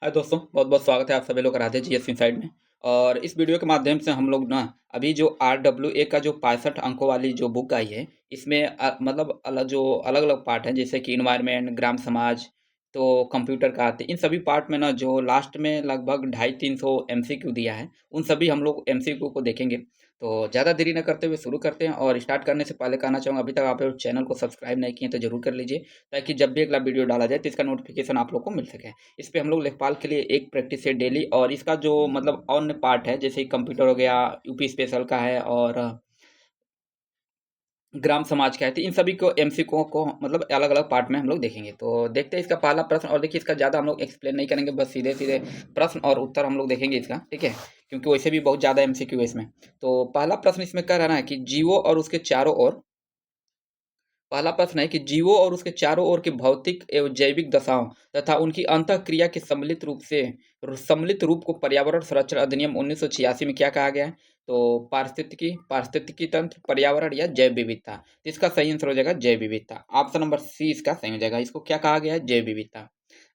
हाय दोस्तों, बहुत-बहुत स्वागत है आप सभी लोग का राधे जीएस इनसाइड में। और इस वीडियो के माध्यम से हम लोग ना अभी जो आरडब्ल्यूए का जो 65 अंकों वाली जो बुक आई है, इसमें मतलब अलग-अलग पार्ट हैं जैसे कि एनवायरनमेंट, ग्राम समाज, तो कंप्यूटर का आते इन सभी पार्ट में ना जो लास्ट में लगभग 250-300 एमसीक्यू दिया है, उन सभी हम लोग एमसीक्यू को देखेंगे। तो ज़्यादा देरी ना करते हुए शुरू करते हैं और स्टार्ट करने से पहले कहना चाहूँगा अभी तक आप लोग चैनल को सब्सक्राइब नहीं किए हैं तो ज़रूर कर लीजिए, ताकि जब भी अगला वीडियो डाला जाए तो इसका नोटिफिकेशन आप लोग को मिल सके। इस पे हम लोग लेखपाल के लिए एक प्रैक्टिस है डेली और इसका जो मतलब अन्य पार्ट है जैसे कंप्यूटर हो गया, यूपी स्पेशल का है और ग्राम समाज का है, तो इन सभी को एमसीक्यू को मतलब अलग-अलग पार्ट में हम लोग देखेंगे। तो देखते हैं इसका पहला प्रश्न और देखिए इसका ज़्यादा हम लोग एक्सप्लेन नहीं करेंगे, बस सीधे-सीधे प्रश्न और उत्तर हम लोग देखेंगे इसका, ठीक है? क्योंकि वैसे भी बहुत ज़्यादा एमसीक्यू है इसमें। तो पहला प्रश्न इसमें कह रहा है कि जीवों और उसके चारों ओर पहला प्रश्न है कि जीवों और उसके चारों ओर की भौतिक एवं जैविक दशाओं तथा उनकी अंतःक्रिया के सम्मिलित रूप को पर्यावरण संरक्षण अधिनियम 1986 में क्या कहा गया है? तो पारिस्थितिकी तंत्र, पर्यावरण या जैव विविधता। तो इसका सही आंसर हो जाएगा जैव विविधता। ऑप्शन नंबर सी इसका सही हो जाएगा। इसको क्या कहा गया है? जैव विविधता।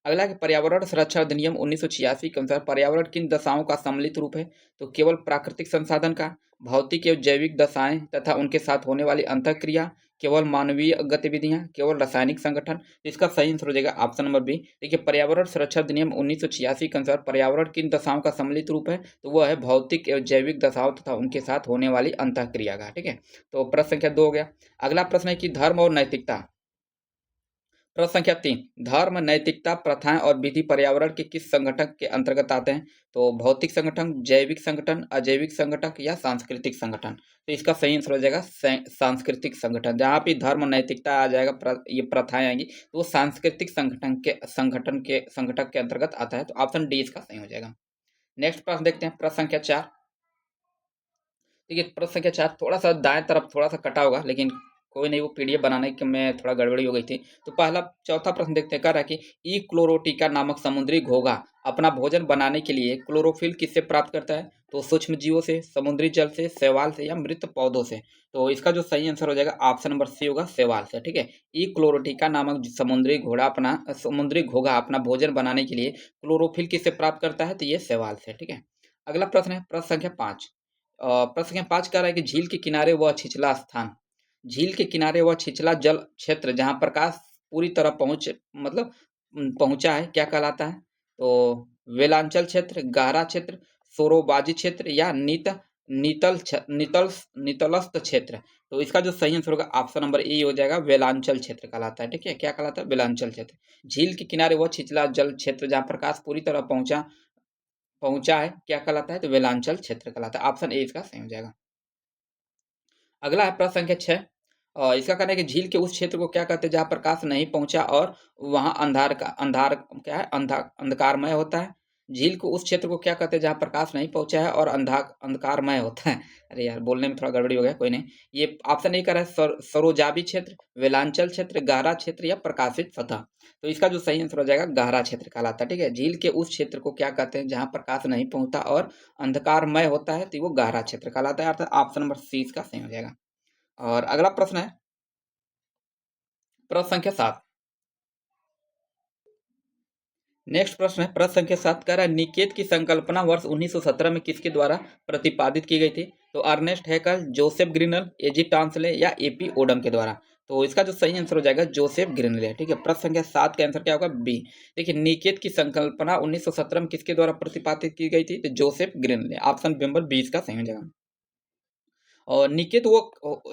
अगला है पर्यावरण संरक्षण अधिनियम 1986 के अनुसार पर्यावरण किन दशाओं का सम्मिलित रूप है? तो केवल प्राकृतिक संसाधन का, भौतिक एवं जैविक दशाएं तथा उनके साथ होने वाली अंतःक्रिया, केवल मानवीय गतिविधियां, केवल रासायनिक संगठन। इसका सही आंसर हो जाएगा ऑप्शन नंबर बी। देखिए पर्यावरण संरक्षण अधिनियम 1986 के अनुसार पर्यावरण किन दशाओं का सम्मिलित रूप है? तो वह है भौतिक एवं जैविक दशाओं तथा उनके साथ होने वाली अंतःक्रिया का, ठीक है? तो प्रश्न संख्या 2 हो गया। अगला प्रश्न है कि धर्म और नैतिकता। प्रश्न संख्या 3, धर्म, नैतिकता, प्रथाएं और विधि पर्यावरण के किस संगठन के अंतर्गत आते हैं? तो भौतिक संगठन, जैविक संगठन, अजैविक संगठन या सांस्कृतिक संगठन। तो इसका सही आंसर हो जाएगा सांस्कृतिक संगठन। जहाँ पे धर्म, नैतिकता आ जाएगा, ये प्रथाएं आएंगी, तो वो सांस्कृतिक संगठन के अंतर्गत आता है। तो ऑप्शन डी इसका सही हो जाएगा। नेक्स्ट प्रश्न देखते हैं, प्रश्न संख्या 4। देखिए प्रश्न संख्या 4 थोड़ा-सा दाएँ तरफ थोड़ा-सा कटा होगा, लेकिन कोई नहीं, वो पीडीएफ बनाने के में थोड़ा गड़बड़ी हो गई थी। तो पहला चौथा प्रश्न देखते हैं, कह रहा है कि ई क्लोरोटिका नामक समुद्री घोंघा अपना भोजन बनाने के लिए क्लोरोफिल किससे प्राप्त करता है? तो सूक्ष्म जीवों से, समुद्री जल से, शैवाल से या मृत पौधों से। तो इसका जो सही आंसर हो जाएगा ऑप्शन नंबर सी होगा, शैवाल से, ठीक है? ई क्लोरोटिका नामक समुद्री घोंघा अपना भोजन बनाने के लिए क्लोरोफिल किससे प्राप्त करता है? तो ये शैवाल से, ठीक है? अगला प्रश्न है प्रश्न संख्या 5। प्रश्न संख्या 5 कह रहा है कि झील के किनारे वह छिछला स्थान, झील के किनारे वह छिछला जल क्षेत्र जहाँ प्रकाश पूरी तरह पहुँचा है, क्या कहलाता है? तो वेलांचल क्षेत्र, गहरा क्षेत्र, सोरोबाजी क्षेत्र या नितलस्थ क्षेत्र। तो इसका जो सही आंसर होगा ऑप्शन नंबर ए हो जाएगा, वेलांचल क्षेत्र कहलाता है, ठीक है? क्या कहलाता है? वेलांचल क्षेत्र। झील के किनारे वह छिछला जल क्षेत्र जहाँ प्रकाश पूरी तरह पहुँचा पहुँचा है, क्या कहलाता है? तो वेलांचल क्षेत्र कहलाता है। ऑप्शन ए इसका सही हो जाएगा। अगला है प्रश्न संख्या 6। इसका कहना है कि झील के उस क्षेत्र को क्या कहते हैं जहाँ प्रकाश नहीं पहुँचा और वहाँ अंधकारमय होता है? झील को उस क्षेत्र को क्या कहते हैं जहाँ प्रकाश नहीं पहुँचा है और अंधकारमय होता है? अरे यार, बोलने में थोड़ा गड़बड़ी हो गया, कोई नहीं। ये ऑप्शन ए कह रहा है सरोजाबी क्षेत्र, वेलांचल क्षेत्र, गहरा क्षेत्र या प्रकाशित सतह। तो इसका जो सही आंसर हो जाएगा गहरा क्षेत्र कहलाता है, ठीक है? झील के उस क्षेत्र को क्या कहते हैं जहाँ प्रकाश नहीं पहुँचता और अंधकारमय होता है, तो वो गहरा क्षेत्र कहलाता है, अर्थात ऑप्शन नंबर सी इसका सही हो जाएगा। और अगला प्रश्न है प्रश्न संख्या 7। नेक्स्ट प्रश्न है प्रश्न संख्या 7 कह रहा है निकेत की संकल्पना वर्ष 1917 में किसके द्वारा प्रतिपादित की गई थी? तो अर्नेस्ट हैकल, जोसेफ ग्रिनल, एजी टॉन्सले या एपी ओडम के द्वारा। तो इसका जो सही आंसर हो जाएगा जोसेफ ग्रिनल है, ठीक है? प्रश्न संख्या 7 का आंसर क्या होगा? बी। देखिए निकेत की संकल्पना 1917 में किसके द्वारा प्रतिपादित की गई थी? तो जोसेफ ग्रिनल। ऑप्शन नंबर 20 का सही हो जाएगा। और निकेत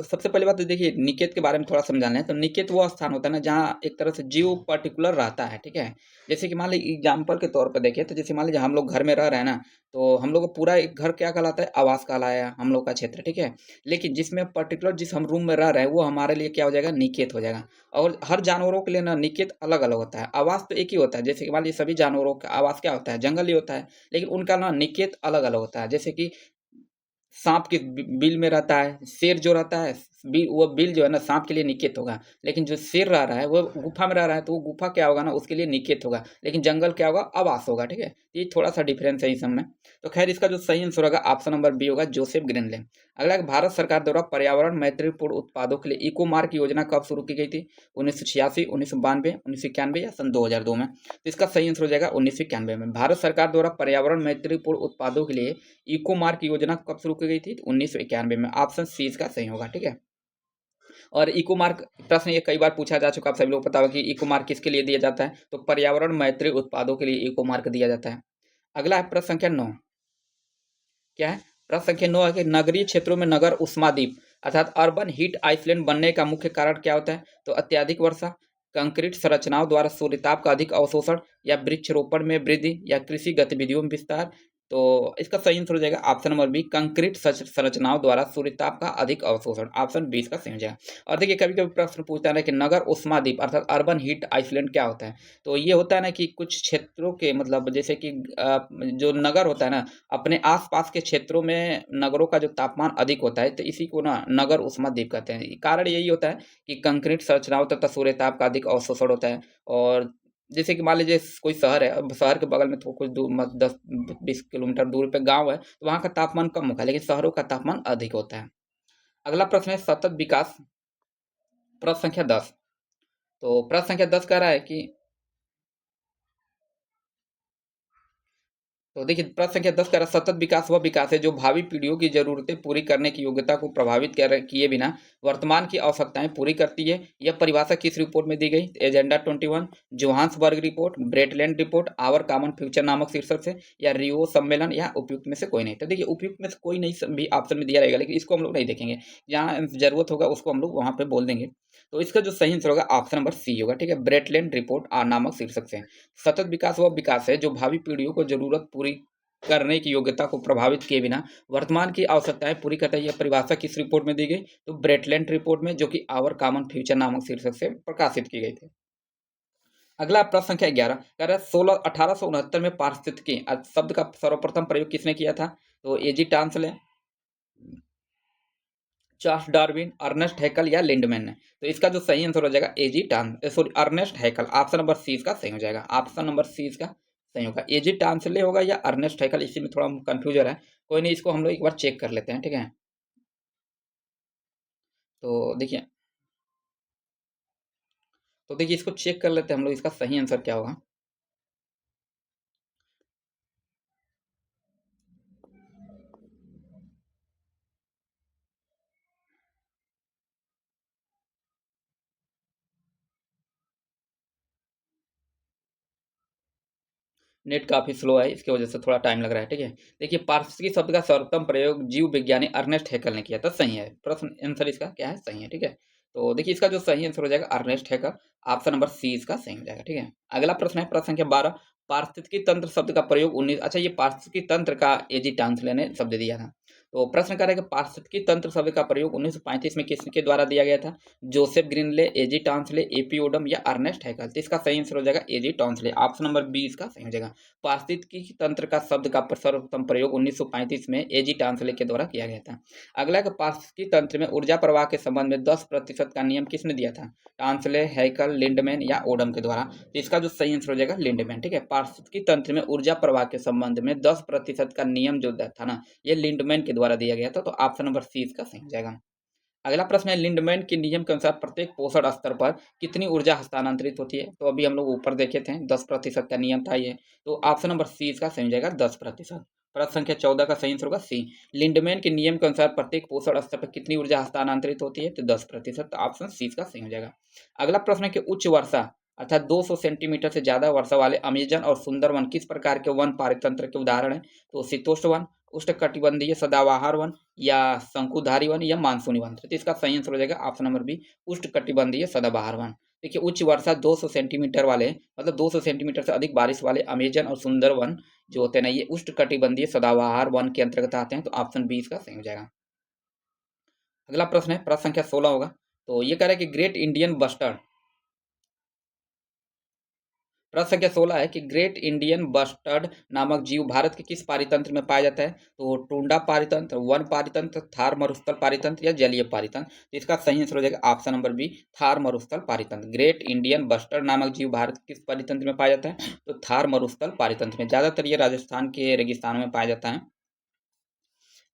सबसे पहली बात तो देखिए निकेत के बारे में थोड़ा समझाना है। तो निकेत वो स्थान होता है ना जहाँ एक तरह से जीव पर्टिकुलर रहता है, ठीक है? जैसे कि मान लीजिए एग्जाम्पल के तौर पे देखें तो जैसे मान लीजिए हम लोग घर में रह रहे हैं ना, तो हम लोग का पूरा एक घर क्या कहलाता है? आवास कहलाया हम लोग का क्षेत्र, ठीक है? लेकिन जिसमें पर्टिकुलर जिस हम रूम में रह रहे हैं वो हमारे लिए क्या हो जाएगा? निकेत हो जाएगा। और हर जानवरों के लिए ना निकेत अलग अलग होता है, आवास तो एक ही होता है। जैसे कि मान लीजिए सभी जानवरों का आवास क्या होता है? जंगल ही होता है, लेकिन उनका ना निकेत अलग अलग होता है। जैसे कि सांप के बिल में रहता है, शेर जो रहता है वो बिल जो है ना सांप के लिए निकेत होगा, लेकिन जो शेर रह रहा है वो गुफा में रह रहा है, तो वो गुफा क्या होगा ना उसके लिए निकेत होगा, लेकिन जंगल क्या होगा आवास होगा। ठीक है, ये थोड़ा सा डिफरेंस है इस सब में। तो खैर इसका जो सही आंसर होगा ऑप्शन नंबर बी होगा, जोसेफ ग्रीनले। अगला है, भारत सरकार द्वारा पर्यावरण मैत्रीपूर्ण उत्पादों के लिए इको मार्क योजना कब शुरू की गई थी? 1986, 1992, 1991 या सन 2002 में? तो इसका सही आंसर हो जाएगा 1991 में। भारत सरकार द्वारा पर्यावरण मैत्रीपूर्ण उत्पादों के लिए इको मार्क योजना कब शुरू की गई थी? 1991 में। ऑप्शन सी इसका सही होगा। ठीक है, और इको मार्क प्रश्न ये कई बार पूछा जा चुका, आप सभी लोग पता होगा कि इको मार्क किसके लिए दिया जाता है, तो पर्यावरण मैत्री उत्पादों के लिए इको मार्क दिया जाता है। अगला है प्रश्न संख्या 9। क्या है? प्रश्न संख्या 9 है कि नगरीय क्षेत्रों में नगर उष्मादीप अर्थात अर्बन हीट आइसलैंड बनने का मुख्य कारण क्या होता है? तो अत्यधिक वर्षा, कंक्रीट संरचनाओं द्वारा सूर्यताप का अधिक अवशोषण, या वृक्षारोपण में वृद्धि, या कृषि गतिविधियों में विस्तार। तो इसका सही आंसर हो जाएगा ऑप्शन नंबर बी, कंक्रीट संरचनाओं द्वारा सूर्यताप का अधिक अवशोषण। ऑप्शन बी इसका सही हो जाएगा। और देखिए कभी कभी प्रश्न पूछता है ना कि नगर उष्मादीप अर्थात अर्बन हीट आइसलैंड क्या होता है? तो ये होता है ना कि कुछ क्षेत्रों के मतलब जैसे कि जो नगर होता है ना, अपने आसपास के क्षेत्रों में नगरों का जो तापमान अधिक होता है, तो इसी को ना नगर उष्मादीप कहते हैं। कारण यही होता है कि कंक्रीट संरचनाओं तथा सूर्यताप का अधिक अवशोषण होता है। और जैसे कि मान लीजिए कोई शहर है, अब शहर के बगल में तो कुछ दूर 10-20 किलोमीटर दूर पे गांव है, तो वहाँ का तापमान कम होगा, लेकिन शहरों का तापमान अधिक होता है। अगला प्रश्न है सतत विकास, प्रश्न संख्या 10। तो प्रश्न संख्या 10 कह रहा है कि, तो देखिए प्रश्न संख्या 10 कह रहा है सतत विकास वह विकास है जो भावी पीढ़ियों की जरूरतें पूरी करने की योग्यता को प्रभावित किए बिना वर्तमान की आवश्यकताएं पूरी करती है। यह परिभाषा किस रिपोर्ट में दी गई? Agenda 21, Johannesburg report, Brundtland report, our common future नामक शीर्षक से, या रियो सम्मेलन, या उपयुक्त में से कोई नहीं। तो देखिए उपयुक्त में से कोई नहीं भी ऑप्शन में दिया रहेगा, लेकिन इसको हम लोग नहीं देखेंगे, जहाँ जरूरत होगा उसको हम लोग वहां पे बोल देंगे। तो इसका जो सही आंसर होगा ऑप्शन नंबर सी होगा। ठीक है, ब्रेटलैंड रिपोर्ट नामक शीर्षक से। सतत विकास वह विकास है जो भावी पीढ़ियों को जरूरत पूरी करने की योग्यता को प्रभावित किए बिना वर्तमान की आवश्यकताएं पूरी करता है। यह परिभाषा किस रिपोर्ट में दी गई? तो ब्रेटलैंड रिपोर्ट में, जो कि आवर कॉमन फ्यूचर नामक शीर्षक से प्रकाशित की गई थी। अगला प्रश्न संख्या 11 कह रहा है 1869 में पारिस्थितिकी शब्द का सर्वप्रथम प्रयोग किसने किया था? तो एजी टांसले, चार्ल्स डार्विन, अर्नेस्ट हैकल, या लिंडमैन ने? तो इसका जो सही आंसर हो जाएगा एजी टान sorry Ernest Haeckel. Option number C इसका सही हो जाएगा। ऑप्शन नंबर सी इसका सही होगा। एजी टांसले होगा या अर्नेस्ट हैकल, इसी में थोड़ा कंफ्यूज हो रहा है। कोई नहीं, इसको हम लोग एक बार चेक कर लेते हैं। ठीक है, तो देखिए इसको चेक कर लेते हैं हम लोग, इसका सही आंसर क्या होगा। नेट काफ़ी स्लो है, इसकी वजह से थोड़ा टाइम लग रहा है। ठीक है, देखिए पारिस्थितिकी शब्द का सर्वोत्तम प्रयोग जीव विज्ञानी अर्नेस्ट हैकल ने किया था। सही है, प्रश्न आंसर इसका क्या है? सही है। ठीक है, तो देखिए इसका जो सही आंसर हो जाएगा Ernest Haeckel. Option number C इसका सही हो जाएगा। ठीक है, अगला प्रश्न है प्रश्न संख्या 12। पारिस्थितिकी तंत्र शब्द का प्रयोग 19 अच्छा ये पारिस्थितिकी तंत्र का एजी टांसले ने शब्द दिया था। तो प्रश्न कर रहा है कि पारिस्थितिकी तंत्र शब्द का प्रयोग 1935 में किसके द्वारा दिया गया था? जोसेफ ग्रीनले, एजी टांसले, एपी ओडम, या अर्नेस्ट हैकल? तो इसका सही आंसर हो जाएगा एजी टांसले। ऑप्शन नंबर बी इसका सही हो जाएगा। पारिस्थितिकी तंत्र का शब्द का सर्वप्रथम प्रयोग 1935 में एजी टांसले के द्वारा किया गया था। अगला कि पारिस्थितिकी तंत्र में ऊर्जा प्रवाह के संबंध में 10% का नियम किसने दिया था? टांसले, हैकल, लिंडमैन, या ओडम के द्वारा? तो इसका जो सही आंसर हो जाएगा लिंडमैन। ठीक है, पारिस्थितिकी तंत्र में ऊर्जा प्रवाह के संबंध में 10% का नियम जो था ना, ये लिंडमैन के द्वारा दिया गया था। तो ऑप्शन नंबर सी इसका सही हो जाएगा। अगला प्रश्न है लिंडमैन के नियम के अनुसार प्रत्येक पोषण स्तर पर कितनी ऊर्जा हस्तांतरित होती है? तो अभी हम लोग ऊपर देखे थे 10% का नियम था ये। तो ऑप्शन नंबर सी इसका सही हो जाएगा 10%। प्रश्न संख्या 14 का सही आंसर होगा सी। लिंडमैन के नियम के अनुसार प्रत्येक पोषण स्तर पर कितनी ऊर्जा हस्तांतरित होती है? तो 10%। तो ऑप्शन सी इसका सही हो जाएगा। अगला प्रश्न है कि उच्च वर्षा अर्थात 200 सेंटीमीटर से ज्यादा वर्षा वाले अमेजन और सुंदरवन किस प्रकार के वन पारितंत्र के उदाहरण है? तो शीतोष्ण वन, उष्णकटिबंधीय सदाबहार वन, या शंकुधारी वन, या मानसूनी वन? तो इसका सही आंसर हो जाएगा ऑप्शन नंबर बी, उष्णकटिबंधीय सदाबहार वन। देखिए उच्च वर्षा 200 सेंटीमीटर वाले मतलब 200 सेंटीमीटर से अधिक बारिश वाले अमेजन और सुंदर वन जो होते हैं ना, ये उष्णकटिबंधीय सदाबहार वन के अंतर्गत आते हैं। तो ऑप्शन बी इसका सही हो जाएगा। अगला प्रश्न है प्रश्न संख्या 16 होगा। तो ये कह रहा है कि ग्रेट इंडियन बस्टर्ड प्रश्न संख्या 16 है कि ग्रेट इंडियन बस्टर्ड नामक जीव भारत के किस पारितंत्र में पाया जाता है? तो टुंडा पारितंत्र, वन पारितंत्र, थार मरुस्थल पारितंत्र या जलीय पारितंत्र। तो इसका सही आंसर हो जाएगा ऑप्शन नंबर बी, थार मरुस्थल पारितंत्र। ग्रेट इंडियन बस्टर्ड नामक जीव भारत के किस पारितंत्र में पाया जाता है? तो थार मरुस्थल पारितंत्र में। ज्यादातर ये राजस्थान के रेगिस्तानों में पाया जाता है।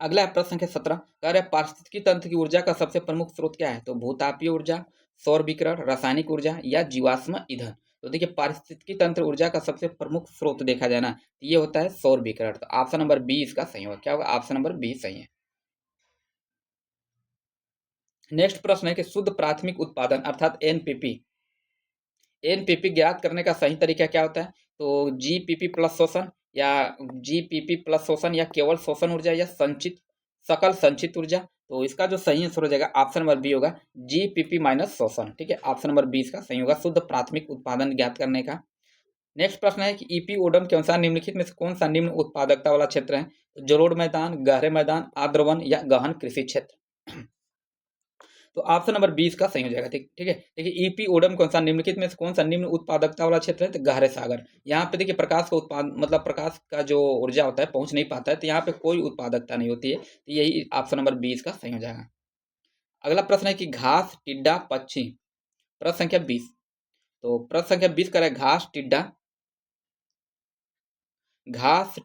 अगला है प्रश्न संख्या 17, कह रहे पारिस्थितिकी तंत्र की ऊर्जा का सबसे प्रमुख स्रोत क्या है? तो भूतापीय ऊर्जा, सौर विकिरण, रासायनिक ऊर्जा या जीवाश्म ईंधन। तो देखिए पारिस्थितिकी तंत्र ऊर्जा का सबसे प्रमुख स्रोत देखा जाए ना, तो ये होता है सौर विकिरण। तो ऑप्शन नंबर बी इसका सही होगा। क्या होगा? ऑप्शन नंबर बी सही है। नेक्स्ट प्रश्न है कि शुद्ध प्राथमिक उत्पादन अर्थात एनपीपी, एनपीपी ज्ञात करने का सही तरीका क्या होता है? तो जीपीपी प्लस शोषण या जीपीपी प्लस शोषण या केवल शोषण ऊर्जा या संचित सकल संचित ऊर्जा। तो इसका जो सही आंसर हो जाएगा ऑप्शन नंबर बी होगा, जीपीपी माइनस शोषण। ठीक है, ऑप्शन नंबर बी इसका सही होगा, शुद्ध प्राथमिक उत्पादन ज्ञात करने का। नेक्स्ट प्रश्न है कि ईपी ओडम के अनुसार निम्नलिखित में से कौन सा निम्न उत्पादकता वाला क्षेत्र है? तो जलोढ़ मैदान, गहरे मैदान, आर्द्र वन या गहन कृषि क्षेत्र। तो ऑप्शन नंबर 20 का सही हो जाएगा। ठीक ठीक है, देखिए ईपी ओडम कौन सा निम्नलिखित में से कौन सा निम्न उत्पादकता वाला क्षेत्र है? तो गहरे सागर। यहाँ पे देखिए प्रकाश का उत्पाद मतलब प्रकाश का जो ऊर्जा होता है पहुंच नहीं पाता है, तो यहाँ पे कोई उत्पादकता नहीं होती है। तो यही ऑप्शन नंबर 20 का सही हो जाएगा। अगला प्रश्न है कि घास, टिड्डा, पक्षी। प्रश्न संख्या 20। तो प्रश्न संख्या 20 का है घास, टिड्डा, घास,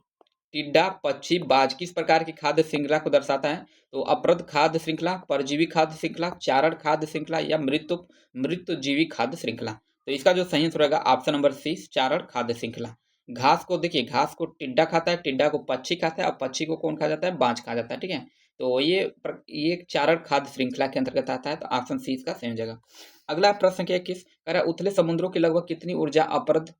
टिड्डा, पक्षी, बाज किस प्रकार की खाद्य श्रृंखला को दर्शाता है? तो अपरद खाद्य श्रृंखला, परजीवी खाद्य श्रृंखला, चारण खाद्य श्रृंखला या मृतजीवी खाद्य श्रृंखला। तो इसका जो सही आंसर रहेगा ऑप्शन नंबर सी, चारण खाद्य श्रृंखला। घास को देखिए, घास को टिड्डा खाता है, टिड्डा को पक्षी खाता है और पक्षी को कौन खा जाता है? बाज खा जाता है। ठीक है, तो ये चारण खाद्य श्रृंखला के अंतर्गत आता है। तो ऑप्शन सी इसका सही हो जाएगा। अगला प्रश्न क्या है, किस कह रहा है उथले समुद्रों की लगभग कितनी ऊर्जा अपरद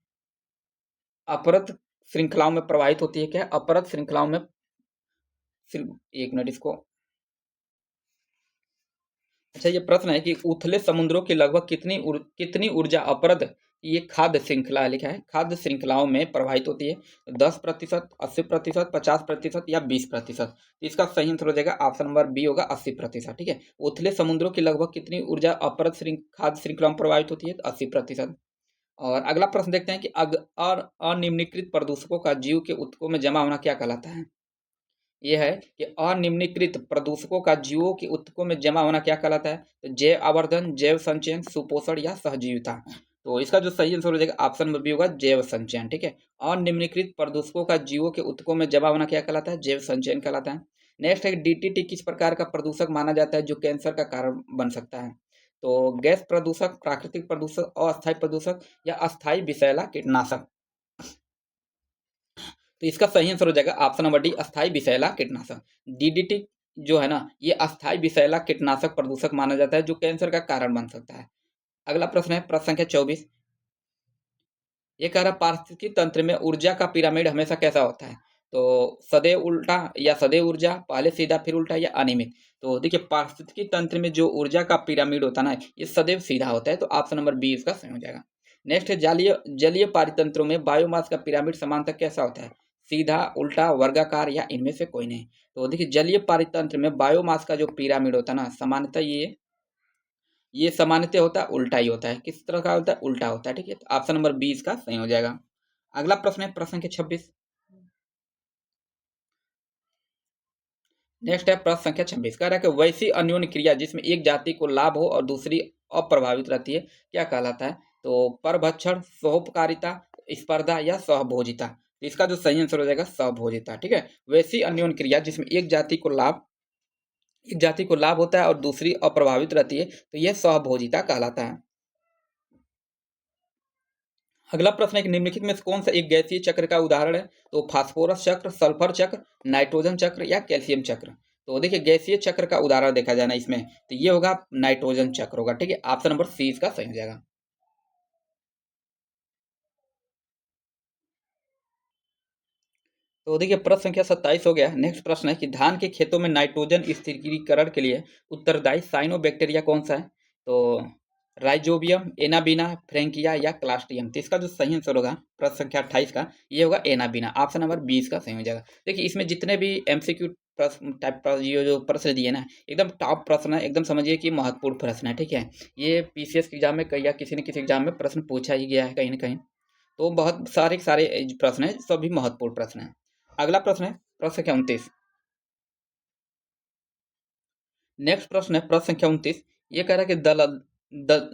अपरद श्रृंखलाओं में प्रवाहित होती है? क्या अपरद श्रृंखलाओं में, सिर्फ एक मिनट इसको, अच्छा ये प्रश्न है कि उथले समुद्रों की लगभग कितनी ऊर्जा अपरद, ये खाद्य श्रृंखला लिखा है, खाद्य श्रृंखलाओं में प्रवाहित होती है? 10%, 80%, 50% या 20%। तो इसका सही आंसर हो जाएगा ऑप्शन नंबर बी होगा, 80%। ठीक है, उथले समुद्रों की लगभग कितनी ऊर्जा अपरद खाद्य श्रृंखला में प्रवाहित होती है? तो 80%। और अगला प्रश्न देखते हैं कि और अनिम्नीकृत प्रदूषकों का जीव के ऊतकों में जमा होना क्या कहलाता है? ये है कि अनिम्नीकृत प्रदूषकों का जीवों के ऊतकों में जमा होना क्या कहलाता है? तो जैव आवर्धन, जैव संचयन, सुपोषण या सहजीविता। तो इसका जो सही आंसर हो जाएगा ऑप्शन नंबर बी होगा, जैव संचयन। ठीक है, अनिम्नीकृत प्रदूषकों का जीवों के ऊतकों में जमा होना क्या कहलाता है? जैव संचयन कहलाता है। नेक्स्ट है डीटीटी किस प्रकार का प्रदूषक माना जाता है जो कैंसर का कारण बन सकता है? तो गैस प्रदूषक, प्राकृतिक प्रदूषक, अस्थायी प्रदूषक या अस्थायी विषैला कीटनाशक। तो इसका सही आंसर हो जाएगा ऑप्शन नंबर डी, अस्थायी विषैला कीटनाशक। डीडीटी जो है ना, ये अस्थायी विषैला कीटनाशक प्रदूषक माना जाता है जो कैंसर का कारण बन सकता है। अगला प्रश्न है प्रश्न संख्या 24। ये कह रहा है पारिस्थितिकी तंत्र में ऊर्जा का पिरामिड हमेशा कैसा होता है? तो सदैव उल्टा या सदैव ऊर्जा, पहले सीधा फिर उल्टा या अनियमित। तो देखिए पारिस्थितिकी तंत्र में जो ऊर्जा का पिरामिड होता है ना, ये सदैव सीधा होता है। तो ऑप्शन नंबर बी इसका सही हो जाएगा। नेक्स्ट है जलीय जलीय पारितंत्रों में बायोमास का पिरामिड सामान्यतः कैसा होता है? सीधा, उल्टा, वर्गाकार या इनमें से कोई नहीं। तो देखिए जलीय पारितंत्र में बायोमास का जो पिरामिड होता है ना, सामान्यतः ये सामान्यतः होता है उल्टा ही होता है। किस तरह का होता है? उल्टा होता है। ठीक है, तो ऑप्शन नंबर 20 का सही हो जाएगा। अगला प्रश्न है प्रश्न संख्या 26। नेक्स्ट है प्रश्न संख्या 26, कह रहा है कि वैसी अन्योन्य क्रिया जिसमें एक जाति को लाभ हो और दूसरी अप्रभावित रहती है क्या कहलाता है? तो परभक्षण, सोपकारिता, स्पर्धा या सहभोजिता। तो इसका जो सही आंसर हो जाएगा सहभोजिता। ठीक है, वैसी अन्योन्य क्रिया जिसमें एक जाति को लाभ होता है और दूसरी अप्रभावित रहती है, तो यह सहभोजिता कहलाता है। अगला प्रश्न है कि निम्नलिखित में से कौन सा एक गैसीय चक्र का उदाहरण है? तो फास्फोरस चक्र, सल्फर चक्र, नाइट्रोजन चक्र या कैल्शियम चक्र। तो देखिए गैसीय चक्र का उदाहरण देखा जाना इसमें, तो ये होगा नाइट्रोजन चक्र होगा। ठीक है, ऑप्शन नंबर सी इसका सही हो जाएगा। तो देखिए प्रश्न संख्या 27 हो गया। नेक्स्ट प्रश्न है कि धान के खेतों में नाइट्रोजन स्थिरीकरण के लिए उत्तरदायी साइनोबैक्टीरिया कौन सा है? तो राइजोबियम, एनाबिना, फ्रैंकिया या क्लास्टियम। तो इसका जो सही आंसर होगा प्रश्न संख्या 28 का, ये होगा एनाबिना। ऑप्शन नंबर 20 का सही हो जाएगा। देखिए इसमें जितने भी एमसीक्यू प्रश्न टाइप ये जो प्रश्न दिए ना, एकदम टॉप प्रश्न है, एकदम समझिए कि महत्वपूर्ण प्रश्न है। ठीक है, ये पीसीएस एग्जाम में या किसी न किसी एग्जाम में प्रश्न पूछा ही गया है कहीं ना कहीं। तो बहुत सारे सारे प्रश्न हैं, सभी महत्वपूर्ण प्रश्न हैं। अगला प्रश्न है प्रश्न संख्या 29। नेक्स्ट प्रश्न है प्रश्न संख्या 29। ये कह रहा है कि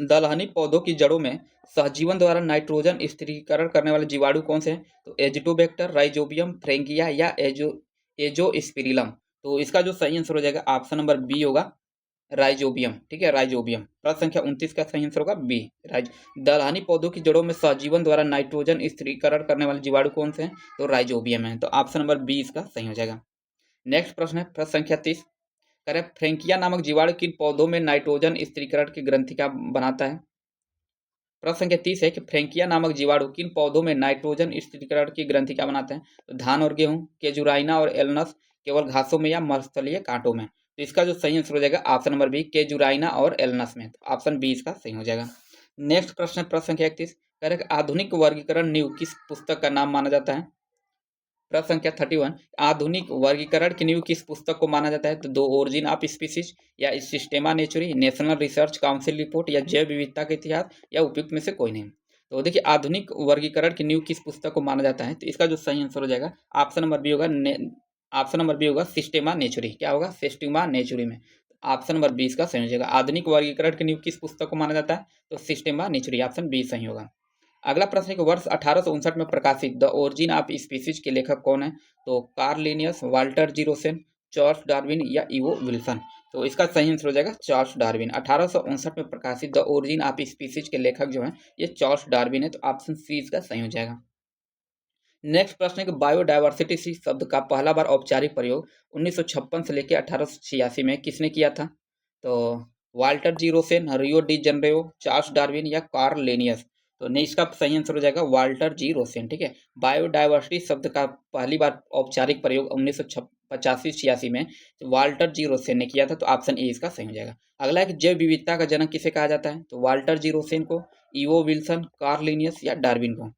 दलहनी पौधों की जड़ों में सहजीवन द्वारा नाइट्रोजन स्थिरीकरण करने वाले जीवाणु कौन से हैं? तो एजिटोबैक्टर, राइजोबियम, फ्रेंगिया या एजोस्पिरिलम। तो इसका जो सही आंसर हो जाएगा ऑप्शन नंबर बी होगा, राइजोबियम। ठीक है, राइजोबियम। प्रश्न संख्या 29 का सही आंसर होगा बी, राइज। दलहनी पौधों की जड़ों में सहजीवन द्वारा नाइट्रोजन स्थिरीकरण करने वाले जीवाणु कौन से हैं? तो राइजोबियम है। तो ऑप्शन नंबर बी इसका सही हो जाएगा। नेक्स्ट प्रश्न है प्रश्न संख्या 30। करें फ्रेंकिया नामक जीवाणु किन पौधों में नाइट्रोजन स्थिरीकरण की ग्रंथि का बनाता है? प्रश्न संख्या 30 है कि फ्रेंकिया नामक जीवाणु किन पौधों में नाइट्रोजन स्थिरीकरण की ग्रंथि का बनाते हैं? तो धान और गेहूं, केजुराइना और एलनस, केवल घासों में या मस्तलीय कांटों में। तो इसका जो सही आंसर हो जाएगा ऑप्शन नंबर बी, केजुराइना और एलनस में। तो ऑप्शन बी इसका सही हो जाएगा। नेक्स्ट प्रश्न है प्रश्न संख्या 31। करें आधुनिक वर्गीकरण नींव किस पुस्तक का नाम माना जाता है? प्रश्न संख्या 31। आधुनिक वर्गीकरण की नींव किस पुस्तक को माना जाता है? तो दो ओरिजिन ऑफ स्पीसीज या सिस्टेमा नेचुरी, नेशनल रिसर्च काउंसिल रिपोर्ट या जैव विविधता का इतिहास या उपयुक्त में से कोई नहीं। तो देखिए आधुनिक वर्गीकरण की नींव किस पुस्तक को माना जाता है? तो इसका जो सही आंसर हो जाएगा ऑप्शन नंबर बी होगा, ऑप्शन नंबर बी होगा सिस्टेमा नेचुरी। क्या होगा? सिस्टेमा नेचुरी में। ऑप्शन नंबर बी इसका सही हो जाएगा। आधुनिक वर्गीकरण की नींव किस पुस्तक को माना जाता है? तो सिस्टेमा नेचुरी, ऑप्शन बी सही होगा। अगला प्रश्न है कि वर्ष 1859 में प्रकाशित द ओरिजिन ऑफ स्पीसीज के लेखक कौन है? तो Karl Linnaeus, Walter G Rosen, Charles Darwin या इवो विल्सन। तो इसका सही आंसर हो जाएगा चार्ल्स डार्विन। 1859 में प्रकाशित द ओरिजिन ऑफ स्पीसीज के लेखक जो है ये चार्ल्स डार्विन है। तो ऑप्शन सी इसका सही हो जाएगा। नेक्स्ट प्रश्न है कि बायोडायवर्सिटी शब्द का पहला बार औपचारिक प्रयोग 1956 से लेकर 1886 में किसने किया था? तो Walter G Rosen, Rio de Janeiro, Charles Darwin या कार्ल लेनियस। तो नहीं, इसका सही आंसर हो जाएगा वाल्टर जी रोसेन। ठीक है, बायोडायवर्सिटी शब्द का पहली बार औपचारिक प्रयोग 1985-86 में वाल्टर जी रोसेन ने किया था। तो ऑप्शन ए इसका सही हो जाएगा। अगला है कि जैव विविधता का जनक किसे कहा जाता है? तो वाल्टर जी रोसेन को, इवो विल्सन, कार्ल लिनियस या डार्विन को।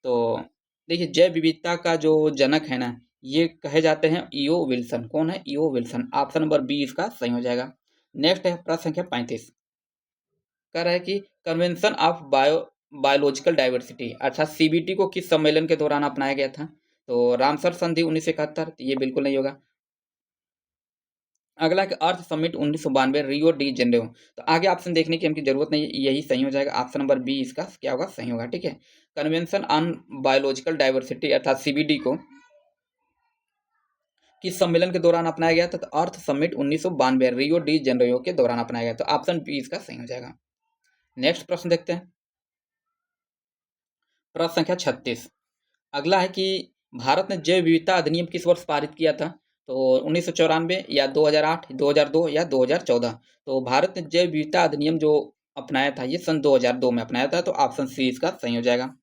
तो देखिए जैव विविधता का जो जनक है ना, ये कहे जाते हैं ईओ विल्सन। कौन है? EO Wilson. Option number B इसका सही हो जाएगा। नेक्स्ट है प्रश्न संख्या 35। कह रहा है कि कन्वेंशन ऑफ बायोलॉजिकल डाइवर्सिटी अर्थात सीबीटी को किस सम्मेलन के दौरान अपनाया गया था? तो रामसर संधि 1971, ये बिल्कुल नहीं होगा। अगला कि अर्थ समिट 1992, रियो डी जेनेरियो। तो आगे ऑप्शन देखने की हमकी जरूरत नहीं है, यही सही हो जाएगा। ऑप्शन नंबर बी इसका क्या होगा? सही होगा। ठीक है, कन्वेंशन ऑन बायोलॉजिकल डाइवर्सिटी अर्थात सीबीडी को किस सम्मेलन के दौरान अपनाया गया था? तो अर्थ समिट 1992, रियो डी जेनेरियो के दौरान अपनाया गया। तो ऑप्शन बी इसका सही हो जाएगा। नेक्स्ट प्रश्न देखते हैं प्रश्न संख्या 36। अगला है कि भारत ने जैव विविधता अधिनियम किस वर्ष पारित किया था? तो 1994 या 2008, 2002 या 2014। तो भारत ने जैव विविधता अधिनियम जो अपनाया था ये सन 2002 में अपनाया था। तो ऑप्शन सी इसका सही हो जाएगा।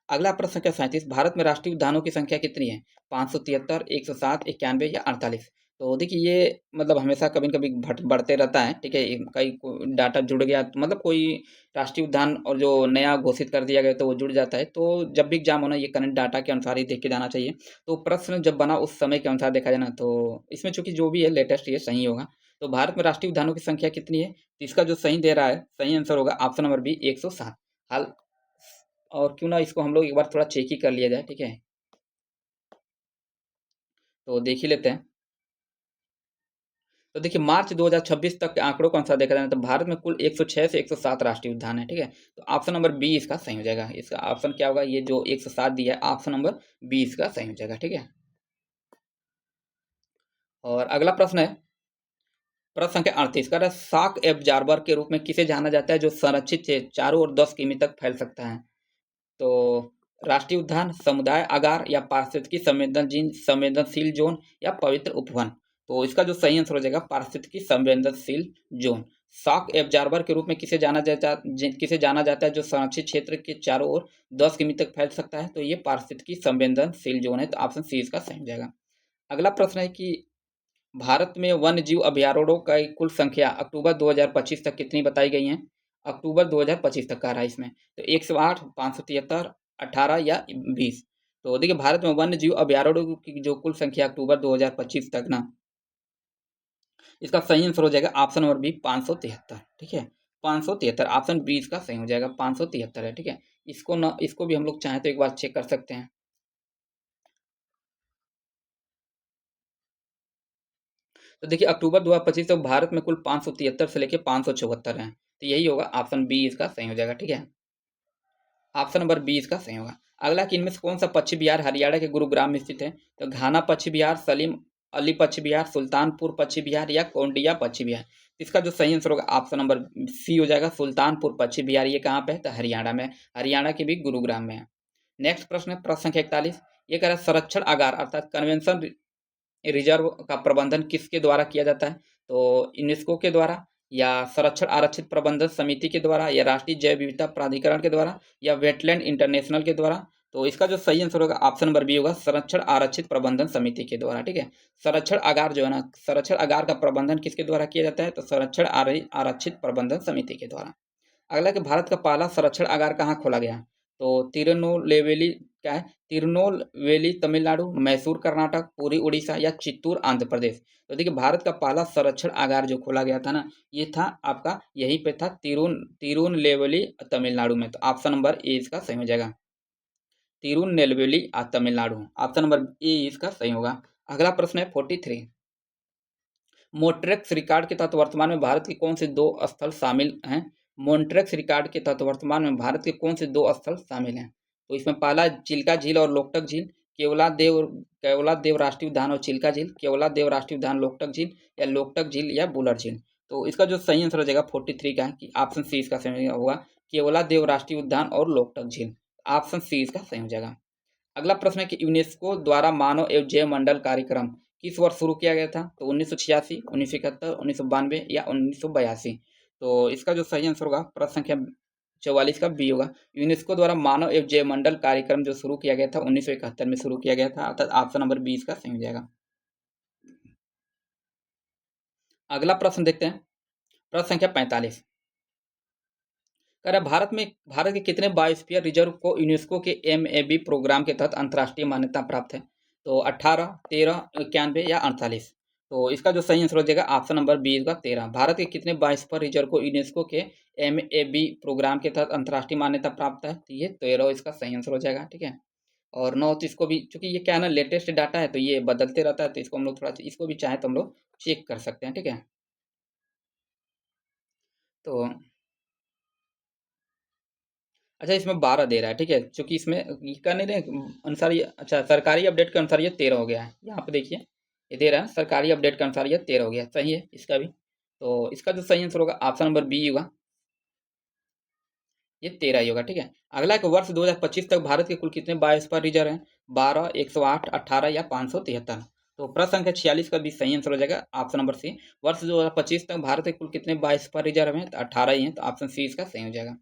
अगला प्रश्न संख्या 37। भारत में राष्ट्रीय उद्यानों की संख्या कितनी है? 573, 107, 91 या 48। तो देखिए ये मतलब हमेशा कभी न कभी बढ़ते रहता है। ठीक है, कई डाटा जुड़ गया तो मतलब कोई राष्ट्रीय उद्यान और जो नया घोषित कर दिया गया तो वो जुड़ जाता है। तो जब भी एग्जाम होना ये करंट डाटा के अनुसार ही देख के जाना चाहिए। तो प्रश्न जब बना उस समय के अनुसार देखा जाना, तो इसमें चूंकि जो भी है लेटेस्ट ये सही होगा। तो भारत में राष्ट्रीय उद्यानों की संख्या कितनी है? तो इसका जो सही दे रहा है सही आंसर होगा ऑप्शन नंबर बी, 107। हाल और क्यों ना इसको हम लोग एक बार थोड़ा चेक ही कर लिया जाए। ठीक है, तो देख ही लेते हैं। तो देखिए मार्च 2026 तक के आंकड़ों के अनुसार देखा जाए तो भारत में कुल 106 से 107 राष्ट्रीय उद्यान है। ठीक है, तो ऑप्शन नंबर बी इसका सही हो जाएगा। इसका ऑप्शन क्या होगा? ये जो 107 दिया है ऑप्शन नंबर बी इसका सही हो जाएगा। ठीक है, और अगला प्रश्न है प्रश्न संख्या 38 का, शॉक एब्जॉर्बर के रूप में किसे जाना जाता है जो संरक्षित से चारों ओर 10 किमी तक फैल सकता है? तो राष्ट्रीय उद्यान, समुदाय आगार या पारिस्थितिकी संवेदनशील जोन या पवित्र उपवन। तो इसका जो सही आंसर हो जाएगा पारिस्थितिकी संवेदनशील जोन। शॉक एब्जॉर्बर के रूप में किसे जाना जाता है जो संरक्षित क्षेत्र के चारों ओर 10 किमी तक फैल सकता है? तो ये पारिस्थितिकी संवेदनशील जोन है। तो ऑप्शन सी इसका सही हो जाएगा। अगला प्रश्न है कि भारत में वन्य जीव अभयारण्यों का कुल संख्या अक्टूबर 2025 तक कितनी बताई गई है? अक्टूबर 2025 तक का रहा है इसमें। तो 108, 573, 18 या 20। तो देखिए भारत में वन्य जीव अभयारण्यों की जो कुल संख्या अक्टूबर 2025 तक ना, इसका सही आंसर हो जाएगा ऑप्शन नंबर बी, 573। ठीक है, 573 ऑप्शन बी इसका सही हो जाएगा, 573 है। ठीक है, इसको भी हम लोग चाहें तो एक बार चेक कर सकते हैं। तो देखिए अक्टूबर 2025 तक भारत में कुल 573 से लेके 574 हैं, तो यही होगा ऑप्शन बी इसका सही हो जाएगा। ठीक है, ऑप्शन नंबर बी इसका सही होगा। अगला कि इनमें से कौन सा पश्चिम बिहार हरियाणा के गुरुग्राम में स्थित है? तो घाना पश्चिम बिहार, सलीम अली पश्चिम बिहार, सुल्तानपुर पश्चिम बिहार या कोंडिया पश्चिम बिहार। इसका जो सही आंसर होगा ऑप्शन नंबर सी हो जाएगा, सुल्तानपुर पश्चिम बिहार। ये कहाँ पे है? तो हरियाणा में, हरियाणा के भी गुरुग्राम में है। नेक्स्ट प्रश्न है प्रश्न संख्या 41। ये कह रहा है संरक्षण आगार अर्थात कन्वेंशन रिजर्व का प्रबंधन किसके द्वारा किया जाता है? तो यूनेस्को के द्वारा, या संरक्षण आरक्षित प्रबंधन समिति के द्वारा, या राष्ट्रीय जैव विविधता प्राधिकरण के द्वारा, या वेटलैंड इंटरनेशनल के द्वारा। तो इसका जो सही आंसर होगा ऑप्शन नंबर बी होगा, संरक्षण आरक्षित प्रबंधन समिति के द्वारा। ठीक है, संरक्षण आगार जो है ना, संरक्षण आगार का प्रबंधन किसके द्वारा किया जाता है? तो संरक्षण आरक्षित प्रबंधन समिति के द्वारा। अगला कि भारत का पहला संरक्षण आगार कहाँ खोला गया? तो तिरुनेलवेली क्या है? तिरुनेलवेली तमिलनाडु, मैसूर कर्नाटक, पुरी उड़ीसा या चित्तूर आंध्र प्रदेश। तो देखिए भारत का पहला संरक्षण आगार जो खोला गया था ना, ये था आपका यहीं पे था तिरुनेलवेली तमिलनाडु में। तो ऑप्शन नंबर ए इसका सही हो जाएगा, Tirunelveli Tamil Nadu. Option number A इसका सही होगा। अगला प्रश्न है 43। मोन्ट्रेक्स रिकॉर्ड के तहत वर्तमान में भारत के कौन से दो स्थल शामिल हैं? मोन्ट्रेक्स रिकॉर्ड के तहत वर्तमान में भारत के कौन से दो स्थल शामिल हैं? तो इसमें पहला चिल्का झील और लोकटक झील, केवलादेव राष्ट्रीय उद्यान और चिल्का झील, केवलादेव राष्ट्रीय उद्यान लोकटक झील, या लोकटक झील या बुलर झील। तो इसका जो सही आंसर हो जाएगा 43 का है कि ऑप्शन सी इसका सही होगा, केवलादेव राष्ट्रीय उद्यान और लोकटक झील। ऑप्शन सी इसका सही हो जाएगा। अगला प्रश्न है कि यूनेस्को द्वारा मानव एवं जैव मंडल कार्यक्रम किस वर्ष शुरू किया गया था? तो 1986, 1971, 1992 या 1982। तो इसका जो सही आंसर होगा प्रश्न संख्या 44 का बी होगा, यूनेस्को द्वारा मानव एवं जैव मंडल कार्यक्रम जो शुरू किया गया था 1971 में शुरू किया गया था, अर्थात ऑप्शन नंबर 20 का सही हो जाएगा। अगला प्रश्न देखते हैं, प्रश्न संख्या 45। कह रहा है भारत के कितने बायोस्फीयर रिजर्व को यूनेस्को के एमएबी प्रोग्राम के तहत अंतर्राष्ट्रीय मान्यता प्राप्त है? तो 18, 13, 91 या 48। तो इसका जो सही आंसर हो जाएगा ऑप्शन नंबर बी का 13। भारत के कितने बायोस्फीयर रिजर्व को यूनेस्को के एमएबी प्रोग्राम के तहत अंतर्राष्ट्रीय मान्यता प्राप्त है? तो ये 13 इसका सही आंसर हो जाएगा। ठीक है, और 9 तो इसको भी, चूंकि ये क्या है ना लेटेस्ट डाटा है तो ये बदलते रहता है, तो इसको हम लोग थोड़ा इसको भी चाहे तो हम लोग चेक कर सकते हैं। ठीक है, तो अच्छा इसमें 12 दे रहा है। ठीक है, चूंकि इसमें ये कर नहीं रहे अनुसार ये, अच्छा सरकारी अपडेट के अनुसार ये 13 हो गया है। यहाँ पे देखिए ये दे रहा है सरकारी अपडेट के अनुसार ये 13 हो गया, सही है इसका भी। तो इसका जो सही आंसर होगा ऑप्शन नंबर बी होगा, ये 13 ही होगा। ठीक है, अगला एक वर्ष 2025 तक भारत के कुल कितने बायोस्फीयर रिजर्व हैं? 12, 108, 18 या 573। तो प्रश्न संख्या 46 का भी सही आंसर हो जाएगा ऑप्शन नंबर सी। वर्ष 2025 तक भारत के कुल कितने बायोस्फीयर रिजर्व हैं? तो 18 ही हैं, तो ऑप्शन सी इसका सही हो जाएगा।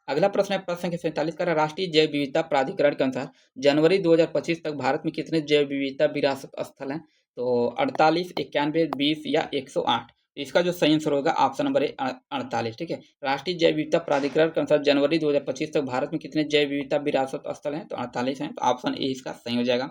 अगला प्रश्न है प्रश्न संख्या 47 का, राष्ट्रीय जैव विविधता प्राधिकरण के अनुसार जनवरी 2025 तक भारत में कितने जैव विविधता विरासत स्थल हैं? तो 48, 91, 20 या 108। तो इसका जो सही आंसर होगा ऑप्शन नंबर ए 48। ठीक है, राष्ट्रीय जैव विविधता प्राधिकरण के अनुसार जनवरी 2025 तक भारत में कितने जैव विविधता विरासत स्थल हैं? तो 48 हैं, तो ऑप्शन ए इसका सही हो जाएगा।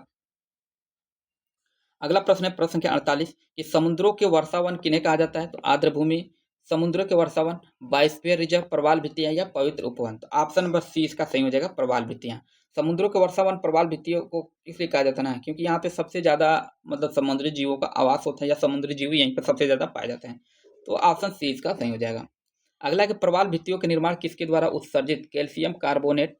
अगला प्रश्न है प्रश्न संख्या 48 कि समुद्रों के वर्षावन किन्हें कहा जाता है? तो आर्द्रभूमि, समुद्रों के वर्षावन, बायोस्फीयर रिजर्व, प्रवाल भित्तियां या पवित्र उपवन। तो ऑप्शन नंबर सी इसका सही हो जाएगा, प्रवाल भित्तियां। समुद्रों के वर्षावन प्रवाल भित्तियों को इसलिए कहा जाता है क्योंकि यहाँ पे सबसे ज्यादा मतलब समुद्री जीवों का आवास होता है, या समुद्री जीव यहीं पर सबसे ज्यादा पाए जाते हैं। तो ऑप्शन सी इसका सही हो जाएगा। अगला कि प्रवाल भित्तियों के निर्माण किसके द्वारा उत्सर्जित कैल्शियम कार्बोनेट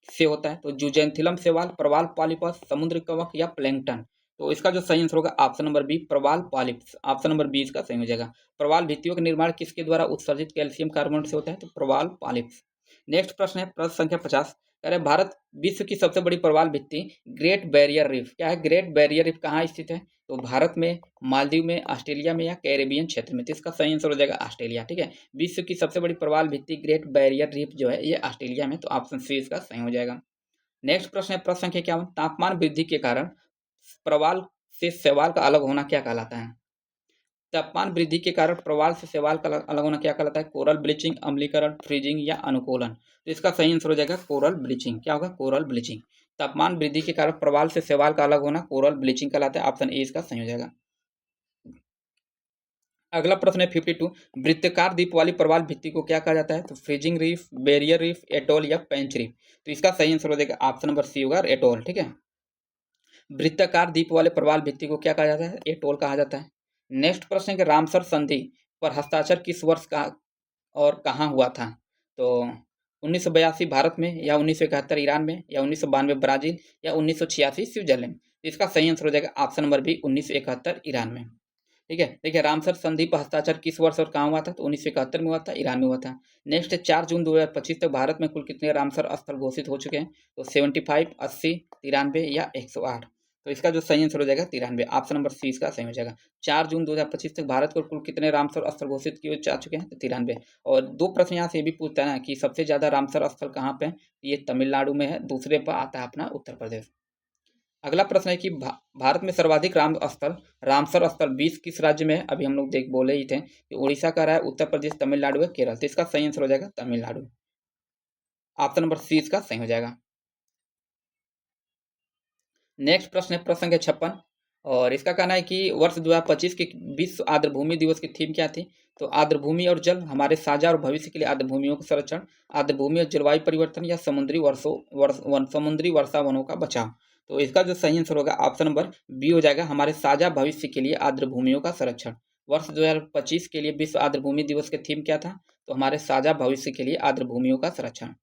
से होता है? तो जुजेंथिलम शैवाल, प्रवाल पॉलिपस, समुद्र कवक या प्लैंकटन। तो इसका जो सही आंसर होगा ऑप्शन नंबर बी, प्रवाल पॉलिप्स। ऑप्शन नंबर बी इसका सही हो जाएगा। प्रवाल भित्तियों का निर्माण किसके द्वारा उत्सर्जित कैल्शियम कार्बोनेट से होता है? तो प्रवाल पॉलिप्स। नेक्स्ट प्रश्न है प्रश्न संख्या 50। कह रहे भारत विश्व की सबसे बड़ी प्रवाल भित्ति ग्रेट बैरियर रीफ क्या है? ग्रेट बैरियर रीफ कहाँ स्थित है? तो भारत में, मालदीव में, ऑस्ट्रेलिया में या कैरेबियन क्षेत्र में। तो इसका सही आंसर हो जाएगा ऑस्ट्रेलिया। ठीक है, विश्व की सबसे बड़ी प्रवाल भित्ति ग्रेट बैरियर रीफ जो है ये ऑस्ट्रेलिया में, तो ऑप्शन सी इसका सही हो जाएगा। नेक्स्ट प्रश्न है प्रश्न संख्या 51। तापमान वृद्धि के कारण प्रवाल से शैवाल का अलग होना क्या कहलाता है? तापमान वृद्धि के कारण प्रवाल से शैवाल का अलग होना क्या कहलाता है? कोरल ब्लीचिंग, अम्लीकरण, फ्रीजिंग या अनुकूलन। तो इसका सही आंसर हो जाएगा कोरल ब्लीचिंग। क्या होगा? Coral bleaching. तापमान वृद्धि के कारण प्रवाल से शैवाल का अलग होना कोरल ब्लीचिंग कहलाता है। ऑप्शन ए इसका सही हो जाएगा। अगला प्रश्न है 52, वृत्ताकार द्वीप वाली प्रवाल भित्ति को क्या कहा जाता है? तो freezing reef, barrier reef, atoll या पेंच रीफ। तो इसका सही आंसर हो जाएगा ऑप्शन नंबर सी होगा, एटोल। ठीक है, वृत्ताकार द्वीप वाले प्रवाल भित्ति को क्या कहा जाता है? एटोल कहा जाता है। नेक्स्ट प्रश्न है कि रामसर संधि पर हस्ताक्षर किस वर्ष का और कहाँ हुआ था? तो 1982 भारत में, या 1971 ईरान में, या 1992 ब्राजील, या 1986 स्विट्जरलैंड। तो इसका सही आंसर हो जाएगा ऑप्शन नंबर बी, 1971 ईरान में। ठीक है, देखिए रामसर संधि पर हस्ताक्षर किस वर्ष और कहाँ हुआ था? तो 1971 में हुआ था, ईरान में हुआ था। नेक्स्ट 4 जून 2025 तक भारत में कुल कितने रामसर स्थल घोषित हो चुके हैं? तो 75, 80, 93 या 108। तो इसका जो सही आंसर हो जाएगा 93, ऑप्शन नंबर सी इसका सही हो जाएगा। 4 जून 2025 तक भारत को कुल कितने रामसर स्थल घोषित किए जा चुके हैं? तो 93। और दो प्रश्न यहाँ से ये भी पूछता है ना कि सबसे ज्यादा रामसर स्थल कहाँ पे है? ये तमिलनाडु में है, दूसरे पर आता है अपना उत्तर प्रदेश। अगला प्रश्न है कि भारत में सर्वाधिक रामसर स्थल 20 किस राज्य में है? अभी हम लोग देख बोले ही थे कि उड़ीसा का रहा है, उत्तर प्रदेश, तमिलनाडु है, केरल। तो इसका सही आंसर हो जाएगा तमिलनाडु, ऑप्शन नंबर सी इसका सही हो जाएगा। नेक्स्ट प्रश्न है प्रश्न संख्या 56, और इसका कहना है कि वर्ष 2025 के विश्व आर्द्रभूमि दिवस की थीम क्या थी? तो आर्द्रभूमि और जल, हमारे साझा और भविष्य के लिए आर्द्रभूमियों का संरक्षण, आर्द्रभूमि और जलवायु परिवर्तन, या समुद्री वर्षा वनों का बचाव। तो इसका जो सही आंसर होगा ऑप्शन नंबर बी हो जाएगा, हमारे साझा भविष्य के लिए आर्द्रभूमियों का संरक्षण। वर्ष 2025 के लिए विश्व आर्द्रभूमि दिवस के थीम क्या था? तो हमारे साझा भविष्य के लिए आर्द्रभूमियों का संरक्षण।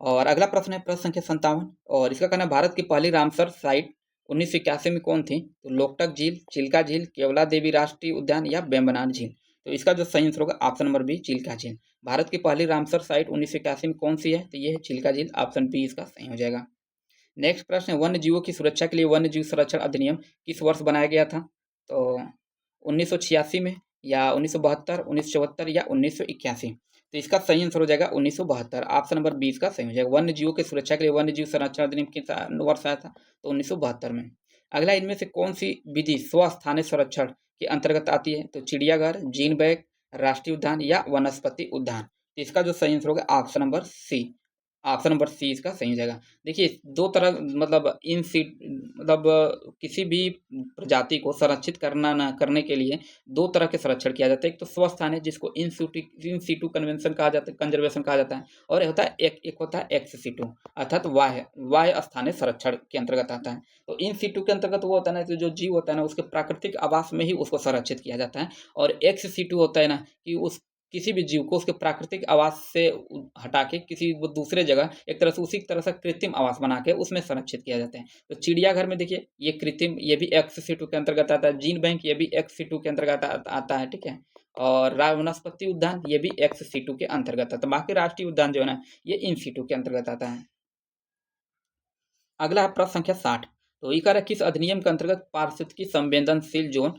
और अगला प्रश्न है प्रश्न संख्या 57, और इसका कहना है भारत की पहली रामसर साइट 1981 में कौन थी? तो लोकटक झील, चिल्का झील, केवला देवी राष्ट्रीय उद्यान, या बेम्बनाड झील। तो इसका जो सही आंसर होगा ऑप्शन नंबर बी, चिल्का झील। भारत की पहली रामसर साइट 1981 में कौन सी है? तो ये है चिल्का झील, ऑप्शन बी इसका सही हो जाएगा। नेक्स्ट प्रश्न है वन्य जीवों की सुरक्षा के लिए वन्य जीव संरक्षण अधिनियम किस वर्ष बनाया गया था? तो 1986 में, या 1972, 1974, या 1981। तो इसका सही आंसर हो जाएगा 1972, ऑप्शन नंबर 20 का सही हो जाएगा। वन्य जीवों की सुरक्षा के लिए वन्य जीव संरक्षण अधिनियम किस वर्ष आया था? तो 1972 में। अगला, इनमें से कौन सी विधि स्वस्थानीय संरक्षण के अंतर्गत आती है? तो चिड़ियाघर, जीन बैंक, राष्ट्रीय उद्यान, या वनस्पति उद्यान। तो इसका जो सही आंसर होगा option number C, option number C इसका सही हो जाएगा। देखिए दो तरह, मतलब इन सीट, मतलब किसी भी प्रजाति को संरक्षित करना ना करने के लिए दो तरह के संरक्षण किया जाता है। एक तो स्वस्थानीय, जिसको इन सीटू कन्वेंशन कहा जाता है, कंजर्वेशन कहा जाता है, और होता है एक होता है एक्स सीटू, अर्थात वाह्य स्थानीय संरक्षण के अंतर्गत आता है। तो इन सीटू के अंतर्गत वो होता है ना, तो जो जीव होता है ना उसके प्राकृतिक आवास में ही उसको संरक्षित किया जाता है। और एक्स सीटू होता है ना कि उस किसी भी जीव को उसके प्राकृतिक आवास से हटा के किसी वो दूसरे जगह एक तरह से उसी तरह से कृत्रिम आवास बना के उसमें संरक्षित किया जाता है। तो चिड़ियाघर में देखिए ये कृत्रिम, ये भी एक्स सीटू के अंतर्गत आता है। जीन बैंक ये भी एक्स सीटू के अंतर्गत आता है। ठीक है, और वनस्पति उद्यान ये भी एक्स सीटू के अंतर्गत आता है। बाकी राष्ट्रीय उद्यान जो है ना ये इन सीटू के अंतर्गत आता है। अगला है प्रश्न संख्या 60, तो ये कह रहा है किस अधिनियम के अंतर्गत पारिस्थितिकी संवेदनशील जोन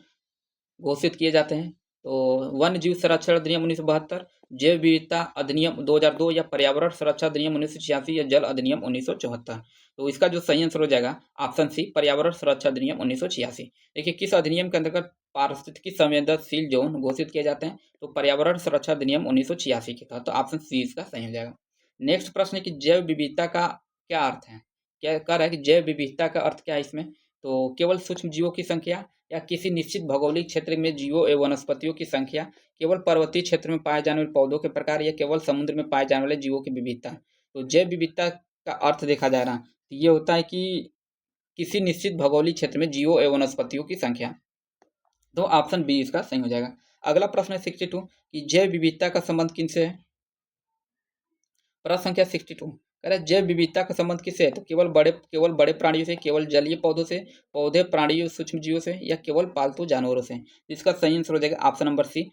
घोषित किए जाते हैं? तो वन्य जीव संरक्षण अधिनियम 1972, जैव विविधता अधिनियम 2002, या पर्यावरण संरक्षण अधिनियम 1986, या जल अधिनियम 1974। तो इसका जो सही आंसर हो जाएगा ऑप्शन सी, पर्यावरण संरक्षण अधिनियम 1986। देखिए किस अधिनियम के अंतर्गत पारिस्थितिकी संवेदनशील जोन घोषित किए जाते हैं? तो पर्यावरण संरक्षण अधिनियम 1986 के तहत। तो ऑप्शन सी इसका सही हो जाएगा। नेक्स्ट प्रश्न है कि जैव विविधता का क्या अर्थ है? क्या कह रहा है कि जैव विविधता का अर्थ क्या है इसमें? तो केवल सूक्ष्म जीवों की संख्या, या किसी निश्चित भौगोलिक क्षेत्र में जीवों एवं वनस्पतियों की संख्या, केवल पर्वतीय क्षेत्र में पाए जाने वाले पौधों के प्रकार, या केवल समुद्र में पाए जाने वाले जीवों की विविधता। तो जैव विविधता का अर्थ देखा जा रहा तो ये होता है कि किसी निश्चित भौगोलिक क्षेत्र में जीवों एवं वनस्पतियों की संख्या। तो ऑप्शन बी इसका सही हो जाएगा। अगला प्रश्न है 62 कि जैव विविधता का संबंध किनसे है? प्रश्न संख्या 62 कह रहा है जैव विविधता का संबंध किससे है? तो केवल बड़े प्राणियों से, केवल जलीय पौधों से, पौधे प्राणियों सूक्ष्म जीवों से, या केवल पालतू जानवरों से। इसका सही आंसर हो जाएगा ऑप्शन नंबर सी,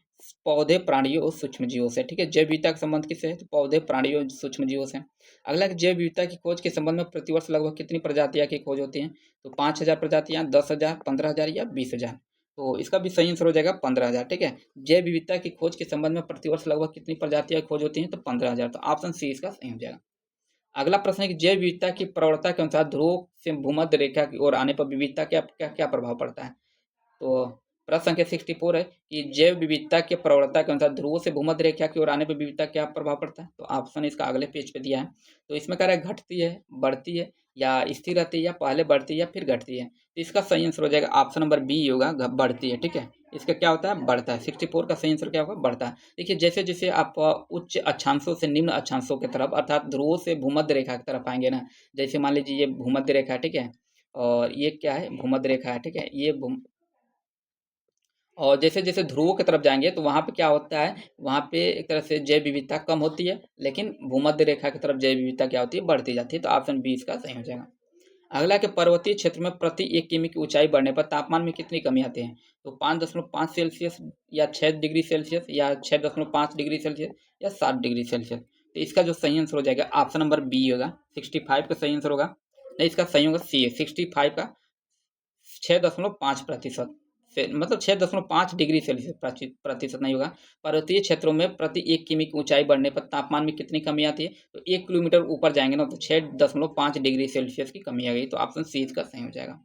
पौधे प्राणियों और सूक्ष्म जीवों से। ठीक है, जैव विविधता का संबंध किससे है? तो पौधे प्राणियों और सूक्ष्म जीवों से। अगला, जैव विविधता की खोज के संबंध में प्रतिवर्ष लगभग कितनी प्रजातियां की खोज होती है? तो 5,000 प्रजातियां, 10,000, 15,000, या 20,000। तो इसका भी सही आंसर हो जाएगा 15,000। ठीक है, जैव विविधता की खोज के संबंध में प्रतिवर्ष लगभग कितनी प्रजातियां खोज होती हैं? तो 15,000। तो ऑप्शन सी इसका सही हो जाएगा। अगला प्रश्न है कि जैव विविधता की प्रवणता के अनुसार ध्रुव से भूमध्य रेखा की ओर आने पर विविधता क्या क्या क्या प्रभाव पड़ता है? तो प्रश्न संख्या 64 है कि जैव विविधता के प्रवणता के अनुसार ध्रुव से भूमध्य रेखा की ओर आने पर विविधता क्या प्रभाव पड़ता है? तो ऑप्शन इसका अगले पेज पे दिया है। तो इसमें कह रहा है घटती है, बढ़ती है, या स्थिर रहती है या पहले बढ़ती है या फिर घटती है। तो इसका सही आंसर हो जाएगा ऑप्शन नंबर बी होगा, बढ़ती है। ठीक है, इसका क्या होता है, बढ़ता है। 64 का सही आंसर क्या होगा, बढ़ता है। देखिए जैसे जैसे आप उच्च अक्षांशों से निम्न अक्षांशों की तरफ अर्थात ध्रुवों से भूमध्य रेखा की तरफ आएंगे ना, जैसे मान लीजिए ये भूमध्य रेखा है, ठीक है, और ये क्या है, भूमध्य रेखा है, ठीक है, ये और जैसे जैसे ध्रुवों की तरफ जाएंगे तो वहाँ पे क्या होता है, वहाँ पे एक तरह से जैव विविधता कम होती है, लेकिन भूमध्य रेखा की तरफ जैव विविधता क्या होती है, बढ़ती जाती है। तो ऑप्शन बी इसका सही हो जाएगा। अगला के पर्वतीय क्षेत्र में प्रति 1 किमी की ऊंचाई बढ़ने पर तापमान में कितनी कमी आती है। तो 5.5 सेल्सियस या 6 डिग्री सेल्सियस या 6.5 डिग्री सेल्सियस या 7 डिग्री सेल्सियस। तो इसका जो सही आंसर हो जाएगा ऑप्शन नंबर बी होगा, 65 का सही आंसर होगा। नहीं, इसका सही होगा सी है, 65 का 6.5% से, मतलब 6.5 डिग्री सेल्सियस प्रतिशत नहीं होगा। पर्वतीय क्षेत्रों में प्रति 1 किमी की ऊंचाई बढ़ने पर तापमान में कितनी कमी आती है। तो 1 किलोमीटर ऊपर जाएंगे ना तो 6.5 डिग्री सेल्सियस की कमी आ गई। तो ऑप्शन सी इसका सही हो जाएगा।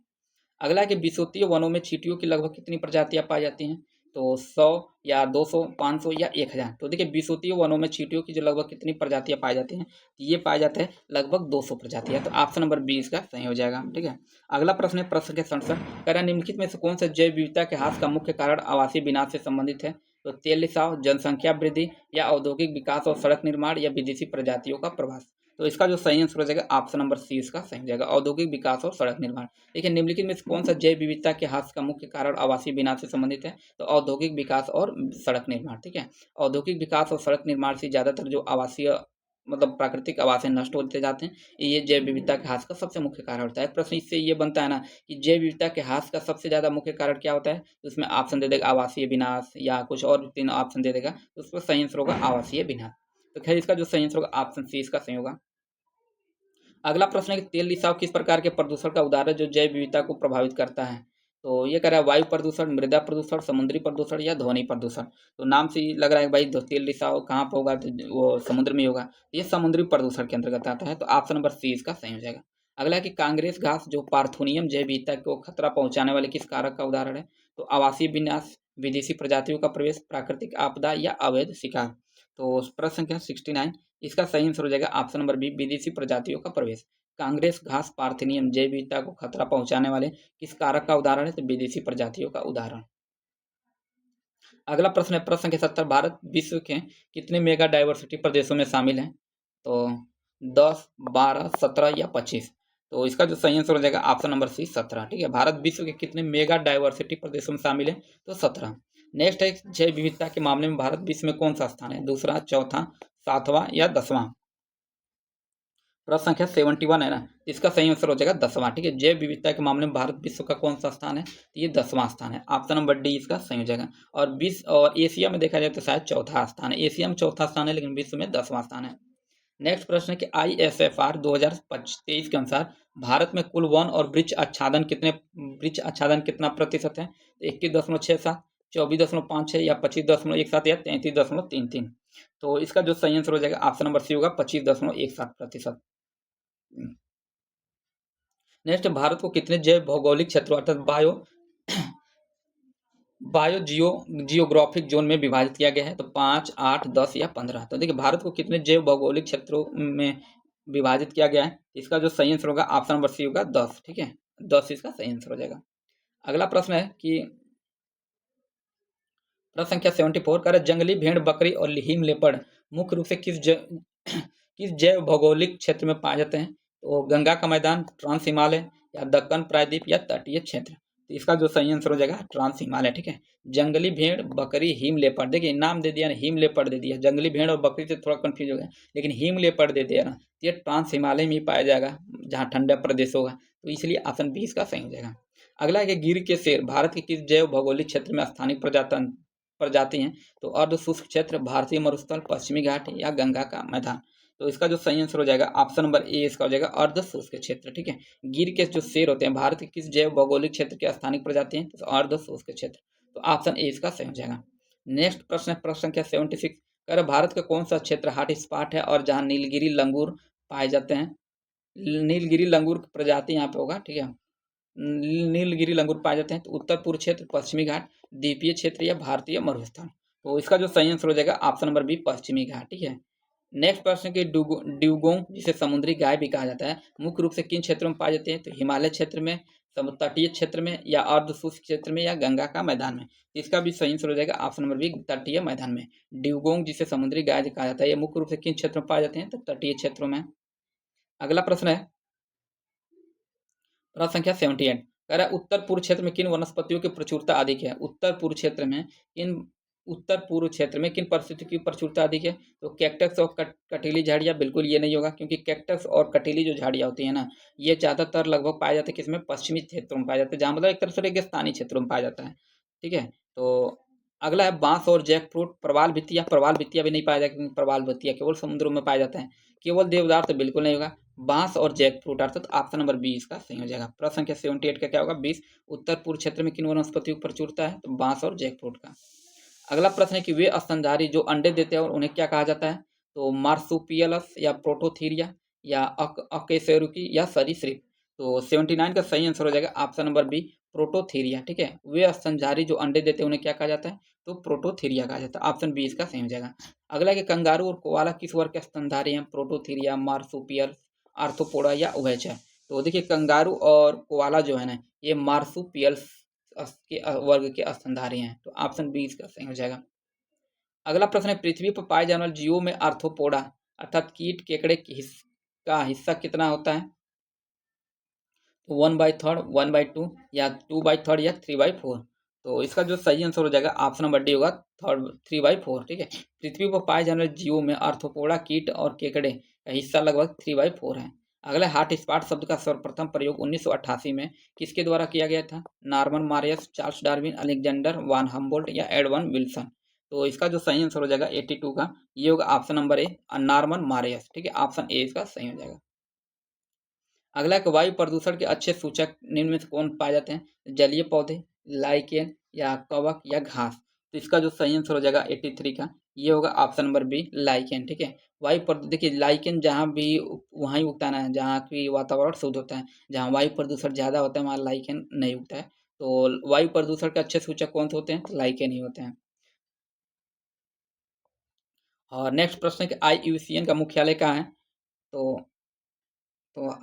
अगला है कि विषुवतीय वनों में चींटियों की लगभग कितनी प्रजातियां पाई जाती हैं। तो 100 या 200, 500 या 1000। तो देखिए विषुवतीय वनों में चींटियों की जो लगभग कितनी प्रजातियां पाई जाती हैं, ये पाए जाते हैं लगभग 200 प्रजातियां। तो ऑप्शन नंबर बी इसका सही हो जाएगा। ठीक है, अगला प्रश्न है प्रश्न के 67, कह रहा है निम्नलिखित में से कौन सा जैव विविधता के ह्रास का मुख्य कारण आवासीय विनाश से संबंधित है। तो तेल रिसाव, जनसंख्या वृद्धि या औद्योगिक विकास और सड़क निर्माण या विदेशी प्रजातियों का प्रवास। तो इसका जो सही आंसर हो जाएगा ऑप्शन नंबर सी इसका सही हो जाएगा, औद्योगिक विकास और सड़क निर्माण। देखिए निम्नलिखित में से कौन सा जैव विविधता के ह्रास का मुख्य कारण आवासीय विनाश से संबंधित है। तो औद्योगिक विकास और सड़क निर्माण। ठीक है, औद्योगिक विकास और सड़क निर्माण से ज्यादातर जो आवासीय मतलब प्राकृतिक आवास नष्ट होते जाते हैं, ये जैव विविधता के ह्रास का सबसे मुख्य कारण होता है। प्रश्न इससे ये बनता है ना कि जैव विविधता के ह्रास का सबसे ज्यादा मुख्य कारण क्या होता है, तो उसमें ऑप्शन दे देगा आवासीय विनाश या कुछ और 3 ऑप्शन दे देगा, तो उसका सही आंसर होगा आवासीय विनाश। तो खैर इसका जो सही आंसर होगा ऑप्शन सी इसका सही होगा। अगला प्रश्न है कि तेल रिसाव किस प्रकार के प्रदूषण का उदाहरण जो जैव विविधता को प्रभावित करता है। तो ये कह रहा है वायु प्रदूषण, मृदा प्रदूषण, समुद्री प्रदूषण या ध्वनि प्रदूषण। तो नाम से ही लग रहा है कि भाई तेल रिसाव कहाँ पर होगा, तो वो समुद्र में होगा। ये समुद्री प्रदूषण के अंतर्गत आता है। तो ऑप्शन नंबर सी इसका सही हो जाएगा। अगला है कि कांग्रेस घास जो पार्थोनियम जैव विविधता को खतरा पहुंचाने वाले किस कारक का उदाहरण है। तो आवासीय विनाश, विदेशी प्रजातियों का प्रवेश, प्राकृतिक आपदा या अवैध शिकार। तो प्रश्न संख्या 69, इसका सही आंसर हो जाएगा ऑप्शन नंबर बी, विदेशी प्रजातियों का प्रवेश। कांग्रेस घास पार्थेनियम जैव विविधता को खतरा पहुंचाने वाले किस कारक का उदाहरण है, तो विदेशी प्रजातियों का उदाहरण। अगला प्रश्न है प्रश्न संख्या 70, भारत विश्व के कितने मेगा डाइवर्सिटी प्रदेशों में शामिल है। तो 10, 12, 17 या 25। तो इसका जो सही आंसर हो जाएगा ऑप्शन नंबर सी 17। ठीक है, भारत विश्व के कितने मेगा डाइवर्सिटी प्रदेशों में शामिल है, तो 17। नेक्स्ट है जैव विविधता के मामले में भारत विश्व में कौन सा स्थान है, दूसरा, चौथा, सातवां या 10वां। प्रश्न संख्या 71 है ना, इसका सही आंसर हो जाएगा 10वां। ठीक है, जैव विविधता के मामले में भारत विश्व का कौन सा स्थान है, तो ये 10वां स्थान है। ऑप्शन नंबर डी इसका सही हो जाएगा। और विश्व और एशिया में देखा जाए तो शायद चौथा स्थान है, एशिया में चौथा स्थान है लेकिन विश्व में 10वां स्थान है। नेक्स्ट प्रश्न है कि ISFR 2023 के अनुसार भारत में कुल वन और वृक्ष आच्छादन कितना प्रतिशत है। 21.67, 24.56 या 25.17 या 33.33। तो इसका जो सही आंसर हो जाएगा ऑप्शन नंबर सी होगा, 25.17%। नेक्स्ट, भारत को कितने जैव भौगोलिक क्षेत्रों अर्थात बायो जियोग्राफिक जोन में विभाजित किया गया है। तो 5, 8, 10 या 15। तो देखिए भारत को कितने जैव भौगोलिक क्षेत्रों में विभाजित किया गया है, इसका जो सही आंसर होगा ऑप्शन नंबर सी होगा 10। ठीक है, 10 इसका सही आंसर हो जाएगा। अगला प्रश्न है कि प्रश्न संख्या 74, कर जंगली भेड़, बकरी और हिम लेपर्ड मुख्य रूप से किस जैव भौगोलिक क्षेत्र में पाए जाते हैं। तो गंगा का मैदान, ट्रांस हिमालय या दक्कन प्रायद्वीप या तटीय क्षेत्र। तो इसका जो सही आंसर हो जाएगा ट्रांस हिमालय। ठीक है, जंगली भेड़, बकरी, हिम लेपर्ड। देखिए नाम दे दिया ना, हिम लेपर्ड दे दिया, जंगली भेड़ और बकरी से थोड़ा कंफ्यूज हो गया, लेकिन हिम लेपर्ड दे दिया ना, ये ट्रांस हिमालय में ही पाया जाएगा जहाँ ठंडा प्रदेश होगा। तो इसलिए ऑप्शन बी इसका सही हो जाएगा। अगला है कि गिर के शेर भारत के किस जैव भौगोलिक क्षेत्र में स्थानिक प्रजाति हैं। तो अर्ध शुष्क क्षेत्र, भारतीय मरुस्थल, पश्चिमी घाट या गंगा का मैदान। तो इसका जो सही आंसर हो जाएगा ऑप्शन नंबर ए इसका हो जाएगा, अर्ध शुष्क क्षेत्र। ठीक है, गिर के जो शेर होते हैं भारत के किस जैव भौगोलिक क्षेत्र के स्थानिक प्रजाति हैं, तो अर्ध शुष्क क्षेत्र। तो ऑप्शन ए इसका सही हो जाएगा। नेक्स्ट प्रश्न है प्रश्न संख्या 76, कह भारत का कौन सा क्षेत्र हॉट स्पॉट है और जहाँ नीलगिरी लंगूर पाए जाते हैं। नीलगिरी लंगूर प्रजाति यहाँ पे होगा। ठीक है, नीलगिरी लंगूर पाए जाते हैं। तो उत्तर पूर्व क्षेत्र, पश्चिमी घाट, द्वीपीय क्षेत्र या भारतीय मरुस्थल। तो इसका जो सही आंसर हो जाएगा ऑप्शन नंबर बी, पश्चिमी घाट। ठीक है, नेक्स्ट प्रश्न की ड्यूगोंग जिसे समुद्री गाय भी कहा जाता है मुख्य रूप से किन क्षेत्रों में पाए जाते हैं? तो हिमालय क्षेत्र में, समुद्र तटीय क्षेत्र में, या अर्ध शुष्क क्षेत्र में, या गंगा का मैदान में। इसका भी सही आंसर हो जाएगा ऑप्शन नंबर बी, तटीय मैदान में। ड्यूगोंग जिसे समुद्री गाय कहा जाता है ये मुख्य रूप से किन क्षेत्रों में पाए जाते हैं? तो तटीय क्षेत्रों में। अगला प्रश्न है प्रश्न संख्या 78, कह रहा है उत्तर पूर्व क्षेत्र में किन वनस्पतियों की प्रचुरता अधिक है? उत्तर पूर्व क्षेत्र में किन परिस्थितियों की प्रचुरता अधिक है? तो कैक्टस और कटीली झाड़ियाँ, बिल्कुल ये नहीं होगा, क्योंकि कैक्टस और कटीली जो झाड़ियाँ होती है ना, ये ज़्यादातर लगभग पाया जाता है किसमें? पश्चिमी क्षेत्रों में पाया जाता है, जहाँ मतलब एक तरह से रेगिस्तानी क्षेत्रों में पाया जाता है। ठीक है, तो अगला है बांस और जैकफ्रूट, प्रवाल भित्तिया। प्रवाल भित्तिया भी नहीं पाया जाता, क्योंकि प्रवाल भित्तिया केवल समुद्रों में पाया जाता है। केवल देवदार तो बिल्कुल नहीं होगा। बांस और जैकफ्रूट अर्थात ऑप्शन नंबर बी इसका सही हो जाएगा। प्रश्न संख्या 78 का क्या होगा? 20, उत्तर पूर्व क्षेत्र में किन वनस्पतियों की प्रचुरता है? तो बांस और जैकफ्रूट का। अगला प्रश्न है कि वे स्तनधारी जो अंडे देते हैं और उन्हें क्या कहा जाता है? तो मार्सुपियलस, या प्रोटोथीरिया, या अकेसेरुकी, या सरीसृप। तो 79 का सही आंसर हो जाएगा ऑप्शन नंबर बी, प्रोटोथीरिया। ठीक है, वे स्तनधारी जो अंडे देते हैं उन्हें क्या कहा जाता है? तो प्रोटोथीरिया कहा जाता है। ऑप्शन बी इसका सही हो जाएगा। अगला है कि कंगारू और कोआला किस वर्ग के स्तनधारी हैं? प्रोटोथीरिया, मार्सुपियल, आर्थ्रोपोडा, या उभयचर। तो देखिए कंगारू और कोआला जो है ना, ये मार्सुपियल्स के वर्ग के स्तनधारी हैं। तो ऑप्शन बी इसका सही हो जाएगा। अगला प्रश्न है पृथ्वी पर पाए जाने वाले जीवों में आर्थ्रोपोडा अर्थात कीट केकड़े का हिस्सा कितना होता है? तो 1/3, 1/2, या 2/3, या 3/4। तो इसका जो सही आंसर हो जाएगा ऑप्शन नंबर डी होगा, 3/4। ठीक है, पृथ्वी पर पाए जाने वाले जीवों में आर्थ्रोपोडा कीट और केकड़े का हिस्सा लगभग 3/4 है। अगला हॉट स्पॉट शब्द का सर्वप्रथम प्रयोग 1988 में किसके द्वारा किया गया था? Norman Myers, Charles Darwin, Alexander von Humboldt, या एडवन विल्सन। तो इसका जो सही आंसर हो जाएगा 82 का, ये होगा option number A, Norman Marius. ठीक है, ऑप्शन ए इसका सही हो जाएगा। अगला एक वायु प्रदूषण के अच्छे सूचक निम्न में से कौन पाए जाते हैं? जलीय पौधे, लाइकेन, या कवक, या घास। तो इसका जो सही आंसर हो जाएगा 83 का, ये होगा ऑप्शन नंबर बी, लाइकेन। ठीक है, देखिए लाइकेन जहाँ भी वहाँ ही उगता है ना जहाँ की वातावरण शुद्ध होता है। जहाँ वायु प्रदूषण ज़्यादा होता है वहाँ लाइकेन नहीं उगता है। तो वायु प्रदूषण के अच्छे सूचक कौन से होते हैं? तो लाइकेन ही होते हैं। और नेक्स्ट प्रश्न है कि IUCN का मुख्यालय कहाँ है? तो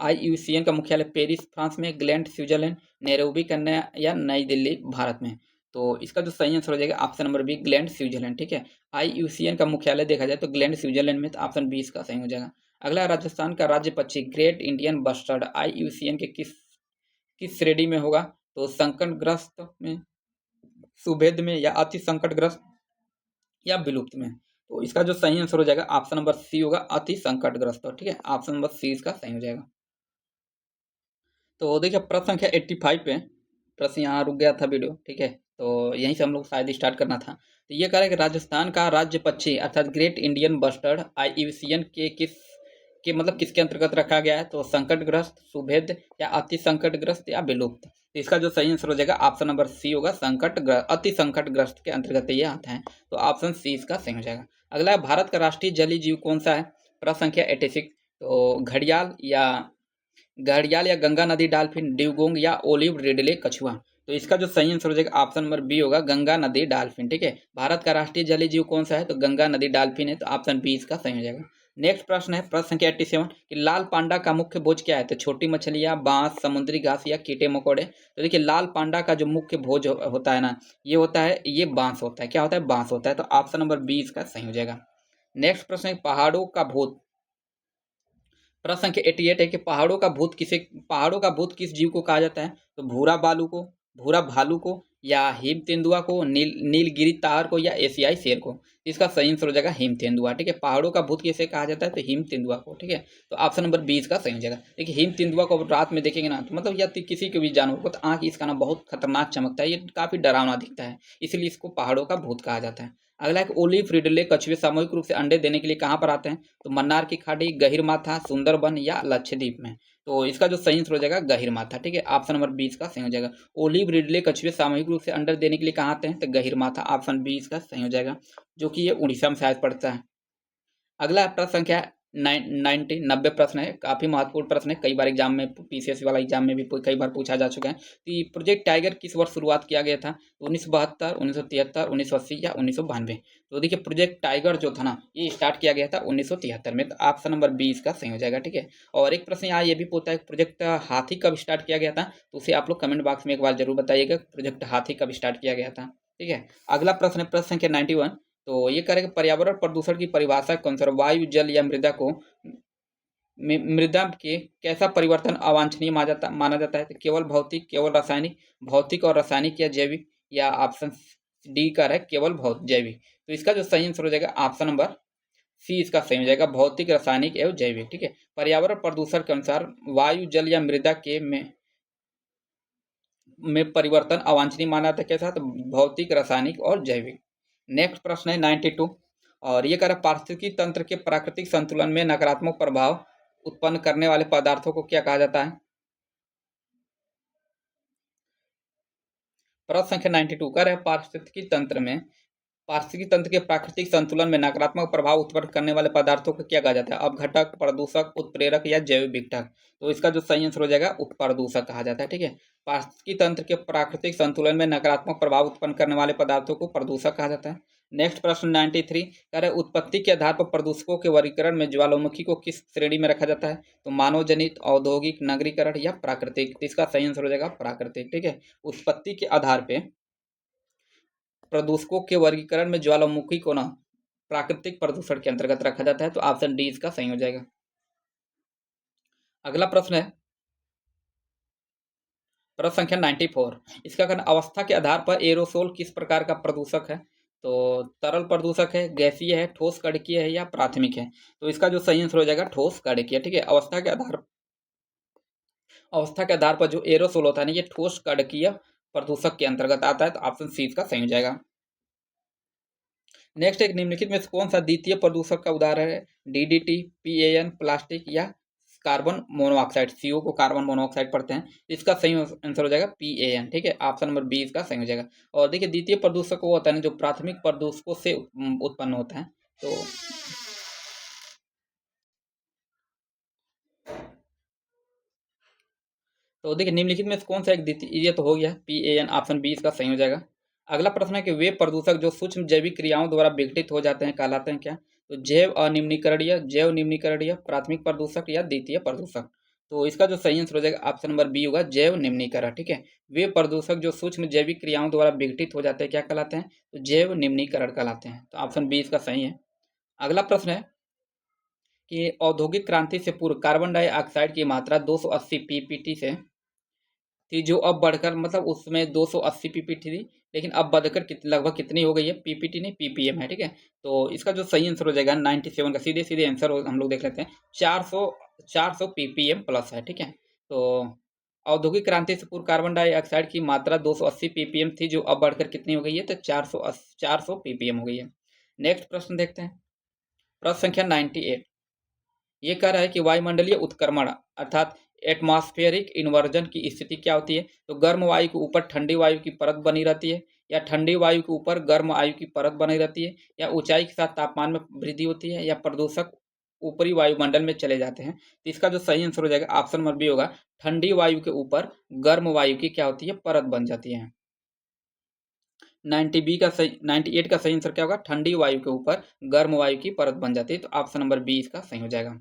IUCN का मुख्यालय पेरिस फ्रांस में, ग्लैंड स्विट्जरलैंड, नैरोबी कन्या, या नई दिल्ली भारत में। तो इसका जो सही आंसर हो जाएगा option number B, Gland Switzerland. ठीक है, IUCN का मुख्यालय देखा जाए तो ग्लैंड स्विट्जरलैंड में, तो ऑप्शन बी इसका सही हो जाएगा। अगला राजस्थान का राज्य पक्षी ग्रेट इंडियन बस्टर्ड IUCN के किस किस श्रेणी में होगा? तो संकटग्रस्त में, सुभेद में, या अति संकटग्रस्त, या विलुप्त में। तो इसका जो सही आंसर हो जाएगा ऑप्शन नंबर सी होगा, अति संकटग्रस्त। ठीक है, ऑप्शन नंबर सी इसका सही हो जाएगा। तो देखिए प्रश्न संख्या 85 पे प्रश्न यहाँ रुक गया था वीडियो। ठीक है, तो यहीं से हम लोग शायद स्टार्ट करना था। तो ये कह रहा है कि राजस्थान का राज्य पक्षी अर्थात ग्रेट इंडियन बस्टर्ड IUCN के मतलब किसके अंतर्गत रखा गया है? तो संकटग्रस्त, सुभेद, या अति संकटग्रस्त, या विलुप्त। तो इसका जो सही आंसर हो जाएगा ऑप्शन नंबर सी होगा, अति संकटग्रस्त के अंतर्गत ये आता है। तो ऑप्शन सी इसका सही हो जाएगा। अगला है भारत का राष्ट्रीय जलीय जीव कौन सा है? प्रश्न संख्या 86। तो घड़ियाल, या गंगा नदी डॉल्फिन, ड्यूगोंग, या ओलिव रिडले कछुआ। तो इसका जो सही आंसर हो जाएगा ऑप्शन नंबर बी होगा, गंगा नदी डॉल्फिन। ठीक है, भारत का राष्ट्रीय जलीय जीव कौन सा है? तो गंगा नदी डॉल्फिन है। तो ऑप्शन बी इसका सही हो जाएगा। नेक्स्ट प्रश्न है प्रश्न संख्या 87 कि लाल पांडा का मुख्य भोज क्या है? तो छोटी मछलियाँ, बांस, समुद्री घास, या कीटे मकोड़े। तो देखिए लाल पांडा का जो मुख्य भोज होता है ना, ये होता है, ये बांस होता है। क्या होता है? बांस होता है। तो ऑप्शन नंबर बी इसका सही हो जाएगा। नेक्स्ट प्रश्न है प्रश्न संख्या 88 है कि पहाड़ों का भूत किस जीव को कहा जाता है? तो भूरा भालू को, या हिम तेंदुआ को, नीलगिरी तार को, या एशियाई शेर को। इसका सही आंसर हो जाएगा हिम तेंदुआ। ठीक है, पहाड़ों का भूत किसे कहा जाता है? तो हिम तेंदुआ को। ठीक है, तो ऑप्शन नंबर बी इसका सही हो जाएगा। देखिए हिम तेंदुआ को रात में देखेंगे ना, तो मतलब या किसी के भी जानवर को, तो आँख इसका ना बहुत खतरनाक चमकता है, ये काफी डरावना दिखता है, इसलिए इसको पहाड़ों का भूत कहा जाता है। अगला एक ओलिव रिडले कछुए सामूहिक रूप से अंडे देने के लिए कहाँ पर आते हैं? तो मन्नार की खाड़ी, गहिरमाथा, सुंदरबन, या लक्षद्वीप में। तो इसका जो सही आंसर हो जाएगा गहिरमाथा। ठीक है, ऑप्शन नंबर 20 का सही हो जाएगा। ओलिव रिडले कछुए सामूहिक रूप से अंडे देने के लिए कहाँ आते हैं? तो गहिरमाथा। ऑप्शन 20 का सही हो जाएगा, जो कि ये उड़ीसा में शायद पड़ता है। अगला प्रश्न संख्या 90 प्रश्न है, काफ़ी महत्वपूर्ण प्रश्न है, कई बार एग्जाम में पीसीएस वाला एग्जाम में भी कई बार पूछा जा चुका है। तो ये प्रोजेक्ट टाइगर किस वर्ष शुरुआत किया गया था? 1972, 1973, 1980 या 1992? तो देखिए प्रोजेक्ट टाइगर जो था ना, ये स्टार्ट किया गया था 1973 में। तो ऑप्शन नंबर 20 का सही हो जाएगा, ठीक है। और एक प्रश्न यहाँ ये भी पूछता है प्रोजेक्ट हाथी कब स्टार्ट किया गया था? तो उसे आप लोग कमेंट बॉक्स में एक बार जरूर बताइएगा, प्रोजेक्ट हाथी कब स्टार्ट किया गया था, ठीक है। अगला प्रश्न है प्रश्न संख्या 91। तो ये करेगा पर्यावरण प्रदूषण की परिभाषा कौन सा? वायु, जल या मृदा को मृदा के कैसा परिवर्तन अवांछनीय माना जाता है? तो केवल भौतिक, केवल रासायनिक, भौतिक और रासायनिक या जैविक, या ऑप्शन डी का है केवल जैविक। तो इसका जो सही आंसर हो जाएगा ऑप्शन नंबर सी इसका सही हो जाएगा, भौतिक, रासायनिक एवं जैविक, ठीक है। पर्यावरण प्रदूषण के अनुसार वायु, जल या मृदा के में परिवर्तन अवांछनीय माना जाता है कैसा? तो भौतिक, रासायनिक और जैविक। नेक्स्ट प्रश्न है 92। और ये कह रहा है पारिस्थितिकी तंत्र के प्राकृतिक संतुलन में नकारात्मक प्रभाव उत्पन्न करने वाले पदार्थों को क्या कहा जाता है? प्रश्न संख्या 92 कह रहे हैं पारिस्थितिकी तंत्र के प्राकृतिक संतुलन में नकारात्मक प्रभाव उत्पन्न करने वाले पदार्थों को क्या कहा जाता है? अपघटक, प्रदूषक, उत्प्रेरक या जैव विघटक? तो इसका जो सही आंसर हो जाएगा उत्प्रदूषक कहा जाता है, ठीक है। पारिस्थितिकी तंत्र के प्राकृतिक संतुलन में नकारात्मक प्रभाव उत्पन्न करने वाले पदार्थों को प्रदूषक कहा जाता है। नेक्स्ट प्रश्न 93 कह रहे उत्पत्ति के आधार पर प्रदूषकों के वर्गीकरण में ज्वालामुखी को किस श्रेणी में रखा जाता है? तो मानव जनित, औद्योगिक, नगरीकरण या प्राकृतिक? तो इसका सही आंसर हो जाएगा प्राकृतिक, ठीक है। उत्पत्ति के आधार पर प्रदूषकों के वर्गीकरण में ज्वालामुखी को ना प्राकृतिक प्रदूषण के अंतर्गत रखा जाता है। तो ऑप्शन डी इसका सही हो जाएगा। अगला प्रश्न है प्रश्न संख्या 94। इसका कहना अवस्था के आधार पर एरोसोल किस प्रकार का प्रदूषक है? तो तरल प्रदूषक है, गैसीय है, ठोस कणकीय है या प्राथमिक है? तो इसका जो सही आंसर हो जाएगा ठोस कणकीय, ठीक है। अवस्था के आधार पर जो एरोसोल होता है ना, ये ठोस कणकीय प्रदूषक के अंतर्गत आता है। तो ऑप्शन सी इसका सही हो जाएगा। नेक्स्ट एक निम्नलिखित में से कौन सा द्वितीय प्रदूषक का उदाहरण है? डीडीटी, पीएएन, प्लास्टिक या कार्बन मोनोऑक्साइड? सीओ को कार्बन मोनोऑक्साइड पढ़ते हैं। इसका सही आंसर हो जाएगा पीएएन, ठीक है। ऑप्शन नंबर बी इसका सही हो जाएगा। और देखिए द्वितीय प्रदूषक वो होता है जो प्राथमिक प्रदूषकों से उत्पन्न होता है। तो देखिए निम्नलिखित में से कौन सा एक द्वितीय, ये तो हो गया पीएएन, ऑप्शन बी इसका सही हो जाएगा। अगला प्रश्न है कि वे प्रदूषक जो सूक्ष्म जैविक क्रियाओं द्वारा विघटित हो जाते हैं कहलाते हैं क्या? तो जैव अनिम्नीकरणीय, जैव निम्नीकरणीय, प्राथमिक प्रदूषक या द्वितीय प्रदूषक? तो इसका जो सही आंसर हो जाएगा ऑप्शन नंबर बी होगा, जैव निम्नीकरण, ठीक है। वे प्रदूषक जो सूक्ष्म जैविक क्रियाओं द्वारा विघटित हो जाते हैं क्या कहलाते हैं? तो जैव निम्नीकरण कहलाते हैं। तो ऑप्शन बी इसका सही है। अगला प्रश्न है कि औद्योगिक क्रांति से पूर्व कार्बन डाइऑक्साइड की मात्रा 280 पीपीटी से थी, जो अब बढ़कर मतलब उसमें 280 पीपीटी थी, लेकिन अब बढ़कर लगभग कितनी हो गई है? पीपीटी नहीं पीपीएम है, ठीक है। तो इसका जो सही आंसर हो जाएगा 97 का, सीधे सीधे आंसर हम लोग देख लेते हैं। 400 पीपीएम प्लस है, ठीक है। तो औद्योगिक क्रांति से पूर्व कार्बन डाइऑक्साइड की मात्रा 280 पीपीएम थी, जो अब बढ़कर कितनी हो गई है? तो 400 पीपीएम हो गई है। नेक्स्ट प्रश्न देखते हैं प्रश्न संख्या 98। ये कह रहा है कि वायुमंडलीय उत्क्रमण अर्थात एटमॉस्फेरिक इन्वर्जन की स्थिति क्या होती है? तो गर्म वायु के ऊपर ठंडी वायु की परत बनी रहती है, या ठंडी वायु के ऊपर गर्म वायु की परत बनी रहती है, या ऊंचाई के साथ तापमान में वृद्धि होती है, या प्रदूषक ऊपरी वायुमंडल में चले जाते हैं? तो इसका जो सही आंसर हो जाएगा ऑप्शन नंबर बी होगा, ठंडी वायु के ऊपर गर्म वायु की क्या होती है? परत बन जाती है। 98 का सही आंसर क्या होगा? ठंडी वायु के ऊपर गर्म वायु की परत बन जाती है। तो ऑप्शन नंबर बी इसका सही हो जाएगा।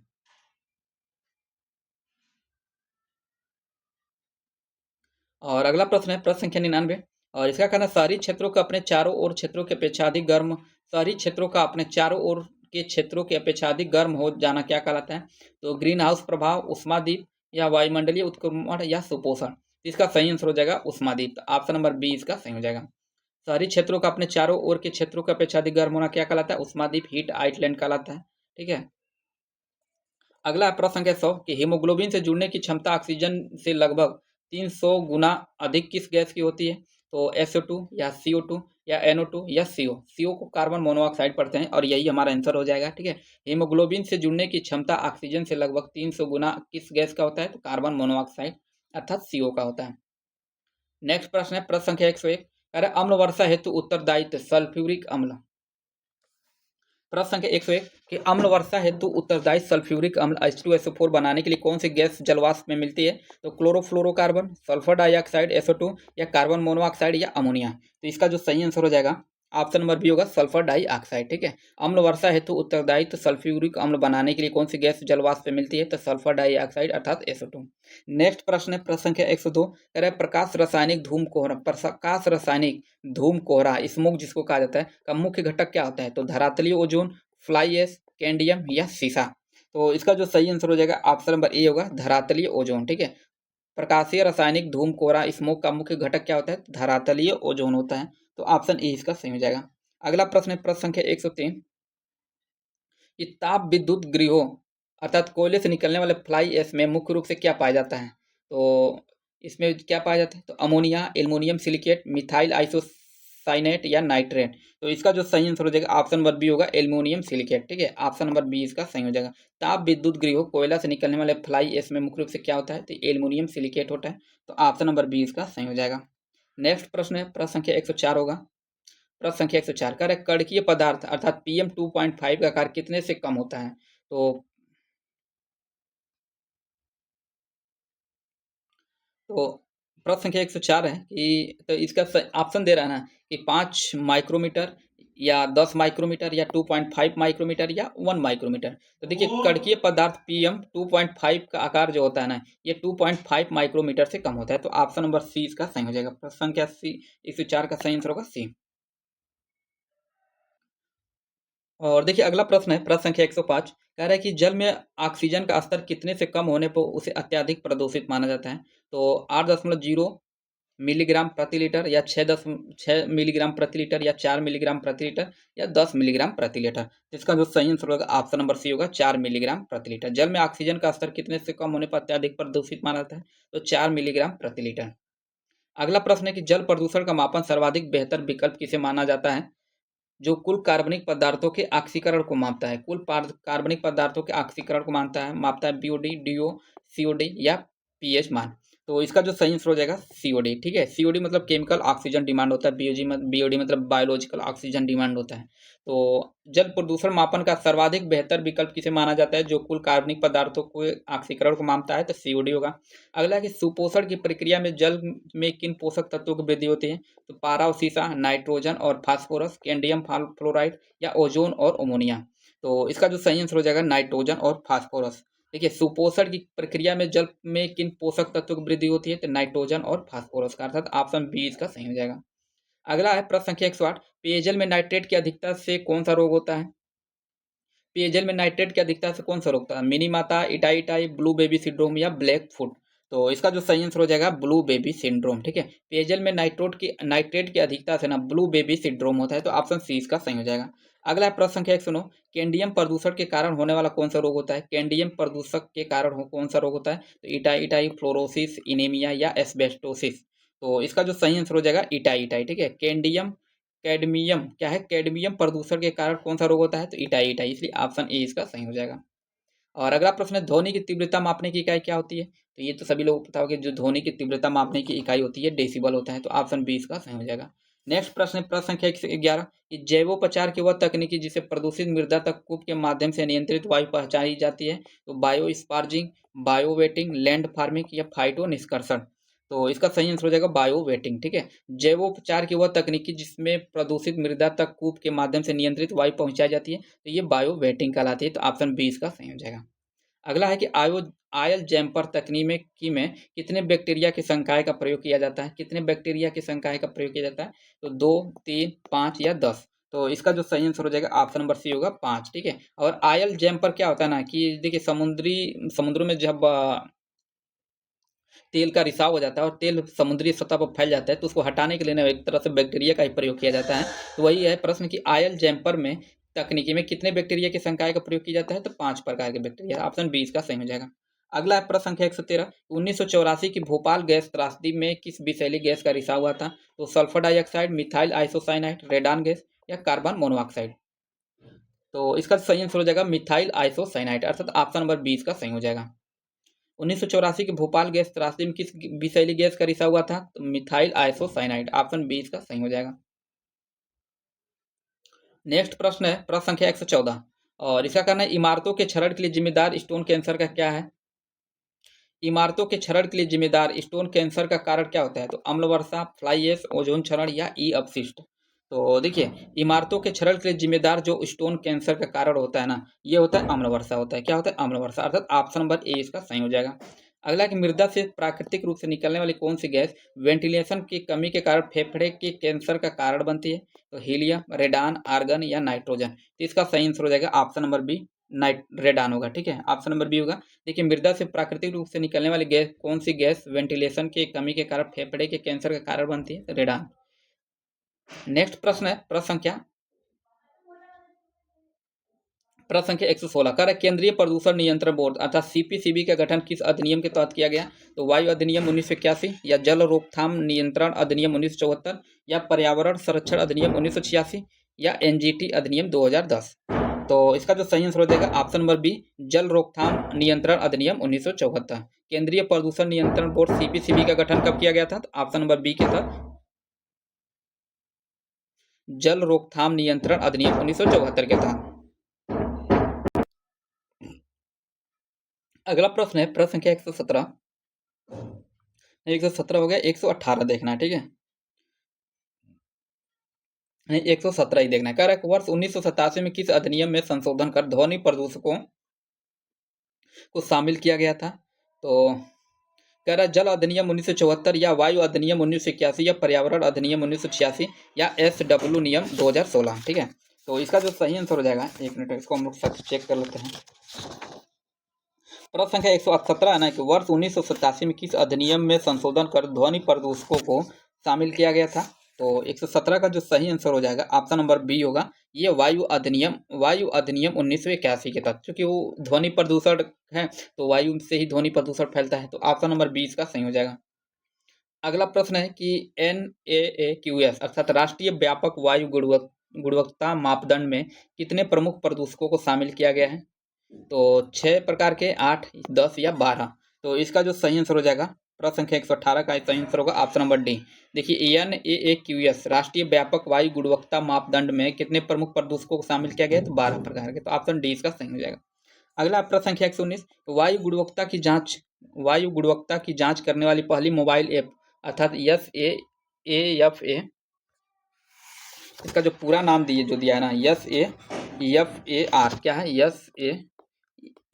और अगला प्रश्न है प्रश्न संख्या 99। और इसका कहना शहरी क्षेत्रों का अपने चारों ओर क्षेत्रों के अपेक्षा अधिक गर्म शहरी क्षेत्रों का अपने चारों ओर के क्षेत्रों के अपेक्षा अधिक गर्म हो जाना क्या कहलाता है? तो ग्रीन हाउस प्रभाव, उष्मादीप, या वायुमंडलीय उत्क्रमण, या सुपोषण? इसका सही आंसर हो जाएगा उष्मादीप। ऑप्शन नंबर बी इसका सही हो जाएगा। शहरी क्षेत्रों का अपने चारों ओर के क्षेत्रों के अपेक्षा अधिक गर्म होना क्या कहलाता है? उष्मादीप, हीट आइलैंड कहलाता है, ठीक है। अगला प्रश्न है 100 कि हीमोग्लोबिन से जुड़ने की क्षमता ऑक्सीजन से लगभग 300 गुना अधिक किस गैस की होती है? तो SO2 या CO2 या NO2 या CO? CO को कार्बन मोनोऑक्साइड पढ़ते हैं और यही हमारा आंसर हो जाएगा, ठीक है। हीमोग्लोबिन से जुड़ने की क्षमता ऑक्सीजन से लगभग 300 गुना किस गैस का होता है? तो कार्बन मोनोऑक्साइड अर्थात CO का होता है। नेक्स्ट प्रश्न है प्रश्न संख्या 101। अरे अम्ल वर्षा हेतु उत्तरदायित्व सल्फ्यूरिक अम्ल प्रश्न संख्या 101 कि अम्ल वर्षा हेतु उत्तरदायी सल्फ्यूरिक अम्ल H2SO4 बनाने के लिए कौन सी गैस जलवाष्प में मिलती है? तो क्लोरोफ्लोरोकार्बन, सल्फर डाइऑक्साइड SO2 या कार्बन मोनोऑक्साइड या अमोनिया। तो इसका जो सही आंसर हो जाएगा ऑप्शन नंबर बी होगा सल्फर डाइऑक्साइड। ठीक है, अम्ल वर्षा हेतु उत्तरदायी तो सल्फ्यूरिक अम्ल बनाने के लिए कौन सी गैस जलवाष्प में मिलती है? तो सल्फर डाइऑक्साइड अर्थात SO2। नेक्स्ट प्रश्न है प्रश्न संख्या 102 कह रहा है प्रकाश रासायनिक धूम कोहरा, प्रकाश रासायनिक धूम कोहरा स्मोक जिसको कहा जाता है का मुख्य घटक क्या होता है? तो धरातलीय ओजोन, फ्लाई एश, कैंडियम या सीसा। तो इसका जो सही आंसर हो जाएगा ऑप्शन नंबर ए होगा धरातलीय ओजोन। ठीक है, प्रकाशीय रासायनिक धूम कोहरा स्मोक का मुख्य घटक क्या होता है? धरातलीय ओजोन होता है। तो ऑप्शन ए इसका सही हो जाएगा। अगला प्रश्न है प्रश्न संख्या 103 कि ताप विद्युत गृहों अर्थात कोयले से निकलने वाले फ्लाई एश में मुख्य रूप से क्या पाया जाता है? तो इसमें क्या पाया जाता है? तो ammonia, aluminium silicate, methyl isocyanate या नाइट्रेट। तो इसका जो सही आंसर हो जाएगा ऑप्शन नंबर बी होगा एल्युमिनियम सिलिकेट। ठीक है, ऑप्शन नंबर बी इसका सही हो जाएगा। ताप विद्युत गृहों कोयला से निकलने वाले फ्लाई एश में मुख्य रूप से क्या होता है? तो एल्युमिनियम सिलिकेट होता है। तो ऑप्शन नंबर बी इसका सही हो जाएगा। नेक्स्ट प्रश्न है प्रश्न संख्या 104 होगा। प्रश्न संख्या 104 का कणकीय पदार्थ अर्थात PM2.5 का आकार कितने से कम होता है? तो प्रश्न संख्या 104 है कि तो इसका ऑप्शन दे रहा है ना कि 5 माइक्रोमीटर या 10 माइक्रोमीटर या 2.5 माइक्रोमीटर या 1 माइक्रोमीटर। तो देखिए कणकीय पदार्थ PM2.5 का आकार जो होता है ना ये 2.5 माइक्रोमीटर से कम होता है। तो ऑप्शन नंबर सी इसका सही हो जाएगा। प्रश्न संख्या सी 104 का सही आंसर होगा सी। और देखिए अगला प्रश्न है प्रश्न संख्या 105 कह रहा है कि जल में ऑक्सीजन का स्तर कितने से कम होने पर उसे अत्यधिक प्रदूषित माना जाता है? तो 8.0 मिलीग्राम प्रति लीटर या 6 मिलीग्राम प्रति लीटर या 4 मिलीग्राम प्रति लीटर या 10 मिलीग्राम प्रति लीटर। इसका जो सही आंसर होगा ऑप्शन नंबर सी होगा 4 मिलीग्राम प्रति लीटर। जल में ऑक्सीजन का स्तर कितने से कम होने पर अत्यधिक प्रदूषित माना जाता है? तो 4 मिलीग्राम प्रति लीटर। अगला प्रश्न है कि जल प्रदूषण का मापन सर्वाधिक बेहतर विकल्प किसे माना जाता है? जो कुल कार्बनिक पदार्थों के ऑक्सीकरण को मापता है, कुल कार्बनिक पदार्थों के ऑक्सीकरण को मापता है बीओडी, डीओ, सीओडी या पीएच मान। तो इसका जो सही आंसर हो जाएगा सीओडी। ठीक है, सीओडी मतलब केमिकल ऑक्सीजन डिमांड होता है, बीओडी मतलब बायोलॉजिकल ऑक्सीजन डिमांड होता है। तो जल प्रदूषण मापन का सर्वाधिक बेहतर विकल्प किसे माना जाता है? जो कुल कार्बनिक पदार्थों को ऑक्सीकरण को मापता है, तो सीओडी होगा। अगला है कि सुपोषण की प्रक्रिया में जल में किन पोषक तत्वों की वृद्धि होती है? तो पारा और सीसा, नाइट्रोजन और फास्फोरस, कैंडियम फ्लोराइड या ओजोन और अमोनिया। तो इसका जो सही आंसर हो जाएगा नाइट्रोजन और फास्फोरस। देखिए सुपोषण की प्रक्रिया में जल में किन पोषक तत्वों की वृद्धि होती है? तो नाइट्रोजन और फास्फोरस का, अर्थात ऑप्शन बी इसका सही हो जाएगा। अगला है प्रश्न संख्या 108 पेयजल में नाइट्रेट की अधिकता से कौन सा रोग होता है? पेयजल में नाइट्रेट की अधिकता से कौन सा रोग होता है? मिनी माता, itai itai, blue baby syndrome या ब्लैक फुट। तो इसका जो सही आंसर हो जाएगा ब्लू बेबी सिंड्रोम। ठीक है, पेयजल में नाइट्रेट की अधिकता से ना ब्लू बेबी सिंड्रोम होता है। तो ऑप्शन सी इसका सही हो जाएगा। अगला है प्रश्न संख्या 109 कैंडियम प्रदूषण के कारण होने वाला कौन सा रोग होता है? कैंडियम प्रदूषक के कारण कौन सा रोग होता है? तो इटाई इटाई, फ्लोरोसिस, इनेमिया या एस्बेस्टोसिस। तो इसका जो सही आंसर हो जाएगा इटाई इटाई। ठीक है, कैडमियम क्या है? कैडमियम प्रदूषण के कारण कौन सा रोग होता है? तो इटाई इटाई, इसलिए ऑप्शन ए इसका सही हो जाएगा। और अगला प्रश्न है ध्वनि की तीव्रता मापने की इकाई क्या होती है? तो ये तो सभी लोगों को पता होगा, जो ध्वनि की तीव्रता मापने की इकाई होती है डेसिबल होता है। तो ऑप्शन बी इसका सही हो जाएगा। नेक्स्ट प्रश्न है प्रश्न संख्या 111 कि जैवोपचार की वह तकनीकी जिसे प्रदूषित मृदा तक कूप के माध्यम से नियंत्रित वायु पहुंचाई जाती है? तो biosparging, bioventing, land farming या फाइटो निष्कर्षण। तो इसका सही आंसर हो जाएगा बायो वेटिंग। ठीक है, जैवोपचार की वह तकनीकी जिसमें प्रदूषित मृदा तक कूप के माध्यम से नियंत्रित वायु पहुंचाई जाती है, तो ये बायो वेटिंग कहलाती है। तो ऑप्शन बी इसका सही हो जाएगा। अगला है कि आयल जैम्पर तकनीकी में कितने बैक्टीरिया की संकाय का प्रयोग किया जाता है? कितने बैक्टीरिया की संकाय का प्रयोग किया जाता है? तो 2, 3, 5 या 10। तो इसका जो सही आंसर हो जाएगा ऑप्शन नंबर सी होगा 5। ठीक है, और आयल जैम्पर क्या होता है ना कि देखिए समुद्रों में जब तेल का रिसाव हो जाता है और तेल समुद्री सतह पर फैल जाता है, तो उसको हटाने के लिए ना एक तरह से बैक्टीरिया का ही प्रयोग किया जाता है। तो वही है प्रश्न कि आयल जैम्पर में तकनीकी में कितने बैक्टीरिया की संकाय का प्रयोग किया जाता है? तो 5 प्रकार के बैक्टीरिया। ऑप्शन बी इसका सही हो जाएगा। अगला है प्रश्न संख्या 113 1984 की भोपाल गैस त्रासदी में किस विषैली गैस का रिसाव हुआ था? तो sulphur dioxide, methyl isocyanide, radon gas या कार्बन मोनोऑक्साइड। तो इसका सही आंसर हो जाएगा मिथाइल आइसोसाइनाइड, अर्थात ऑप्शन नंबर बी इसका सही हो जाएगा। 1984 के भोपाल गैस त्रासदी में किस विषैली गैस का रिसाव हुआ था? तो मिथाइल आइसोसाइनाइड, ऑप्शन बी इसका सही हो जाएगा। नेक्स्ट प्रश्न है प्रश्न संख्या 114 और इसका कहना है इमारतों के क्षरण के लिए जिम्मेदार स्टोन कैंसर का क्या है। इमारतों के क्षरण के लिए जिम्मेदार स्टोन कैंसर का कारण क्या होता है, तो अम्ल वर्षा, फ्लाई ऐश, ओजोन क्षरण या ई अपशिष्ट। तो देखिए इमारतों के क्षरण के लिए जिम्मेदार जो स्टोन कैंसर का कारण होता है ना, ये होता है अम्ल वर्षा होता है। क्या होता है, अम्ल वर्षा, अर्थात ऑप्शन नंबर ए इसका सही हो जाएगा। अगला कि मृदा से प्राकृतिक रूप से निकलने वाली कौन सी गैस वेंटिलेशन की कमी के कारण फेफड़े के कैंसर का कारण बनती है, तो हीलियम, रेडान, आर्गन या नाइट्रोजन। तो इसका सही आंसर हो जाएगा ऑप्शन नंबर बी, नाइट रेडान होगा। ठीक है, ऑप्शन नंबर बी होगा। देखिए मृदा से प्राकृतिक रूप से निकलने वाली गैस कौन सी गैस वेंटिलेशन की कमी के कारण फेफड़े के कैंसर का कारण बनती है, रेडान। नेक्स्ट प्रश्न है प्रश्न संख्या 116 कर केंद्रीय प्रदूषण नियंत्रण बोर्ड अर्थात सीपीसीबी का गठन किस अधिनियम के तहत किया गया, तो वायु अधिनियम 1981 या जल रोकथाम नियंत्रण अधिनियम 1974 या पर्यावरण संरक्षण अधिनियम 1986 या एनजीटी अधिनियम 2010। तो इसका जो सही आंसर हो जाएगा ऑप्शन नंबर बी, जल रोकथाम नियंत्रण अधिनियम 1974। केंद्रीय प्रदूषण नियंत्रण बोर्ड सीपीसीबी का गठन कब किया गया था, तो ऑप्शन नंबर बी के तहत जल रोकथाम नियंत्रण अधिनियम 1974 के तहत। अगला प्रश्न है प्रश्न संख्या 117 हो गया, 118 देखना है। ठीक है, नहीं 117 ही देखना है। कह रहा है वर्ष 1987 में किस अधिनियम में संशोधन कर ध्वनि प्रदूषकों को शामिल किया गया था, तो कह रहा है जल अधिनियम 1974 या वायु अधिनियम 1981 या पर्यावरण अधिनियम 1986 या SW नियम 2016। ठीक है, तो इसका जो सही आंसर हो जाएगा, एक मिनट इसको हम लोग साथ चेक कर लेते हैं। प्रश्न संख्या 117 है ना कि वर्ष 1987 में किस अधिनियम में संशोधन कर ध्वनि प्रदूषकों को शामिल किया गया था, तो 117 का जो सही आंसर हो जाएगा ऑप्शन नंबर बी होगा, ये वायु अधिनियम 1981 के तहत, क्योंकि वो ध्वनि प्रदूषण है तो वायु से ही ध्वनि प्रदूषण फैलता है, तो ऑप्शन नंबर बी इसका सही हो जाएगा। अगला प्रश्न है कि NAAQS अर्थात राष्ट्रीय व्यापक वायु गुणवत्ता मापदंड में कितने प्रमुख प्रदूषकों को शामिल किया गया है, तो 6 प्रकार के, 8, 10 या 12। तो इसका जो सही आंसर हो जाएगा प्रश्न संख्या 118 का सही आंसर होगा ऑप्शन नंबर डी। देखिए NAAQS राष्ट्रीय व्यापक वायु गुणवत्ता मापदंड में कितने प्रमुख प्रदूषकों को शामिल किया गया है, तो 12 प्रकार के, तो ऑप्शन डी इसका सही हो जाएगा। अगला प्रश्न संख्या 119 वायु गुणवत्ता की जांच करने वाली पहली मोबाइल ऐप अर्थात SAFA, इसका जो पूरा नाम जो दिया है ना SAFAR, क्या है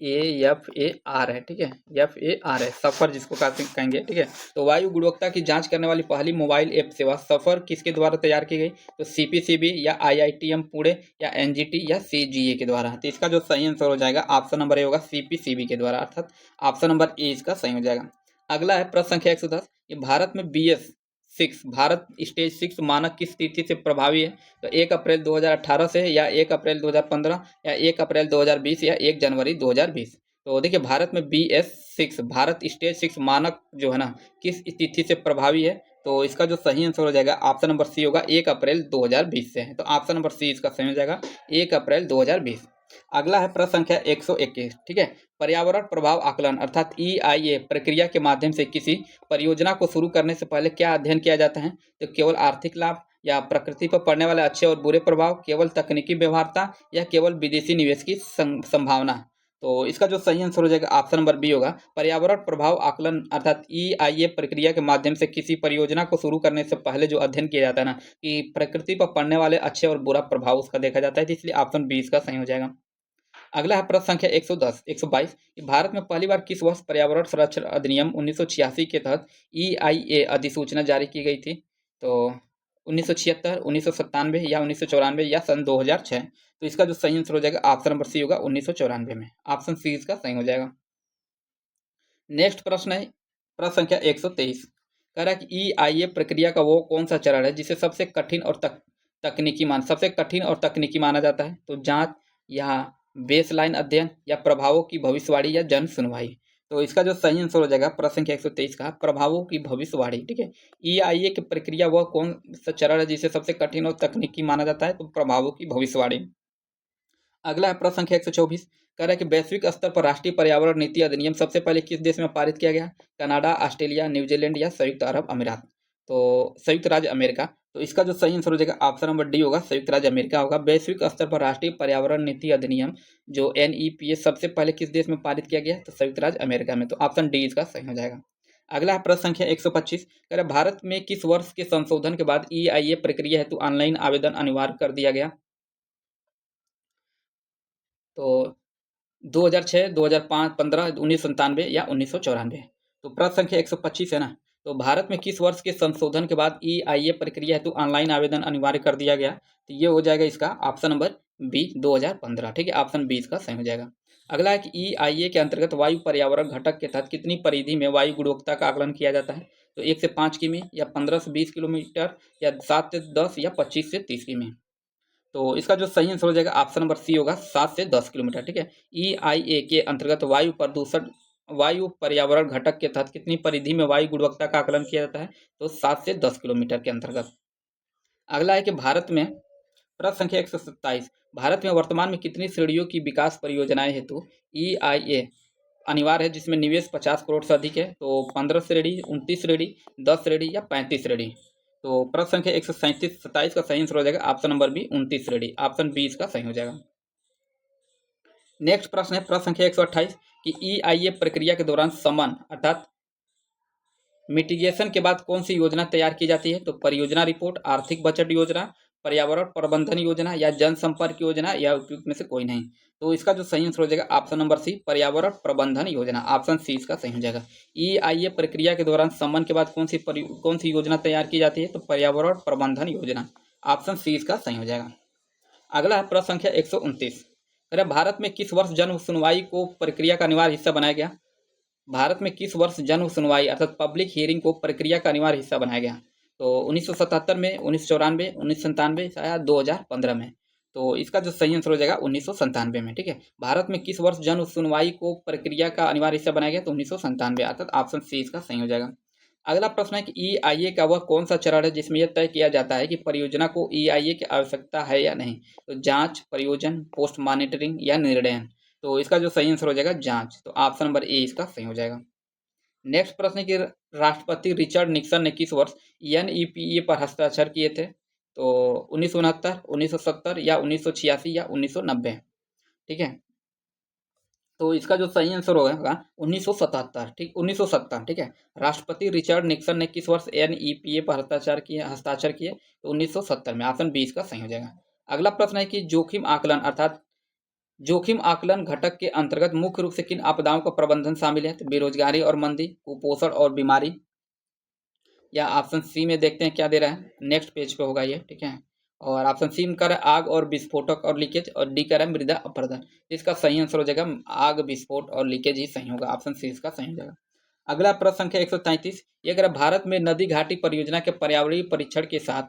SAFAR है। ठीक है, FAR है, सफर जिसको कहेंगे। ठीक है, तो वायु गुणवत्ता की जांच करने वाली पहली मोबाइल ऐप सेवा सफर किसके द्वारा तैयार की गई, तो CPCB या IITM पुणे या NGT या CGA के द्वारा। तो इसका जो सही आंसर हो जाएगा ऑप्शन नंबर ए होगा, CPCB के द्वारा, अर्थात ऑप्शन नंबर ए इसका सही हो जाएगा। अगला है प्रश्न संख्या 110, ये भारत में BS6 भारत स्टेज 6 मानक किस तिथि से प्रभावी है, तो 1 अप्रैल 2018 से या 1 अप्रैल 2015 या 1 अप्रैल 2020 या 1 जनवरी 2020। तो देखिए भारत में BS6 भारत स्टेज 6 मानक जो है ना किस तिथि से प्रभावी है, तो इसका जो सही आंसर हो जाएगा ऑप्शन नंबर सी होगा, 1 अप्रैल 2020 से है। तो ऑप्शन नंबर सी इसका सही हो जाएगा, 1 अप्रैल 2020। अगला है प्रश्न संख्या 121। ठीक है, पर्यावरण प्रभाव आकलन अर्थात EIA प्रक्रिया के माध्यम से किसी परियोजना को शुरू करने से पहले क्या अध्ययन किया जाता है, तो केवल आर्थिक लाभ या प्रकृति पर पड़ने वाले अच्छे और बुरे प्रभाव, केवल तकनीकी व्यवहार्यता या केवल विदेशी निवेश की संभावना। तो इसका जो सही आंसर हो जाएगा ऑप्शन नंबर बी होगा, पर्यावरण प्रभाव आकलन अर्थात EIA प्रक्रिया के माध्यम से किसी परियोजना को शुरू करने से पहले जो अध्ययन किया जाता है ना कि प्रकृति पर पड़ने वाले अच्छे और बुरा प्रभाव उसका देखा जाता है, इसलिए ऑप्शन बी इसका सही हो जाएगा। अगला है प्रश्न संख्या 122 भारत में पहली बार किस वर्ष पर्यावरण संरक्षण अधिनियम 1986 के तहत EIA अधिसूचना जारी की गई थी, तो 1976, 1997 या 1994 या सन 2006। तो इसका जो सही आंसर हो जाएगा ऑप्शन नंबर सी होगा, 1994 में, ऑप्शन सी इसका सही हो जाएगा। नेक्स्ट प्रश्न है प्रश्न संख्या 123, कह रहा है कि EIA प्रक्रिया का वो कौन सा चरण है जिसे सबसे कठिन और तकनीकी माना जाता है, तो जांच या बेसलाइन अध्ययन या प्रभावों की भविष्यवाणी या जन सुनवाई। तो इसका जो सही आंसर हो जाएगा प्रश्न संख्या 123 का प्रभावों की भविष्यवाणी। ठीक है, EIA की प्रक्रिया वह कौन सा चरण है जिसे सबसे कठिन और तकनीकी माना जाता है, तो प्रभावों की भविष्यवाणी। अगला है प्रश्न संख्या 124, कह रहा है कि वैश्विक स्तर पर राष्ट्रीय पर्यावरण नीति अधिनियम सबसे पहले किस देश में पारित किया गया, कनाडा, ऑस्ट्रेलिया, न्यूजीलैंड या संयुक्त अरब अमीरात, तो संयुक्त राज्य अमेरिका। तो इसका जो सही आंसर हो जाएगा ऑप्शन नंबर डी होगा, संयुक्त राज्य अमेरिका होगा। वैश्विक स्तर पर राष्ट्रीय पर्यावरण नीति अधिनियम जो NEPA सबसे पहले किस देश में पारित किया गया है? तो संयुक्त राज्य अमेरिका में। तो ऑप्शन डी इसका सही हो जाएगा। अगला है प्रश्न संख्या 125, कह रहा भारत में किस वर्ष के संशोधन के बाद EIA प्रक्रिया हेतु ऑनलाइन आवेदन अनिवार्य कर दिया गया? तो 2006, 2005, 15, 1997 या 1994। तो प्रश्न संख्या 125 है ना। तो भारत में किस वर्ष के संशोधन के बाद EIA प्रक्रिया हेतु ऑनलाइन आवेदन अनिवार्य कर दिया गया? तो ये हो जाएगा इसका ऑप्शन नंबर बी 2015। ठीक है, ऑप्शन बी इसका सही हो जाएगा। अगला है कि EIA के अंतर्गत वायु पर्यावरण घटक के तहत कितनी परिधि में वायु गुणवत्ता का आकलन किया जाता है? तो 1 से 5 किमी या 15 से 20 किलोमीटर या 7 से 10 या 25 से 30 किमी। तो इसका जो सही आंसर हो जाएगा ऑप्शन नंबर सी होगा, 7 से 10 किलोमीटर। ठीक है, EIA के अंतर्गत वायु प्रदूषण वायु पर्यावरण घटक के तहत कितनी परिधि में वायु गुणवत्ता का आकलन किया जाता है? तो 7 से 10 किलोमीटर के अंतर्गत। अगला है कि भारत में प्रश्न संख्या 127, भारत में वर्तमान में कितनी श्रेणियों की विकास परियोजनाएं हेतु EIA अनिवार्य है जिसमें निवेश 50 करोड़ से अधिक है? तो 15 श्रेणी, 29 श्रेणी, 10 श्रेणी या 35 श्रेणी। तो प्रश्न संख्या 127 का सही आंसर हो जाएगा ऑप्शन नंबर बी 29 श्रेणी। ऑप्शन बी इसका सही हो जाएगा। नेक्स्ट प्रश्न है प्रश्न संख्या 128 कि EIA प्रक्रिया के दौरान समन अर्थात मिटिगेशन के बाद कौन सी योजना तैयार की जाती है? तो परियोजना रिपोर्ट, आर्थिक बजट योजना, पर्यावरण प्रबंधन योजना या जनसंपर्क योजना या उपयुक्त में से कोई नहीं। तो इसका जो सही आंसर हो जाएगा ऑप्शन नंबर सी पर्यावरण प्रबंधन योजना। ऑप्शन सी इसका सही हो जाएगा। EIA प्रक्रिया के दौरान समन के बाद कौन सी योजना तैयार की जाती है? तो पर्यावरण प्रबंधन योजना। ऑप्शन सी इसका सही हो जाएगा। अगला है प्रश्न संख्या 129, अरे भारत में किस वर्ष जन सुनवाई को प्रक्रिया का अनिवार्य हिस्सा बनाया गया? भारत में किस वर्ष जन सुनवाई अर्थात पब्लिक हियरिंग को प्रक्रिया का अनिवार्य हिस्सा बनाया गया? तो 1977 में, 1994, 1997 या 2015 में। तो इसका जो सही आंसर हो जाएगा 1997 में। ठीक है, भारत में किस वर्ष जन सुनवाई को प्रक्रिया का अनिवार्य हिस्सा बनाया गया? तो 1997 अर्थात ऑप्शन सी इसका सही हो जाएगा। अगला प्रश्न है कि EIA का वह कौन सा चरण है जिसमें यह तय किया जाता है कि परियोजना को EIA की आवश्यकता है या नहीं? तो जांच, प्रयोजन, पोस्ट मॉनिटरिंग या निर्णय। तो इसका जो सही आंसर हो जाएगा जांच। तो ऑप्शन नंबर ए इसका सही हो जाएगा। नेक्स्ट प्रश्न है कि राष्ट्रपति रिचर्ड निक्सन ने किस वर्ष NEPA पर हस्ताक्षर किए थे? तो 1969, 1970 या 1986 या 1990। ठीक है, तो इसका जो सही आंसर होगा 1977। ठीक, 1970। ठीक है, राष्ट्रपति रिचर्ड निक्सन ने किस वर्ष NEPA पर हस्ताक्षर किए? तो 1970 में। ऑप्शन बी इसका सही हो जाएगा। अगला प्रश्न है कि जोखिम आकलन अर्थात जोखिम आकलन घटक के अंतर्गत मुख्य रूप से किन आपदाओं का प्रबंधन शामिल है? तो बेरोजगारी और मंदी, कुपोषण और बीमारी, या ऑप्शन सी में देखते हैं क्या दे रहा है, नेक्स्ट पेज पे होगा ये। ठीक है, और ऑप्शन सी में कर आग और विस्फोटक और लीकेज, और डी कर मृदा अपरदन। इसका सही आंसर हो जाएगा आग, विस्फोट और लीकेज ही सही होगा। ऑप्शन सी इसका सही हो जाएगा। अगला प्रश्न संख्या 133, ये अगर भारत में नदी घाटी परियोजना के पर्यावरणीय परीक्षण के साथ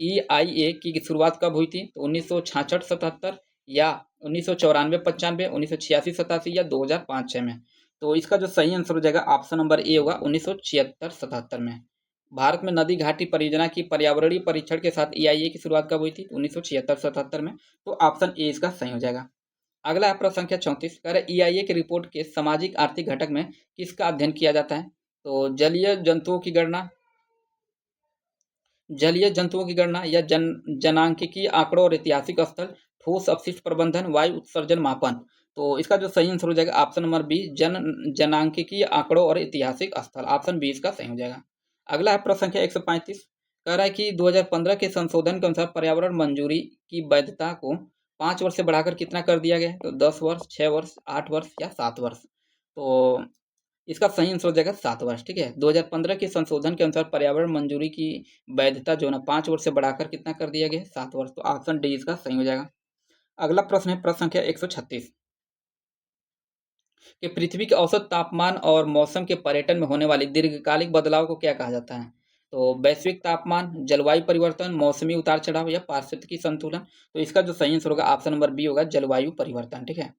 EIA की शुरुआत कब हुई थी? तो 1966-77 या 1994-95, 1986-87 या 2005-06 में। तो इसका जो सही आंसर हो जाएगा ऑप्शन नंबर ए होगा 1976-77 में। भारत में नदी घाटी परियोजना की पर्यावरणीय परीक्षण के साथ EIA की शुरुआत कब हुई थी? 1976-77 में। तो ऑप्शन ए इसका सही हो जाएगा। अगला है प्रश्न संख्या 34, कह रहे EIA की रिपोर्ट के सामाजिक आर्थिक घटक में किसका अध्ययन किया जाता है? तो जलीय जंतुओं की गणना या जनांकिकीय आंकड़ों और ऐतिहासिक स्थल, ठोस अपशिष्ट प्रबंधन, वायु उत्सर्जन मापन। तो इसका जो सही आंसर हो जाएगा ऑप्शन नंबर बी जनांकिकीय आंकड़ों और ऐतिहासिक स्थल। ऑप्शन बी इसका सही हो जाएगा। अगला है प्रश्न संख्या 135, कह रहा है कि 2015 के संशोधन के अनुसार पर्यावरण मंजूरी की वैधता को 5 वर्ष से बढ़ाकर कितना कर दिया गया है? तो 10 वर्ष, 6 वर्ष, 8 वर्ष या 7 वर्ष। तो इसका सही आंसर हो जाएगा 7 वर्ष। ठीक है, 2015 के संशोधन के अनुसार पर्यावरण मंजूरी की वैधता जो ना 5 वर्ष से बढ़ाकर कितना कर दिया गया? 7 वर्ष। तो ऑप्शन डी इसका सही हो जाएगा। अगला प्रश्न है प्रश्न संख्या 136 कि पृथ्वी के औसत तापमान और मौसम के पर्यटन में होने वाली दीर्घकालिक बदलाव को क्या कहा जाता है? तो वैश्विक तापमान, जलवायु परिवर्तन, मौसमी उतार चढ़ाव या पारिस्थितिकी संतुलन। तो इसका जो सही आंसर होगा ऑप्शन नंबर बी होगा जलवायु परिवर्तन। ठीक है,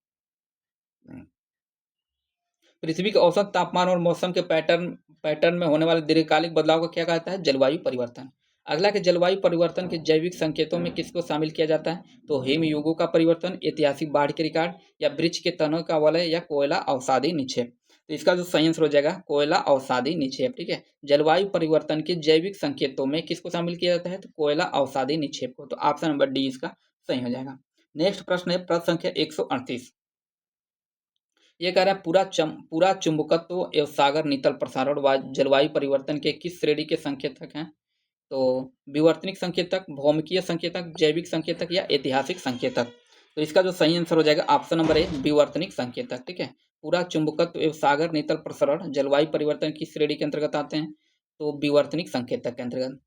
पृथ्वी के औसत तापमान और मौसम के पैटर्न में होने वाले दीर्घकालिक बदलाव को क्या कहता है? जलवायु परिवर्तन। अगला के जलवायु परिवर्तन के जैविक संकेतों में किसको शामिल किया जाता है? तो हिमयुगों का परिवर्तन, ऐतिहासिक बाढ़ के रिकॉर्ड या वृक्ष के तनों का वलय या कोयला अवसादी निक्षेप। तो इसका जो सही आंसर हो जाएगा कोयला अवसादी निक्षेप। ठीक है, जलवायु परिवर्तन के जैविक संकेतों में किसको शामिल किया जाता है, तो कोयला अवसादी निक्षेप को। तो ऑप्शन नंबर डी इसका सही हो जाएगा। नेक्स्ट प्रश्न है प्रश्न संख्या 138। ये कह रहा है पूरा चुंबकत्व एवं सागर नितल प्रसारण जलवायु परिवर्तन के किस श्रेणी के संकेतक हैं, तो विवर्तनिक संकेतक, भौमिकीय संकेतक, जैविक संकेतक या ऐतिहासिक संकेतक। तो इसका जो सही आंसर हो जाएगा ऑप्शन नंबर ए विवर्तनिक संकेतक। ठीक है, पूरा चुंबकत्व एवं सागर नितल प्रसारण जलवायु परिवर्तन की श्रेणी के अंतर्गत आते हैं, तो विवर्तनिक संकेतक के अंतर्गत।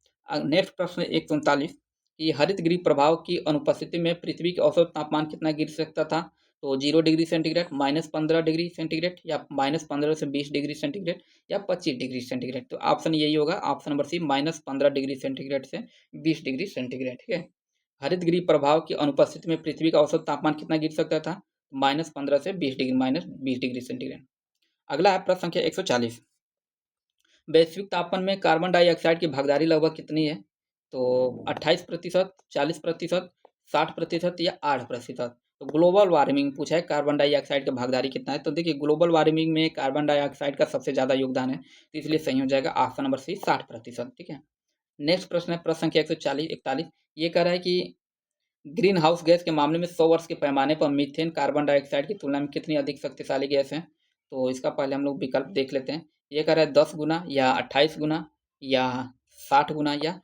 नेक्स्ट प्रश्न 139 कि हरित गृह प्रभाव की अनुपस्थिति में पृथ्वी के औसत तापमान कितना गिर सकता था, तो 0 डिग्री सेंटीग्रेड, -15 डिग्री सेंटीग्रेड या -15 से 20 डिग्री सेंटीग्रेड या 25 डिग्री सेंटीग्रेड। तो ऑप्शन यही होगा, option number C -15 degree centigrade से 20 डिग्री सेंटीग्रेड। ठीक है, हरित गृह प्रभाव की अनुपस्थिति में पृथ्वी का औसत तापमान कितना गिर सकता था, -15 से 20 डिग्री, -20 डिग्री सेंटीग्रेड। अगला है प्रश्न संख्या 140। वैश्विक तापमान में कार्बन डाइऑक्साइड की भागीदारी लगभग कितनी है, तो 28%, 40%, 60% या 8%। तो ग्लोबल वार्मिंग पूछा है, कार्बन डाइऑक्साइड का भागीदारी कितना है, तो देखिए ग्लोबल वार्मिंग में कार्बन डाइऑक्साइड का सबसे ज़्यादा योगदान है, तो इसलिए सही हो जाएगा ऑप्शन नंबर सी 60%। ठीक है, नेक्स्ट प्रश्न है प्रश्न संख्या 141। ये कह रहा है कि ग्रीन हाउस गैस के मामले में 100 वर्ष के पैमाने पर मीथेन कार्बन डाइऑक्साइड की तुलना में कितनी अधिक शक्तिशाली गैस है, तो इसका पहले हम लोग विकल्प देख लेते हैं। ये कह रहा है 10 गुना या 28 गुना या 60 गुना या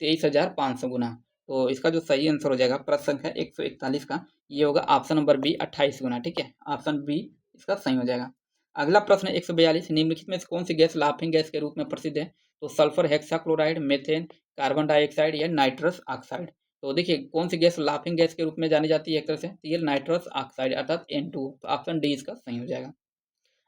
23,500 गुना। तो इसका जो सही आंसर हो जाएगा प्रश्न संख्या 141 का, ये होगा ऑप्शन नंबर बी 28 गुना। ठीक है, ऑप्शन बी इसका सही हो जाएगा। अगला प्रश्न 142। निम्नलिखित में से कौन सी गैस लाफिंग गैस के रूप में प्रसिद्ध है, तो sulphur hexachloride, methane, carbon dioxide या नाइट्रस ऑक्साइड। तो देखिए कौन सी गैस लाफिंग गैस के रूप में जानी जाती है एक तरह से, तो ये नाइट्रस ऑक्साइड अर्थात N2। तो ऑप्शन डी इसका सही हो जाएगा।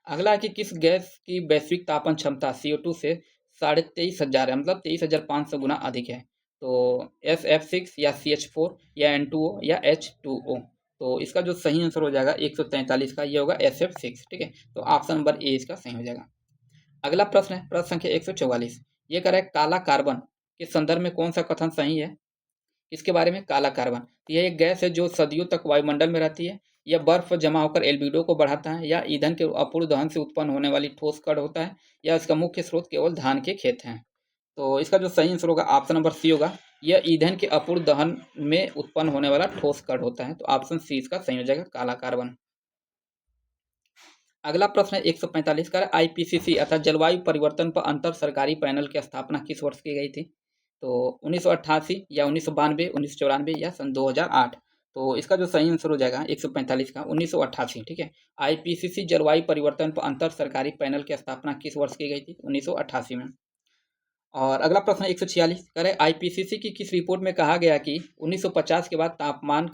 अगला है कि किस गैस की वैश्विक तापन क्षमता CO2 से 23,500 है, मतलब 23,500 गुना अधिक है, तो SF6 या CH4 या N2O या H2O। तो इसका जो सही आंसर हो जाएगा 143 का, ये होगा SF6। ठीक है, तो ऑप्शन नंबर ए इसका सही हो जाएगा। अगला प्रश्न है प्रश्न संख्या 144। ये कह रहा है काला कार्बन के संदर्भ में कौन सा कथन सही है, इसके बारे में। काला कार्बन, तो यह एक गैस है जो सदियों तक वायुमंडल में रहती है, यह बर्फ जमा होकर एल्बिडो को बढ़ाता है, या ईंधन के अपूर्ण दहन से उत्पन्न होने वाली ठोस कण होता है, या इसका मुख्य स्रोत केवल धान के खेत हैं। तो इसका जो सही आंसर होगा ऑप्शन नंबर सी होगा, यह ईंधन के अपूर्ण दहन में उत्पन्न होने वाला ठोस कण होता है। तो ऑप्शन सी इसका सही हो जाएगा, काला कार्बन। अगला प्रश्न है 145 का, IPCC अर्थात जलवायु परिवर्तन पर अंतर सरकारी पैनल की स्थापना किस वर्ष की गई थी, तो 1988 या 1992, 1994 या सन 2008। तो इसका जो सही आंसर हो जाएगा 145 का 1988। ठीक है, IPCC जलवायु परिवर्तन पर अंतर सरकारी पैनल की स्थापना किस वर्ष की गई थी, 1988 में। और अगला प्रश्न है 146 करें, IPCC की किस रिपोर्ट में कहा गया कि 1950 के बाद तापमान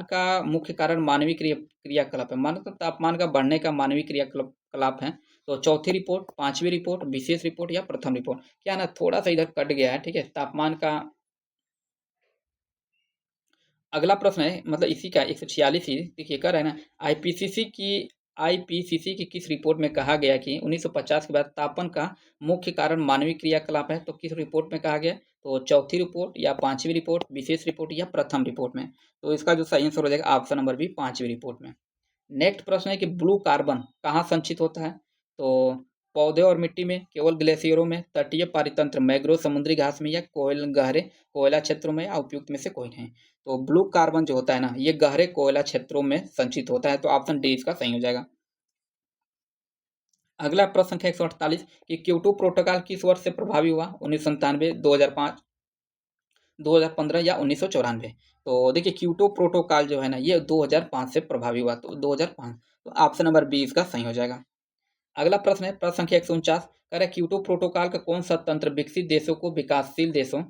का मुख्य कारण मानवीय क्रियाकलाप है, मतलब तापमान का बढ़ने का मानवीय क्रियाकलाप है। तो चौथी रिपोर्ट, पांचवी रिपोर्ट, विशेष रिपोर्ट या प्रथम रिपोर्ट। क्या ना थोड़ा सा इधर कट गया है। ठीक है, तापमान का अगला प्रश्न है मतलब इसी का 146 ही देखिए कर रहा है ना, आईपीसीसी की किस रिपोर्ट में कहा गया कि 1950 के बाद तापन का मुख्य कारण मानवीय क्रियाकलाप है, तो किस रिपोर्ट में कहा गया, तो चौथी रिपोर्ट या पांचवी रिपोर्ट, विशेष रिपोर्ट या प्रथम रिपोर्ट में। तो इसका जो सही आंसर हो जाएगा ऑप्शन नंबर बी, पांचवी रिपोर्ट में। नेक्स्ट प्रश्न है कि ब्लू कार्बन कहाँ संचित होता है, तो पौधे और मिट्टी में, केवल ग्लेशियरों में, तटीय पारितंत्र, मैग्रोव, समुद्री घास में या गहरे कोयला क्षेत्रों में, या उपयुक्त में से कोई नहीं। तो ब्लू कार्बन जो होता है ना, ये गहरे कोयला क्षेत्रों में संचित होता है। तो ऑप्शन डी इसका सही हो जाएगा। अगला प्रश्न संख्या 148 कि क्योटो प्रोटोकॉल किस वर्ष से प्रभावी हुआ, 1997, 2005, 2015 या 1994। तो देखिए क्योटो प्रोटोकॉल जो है ना, ये 2005 से प्रभावी हुआ, तो 2005। तो ऑप्शन नंबर बी इसका सही हो जाएगा। अगला प्रश्न है प्रश्न संख्या 149 कह रहा है क्योटो प्रोटोकॉल का कौन सा तंत्र विकसित देशों को विकासशील देशों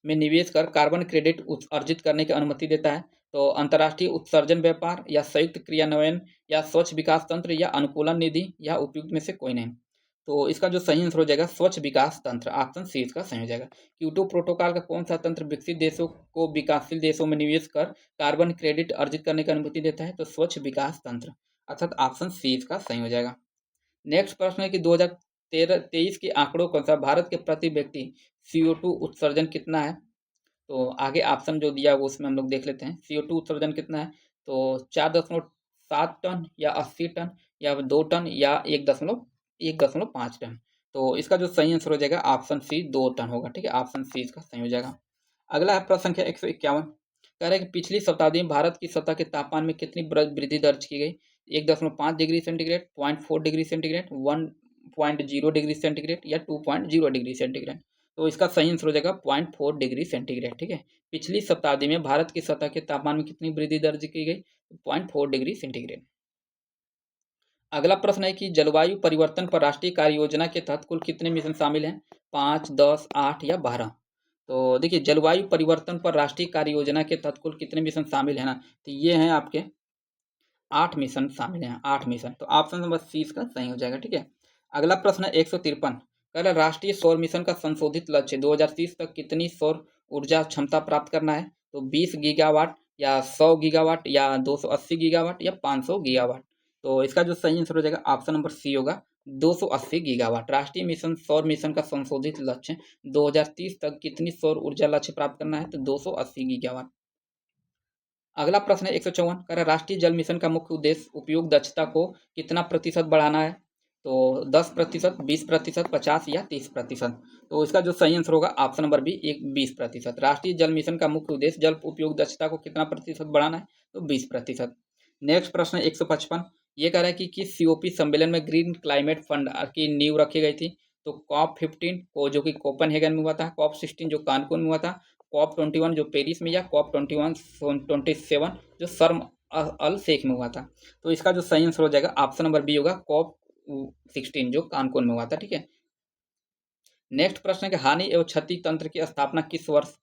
में निवेश कर कार्बन क्रेडिट अर्जित करने की अनुमति देता है, तो अंतर्राष्ट्रीय उत्सर्जन व्यापार या संयुक्त क्रियान्वयन या स्वच्छ विकास तंत्र या अनुकूलन निधि या उपयुक्त में से कोई नहीं। तो इसका जो सही आंसर हो जाएगा स्वच्छ विकास तंत्र, ऑप्शन सी इसका सही हो जाएगा। क्योटो प्रोटोकॉल का कौन सा तंत्र विकसित देशों को विकासशील देशों में निवेश कर कार्बन क्रेडिट अर्जित करने की अनुमति देता है, तो स्वच्छ विकास तंत्र, अर्थात ऑप्शन सी इसका सही हो जाएगा। नेक्स्ट प्रश्न है कि 2023 के आंकड़ों के अनुसार भारत के प्रति व्यक्ति CO2 उत्सर्जन कितना है, तो आगे ऑप्शन जो दिया वो उसमें हम लोग देख लेते हैं। CO2 उत्सर्जन कितना है, तो 4.7 टन या 80 टन या 2 टन या 1.5 टन। तो इसका जो सही आंसर हो जाएगा ऑप्शन सी 2 टन होगा, ठीक है, ऑप्शन सी इसका सही हो जाएगा। अगला है प्रश्न संख्या 151, कह रहा है कि पिछली शताब्दी में भारत की सतह के तापमान में कितनी वृद्धि दर्ज की गई? 1.5 degree centigrade, 0.4 degree centigrade, 1.0 degree centigrade या 2.0 डिग्री सेंटीग्रेड। तो इसका सही आंसर हो जाएगा 0.4 डिग्री सेंटीग्रेड, ठीक है। पिछली शताब्दी में भारत की सतह के तापमान में कितनी वृद्धि दर्ज की गई? 0.4 डिग्री सेंटीग्रेड। अगला प्रश्न है कि जलवायु परिवर्तन पर राष्ट्रीय कार्य योजना के तहत कुल कितने मिशन शामिल हैं? 5, 10, 8 या 12। तो देखिए जलवायु परिवर्तन पर राष्ट्रीय कार्य योजना के तहत कुल कितने मिशन शामिल है ना, तो ये हैं आपके 8 मिशन शामिल हैं, 8 मिशन। तो ऑप्शन नंबर सी इसका सही हो जाएगा, ठीक है। अगला प्रश्न है 153, कह रहा है राष्ट्रीय सौर मिशन का संशोधित लक्ष्य 2030 तक कितनी सौर ऊर्जा क्षमता प्राप्त करना है? तो 20 गीगावाट या 100 गीगावाट या 280 गीगावाट या 500 गीगावाट। तो इसका जो सही आंसर हो जाएगा ऑप्शन नंबर सी होगा 280 गीगावाट। राष्ट्रीय मिशन सौर मिशन का संशोधित लक्ष्य 2030 तक कितनी सौर ऊर्जा लक्ष्य प्राप्त करना है? तो 280 गीगावाट। अगला प्रश्न है 154, कह रहा है राष्ट्रीय जल मिशन का मुख्य उद्देश्य उपयोग दक्षता को कितना प्रतिशत बढ़ाना है? तो 10%, 20%, 50 या 30%। तो इसका जो सही आंसर होगा ऑप्शन नंबर बी 20%। राष्ट्रीय जल मिशन का मुख्य उद्देश्य जल उपयोग दक्षता को कितना प्रतिशत बढ़ाना है? तो 20%। नेक्स्ट प्रश्न है 155, ये कह रहा है कि किस सीओपी सम्मेलन में ग्रीन क्लाइमेट फंड की नींव रखी गई थी? तो COP15 को जो कि कोपेनहेगन में हुआ था, COP16 जो कानकुन में हुआ था, COP21 जो पेरिस में, या COP27 जो शर्म अल शेख में हुआ था। तो इसका जो सही आंसर हो जाएगा ऑप्शन नंबर बी होगा COP16 जो कानकुन में हुआ था, ठीक है। नेक्स्ट प्रश्न है कि हानि एवं क्षति तंत्र की स्थापना किस वर्ष,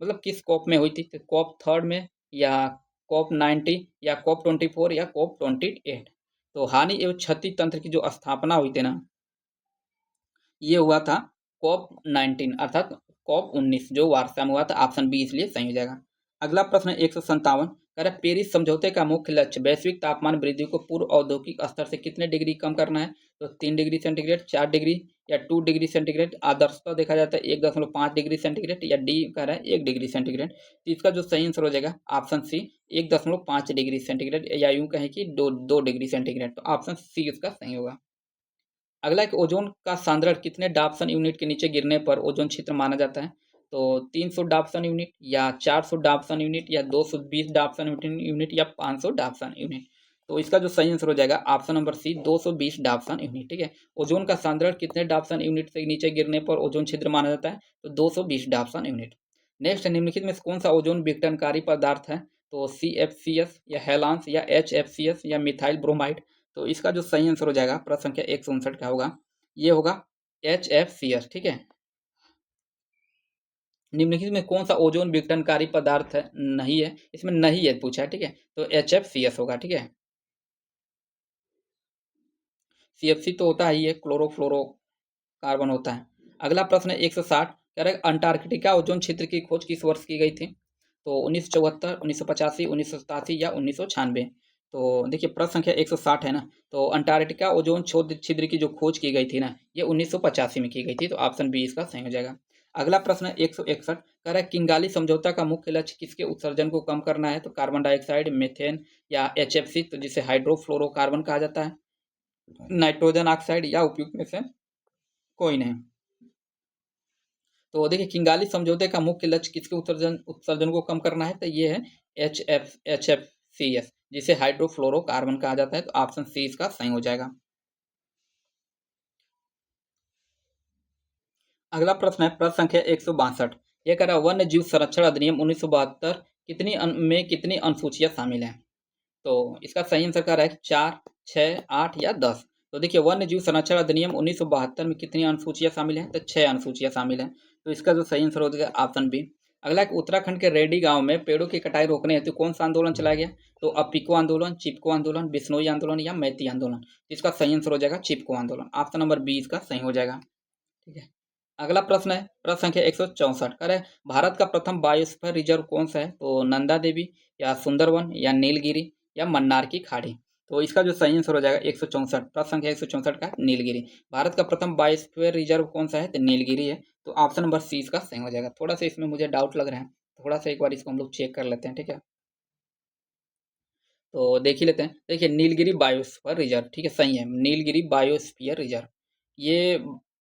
मतलब किस कॉप में हुई थी? तो COP3 में या COP90 या COP24 या COP28। तो हानि एवं क्षति तंत्र की जो स्थापना हुई थी ना, ये हुआ था COP19 अर्थात COP19 जो वार्ता में हुआ था, ऑप्शन बी इसलिए सही हो जाएगा। अगला प्रश्न 157, कह रहा है पेरिस समझौते का मुख्य लक्ष्य वैश्विक तापमान वृद्धि को पूर्व औद्योगिक स्तर से कितने डिग्री कम करना है? तो 3 डिग्री सेंटीग्रेड, 4 डिग्री या 2 डिग्री सेंटीग्रेड। आदर्शता देखा जाता है 1.5 डिग्री सेंटीग्रेड या डी कह रहा है 1 डिग्री सेंटीग्रेड। तो इसका जो सही आंसर हो जाएगा ऑप्शन सी 1.5 डिग्री सेंटीग्रेड या यूं कहें कि 2 डिग्री सेंटीग्रेड। तो ऑप्शन सी इसका सही होगा। अगला एक ओजोन का सांद्रण कितने डाप्सन यूनिट के नीचे गिरने पर ओजोन क्षेत्र माना जाता है? तो 300 डाप्सन यूनिट या 400 डाप्सन यूनिट या 220 डाप्सन यूनिट या 500 डाप्सन यूनिट। तो इसका जो सही आंसर हो जाएगा ऑप्शन नंबर सी 220 डाप्सन यूनिट, ठीक है। ओजोन का सांद्रण कितने डाप्सन यूनिट से नीचे गिरने पर ओजोन छिद्र माना जाता है? तो 220 डाप्सन यूनिट। नेक्स्ट निम्नलिखित में कौन सा ओजोन विघटनकारी पदार्थ है? तो CFCS या हेलांस या HFCS या मिथाइल ब्रोमाइड। तो इसका जो सही आंसर हो जाएगा प्रश्न संख्या 159 क्या होगा? ये होगा HFCS, ठीक है। निम्नलिखित में कौन सा ओजोन विघटनकारी पदार्थ है? नहीं है, इसमें नहीं है पूछा है, ठीक है। तो HFCS होगा, ठीक है। CFC तो होता ही है, क्लोरोफ्लोरो कार्बन होता है। अगला प्रश्न है 160, कह रहा है अंटार्कटिका ओजोन क्षेत्र की खोज किस वर्ष की गई थी? तो 1974, 1985, 1987 या 1996। तो देखिए प्रश्न संख्या 160 है ना, तो अंटार्कटिका ओजोन छिद्र की जो खोज की गई थी ना, ये 1985 में की गई थी। तो ऑप्शन बी इसका सही हो जाएगा। अगला प्रश्न है 161, कह रहा है किंगाली समझौता का मुख्य लक्ष्य किसके उत्सर्जन को कम करना है? तो कार्बन डाइऑक्साइड, मीथेन या HFC, तो जिसे हाइड्रोफ्लोरोकार्बन कहा जाता है, नाइट्रोजन ऑक्साइड या उपयुक्त में से कोई नहीं। तो देखिए किंगाली समझौते का मुख्य लक्ष्य किसके उत्सर्जन उत्सर्जन को कम करना है? तो ये है HFCS जिसे हाइड्रोफ्लोरोकार्बन कहा जाता है। तो ऑप्शन सी इसका सही हो जाएगा। अगला प्रश्न है प्रश्न संख्या 162, यह कह रहा है वन्य जीव संरक्षण अधिनियम 1972 में कितनी अनुसूचियां शामिल हैं? तो इसका सही आंसर क्या है 4, 6, 8 या 10। तो देखिए वन्य जीव संरक्षण अधिनियम 1972 में कितनी अनुसूचियां शामिल हैं? तो 6 अनुसूचियां शामिल हैं। तो इसका जो सही आंसर हो जाएगा ऑप्शन बी। अगला एक उत्तराखंड के रेड्डी गांव में पेड़ों की कटाई रोकने हेतु कौन सा आंदोलन चलाया गया? तो अपिको आंदोलन, चिपको आंदोलन, बिश्नोई आंदोलन या मैती आंदोलन। इसका सही आंसर हो जाएगा चिपको आंदोलन। ऑप्शन नंबर बी इसका सही हो जाएगा, ठीक है। अगला प्रश्न है प्रश्न संख्या 164, कह रहा है भारत का प्रथम बायोस्फीयर रिजर्व कौन सा है? तो नंदा देवी या सुंदरवन या नीलगिरी या मन्नार की खाड़ी। तो इसका जो सही आंसर हो जाएगा 164, प्रश्न संख्या 164 का नीलगिरी। भारत का प्रथम बायोस्फीयर रिजर्व कौन सा है? तो नीलगिरी है। तो ऑप्शन नंबर सी इसका सही हो जाएगा। थोड़ा सा इसमें मुझे डाउट लग रहा है, थोड़ा सा एक बार इसको हम लोग चेक कर लेते हैं, ठीक है। तो देख ही लेते हैं। देखिए नीलगिरी बायोस्फीयर रिजर्व, ठीक है, सही है, नीलगिरी बायोस्फीयर रिजर्व। ये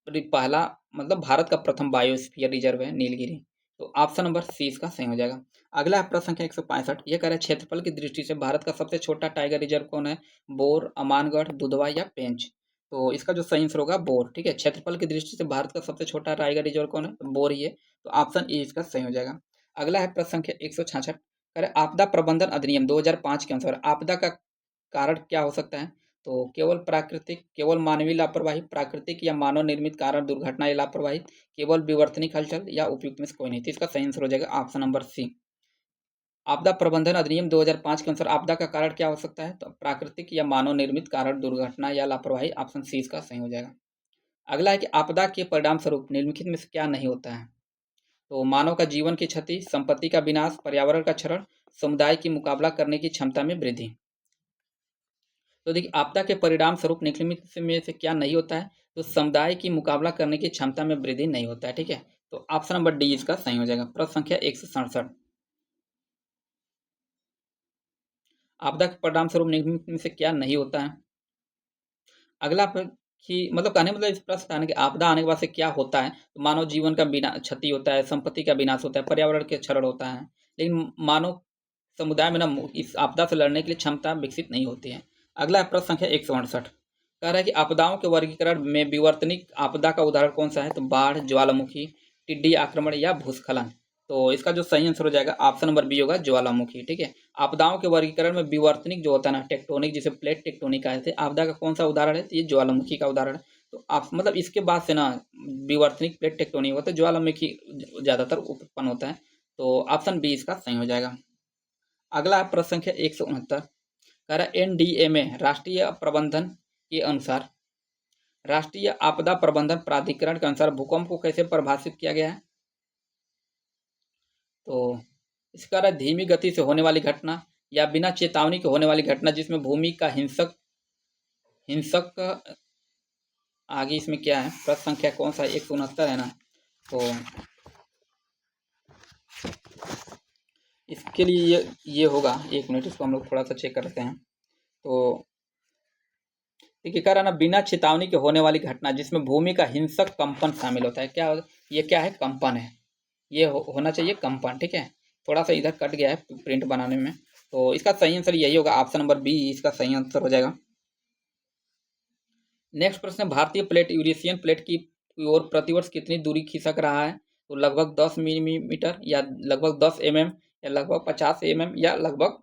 पहला मतलब भारत का प्रथम बायोस्फीयर रिजर्व है नीलगिरी। तो ऑप्शन नंबर सी इसका सही हो जाएगा। अगला है प्रश्न संख्या 165। ये कह रहा है क्षेत्रफल की दृष्टि से भारत का सबसे छोटा टाइगर रिजर्व कौन है? बोर, अमानगढ़, दुधवा या पेंच? तो इसका जो सही आंसर होगा बोर, ठीक है। क्षेत्रफल की दृष्टि से भारत का सबसे छोटा टाइगर रिजर्व कौन है? तो बोर ही है। तो ऑप्शन ए इसका सही हो जाएगा। अगला है प्रश्न संख्या 166। अरे आपदा प्रबंधन अधिनियम 2005 के अनुसार आपदा का कारण क्या हो सकता है? तो केवल प्राकृतिक, केवल मानवीय लापरवाही, प्राकृतिक या मानव निर्मित कारण, दुर्घटना या लापरवाही, केवल विवर्तनिक हलचल या उपयुक्त में से कोई नहीं। तो इसका सही आंसर हो जाएगा ऑप्शन नंबर सी। आपदा प्रबंधन अधिनियम 2005 के अनुसार आपदा का कारण क्या हो सकता है? तो प्राकृतिक या मानव निर्मित कारण, दुर्घटना या लापरवाही। ऑप्शन सी इसका सही हो जाएगा। अगला है कि आपदा के परिणाम स्वरूप निम्नलिखित में से क्या नहीं होता है? तो मानव का जीवन की क्षति, संपत्ति का विनाश, पर्यावरण का क्षरण, समुदाय की मुकाबला करने की क्षमता में वृद्धि। तो देखिए आपदा के परिणाम स्वरूप निम्नलिखित में से क्या नहीं होता है? तो समुदाय की मुकाबला करने की क्षमता में वृद्धि नहीं होता है, ठीक है। तो ऑप्शन नंबर डी इसका सही हो जाएगा। प्रश्न संख्या 167। आपदा के परिणाम स्वरूप निम्नलिखित में से क्या नहीं होता है? अगला कि मतलब कहने मतलब इस प्रश्न था ना कि आपदा आने के बाद से क्या होता है? तो मानव जीवन का बिना क्षति होता है, संपत्ति का विनाश होता है, पर्यावरण के क्षरण होता है, लेकिन मानव समुदाय में ना इस आपदा से लड़ने के लिए क्षमता विकसित नहीं होती है। अगला है प्रश्न संख्या 168। कह रहा है कि आपदाओं के वर्गीकरण में विवर्तनिक आपदा का उदाहरण कौन सा है? तो बाढ़, ज्वालामुखी, टिड्डी आक्रमण या भूस्खलन। तो इसका जो सही आंसर हो जाएगा ऑप्शन नंबर बी होगा, ज्वालामुखी, ठीक है। आपदाओं के वर्गीकरण में विवर्तनिक जो होता है ना, टेक्टोनिक, जिसे प्लेट टेक्टोनिक कहते हैं, आपदा का कौन सा उदाहरण है? तो ये ज्वालामुखी का उदाहरण है। तो आप मतलब इसके बाद से ना विवर्तनिक, प्लेट टेक्टोनिक होता है, ज्वालामुखी ज्यादातर उत्पन्न होता है। तो ऑप्शन बी इसका सही हो जाएगा। अगला है प्रश्न संख्या 169। कह रहा है एनडीए में राष्ट्रीय प्रबंधन के अनुसार, राष्ट्रीय आपदा प्रबंधन प्राधिकरण के अनुसार भूकंप को कैसे परिभाषित किया गया है? तो इसका रहा धीमी गति से होने वाली घटना या बिना चेतावनी के होने वाली घटना जिसमें भूमि का हिंसक हिंसक आगे इसमें क्या है? प्रश्न संख्या कौन सा है? 169 है ना। तो इसके लिए ये होगा, एक मिनट इसको हम लोग थोड़ा सा चेक करते हैं। तो देखिए कह रहा ना बिना चेतावनी के होने वाली घटना जिसमें भूमि का हिंसक कंपन शामिल होता है। क्या ये क्या है? कंपन है। ये होना चाहिए कंपन, ठीक है। थोड़ा सा इधर कट गया है प्रिंट बनाने में। तो इसका सही आंसर यही होगा, ऑप्शन नंबर बी इसका सही आंसर हो जाएगा। नेक्स्ट प्रश्न है भारतीय प्लेट यूरेशियन प्लेट की ओर प्रतिवर्ष कितनी दूरी खिसक रहा है? तो लगभग 10 मिलीमीटर या लगभग 10 mm या लगभग 50 mm या लगभग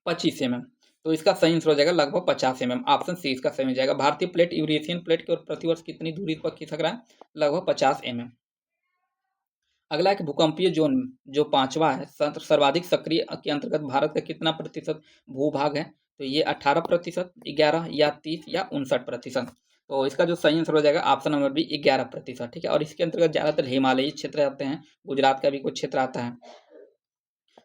25 mm। तो इसका सही आंसर हो जाएगा लगभग 50 mm। ऑप्शन सी इसका सही हो जाएगा। भारतीय प्लेट यूरेशियन प्लेट की ओर प्रतिवर्ष कितनी दूरी पर खिसक रहा है? लगभग 50 mm। अगला एक भूकंपीय जोन जो पांचवा है, सर्वाधिक सक्रिय के अंतर्गत भारत का कितना प्रतिशत भूभाग है? तो ये 18%, 11 या 30 या 59%। तो इसका जो सही आंसर हो जाएगा ऑप्शन नंबर बी 11%, ठीक है। और इसके अंतर्गत ज्यादातर हिमालयी क्षेत्र आते हैं, गुजरात का भी कुछ क्षेत्र आता है।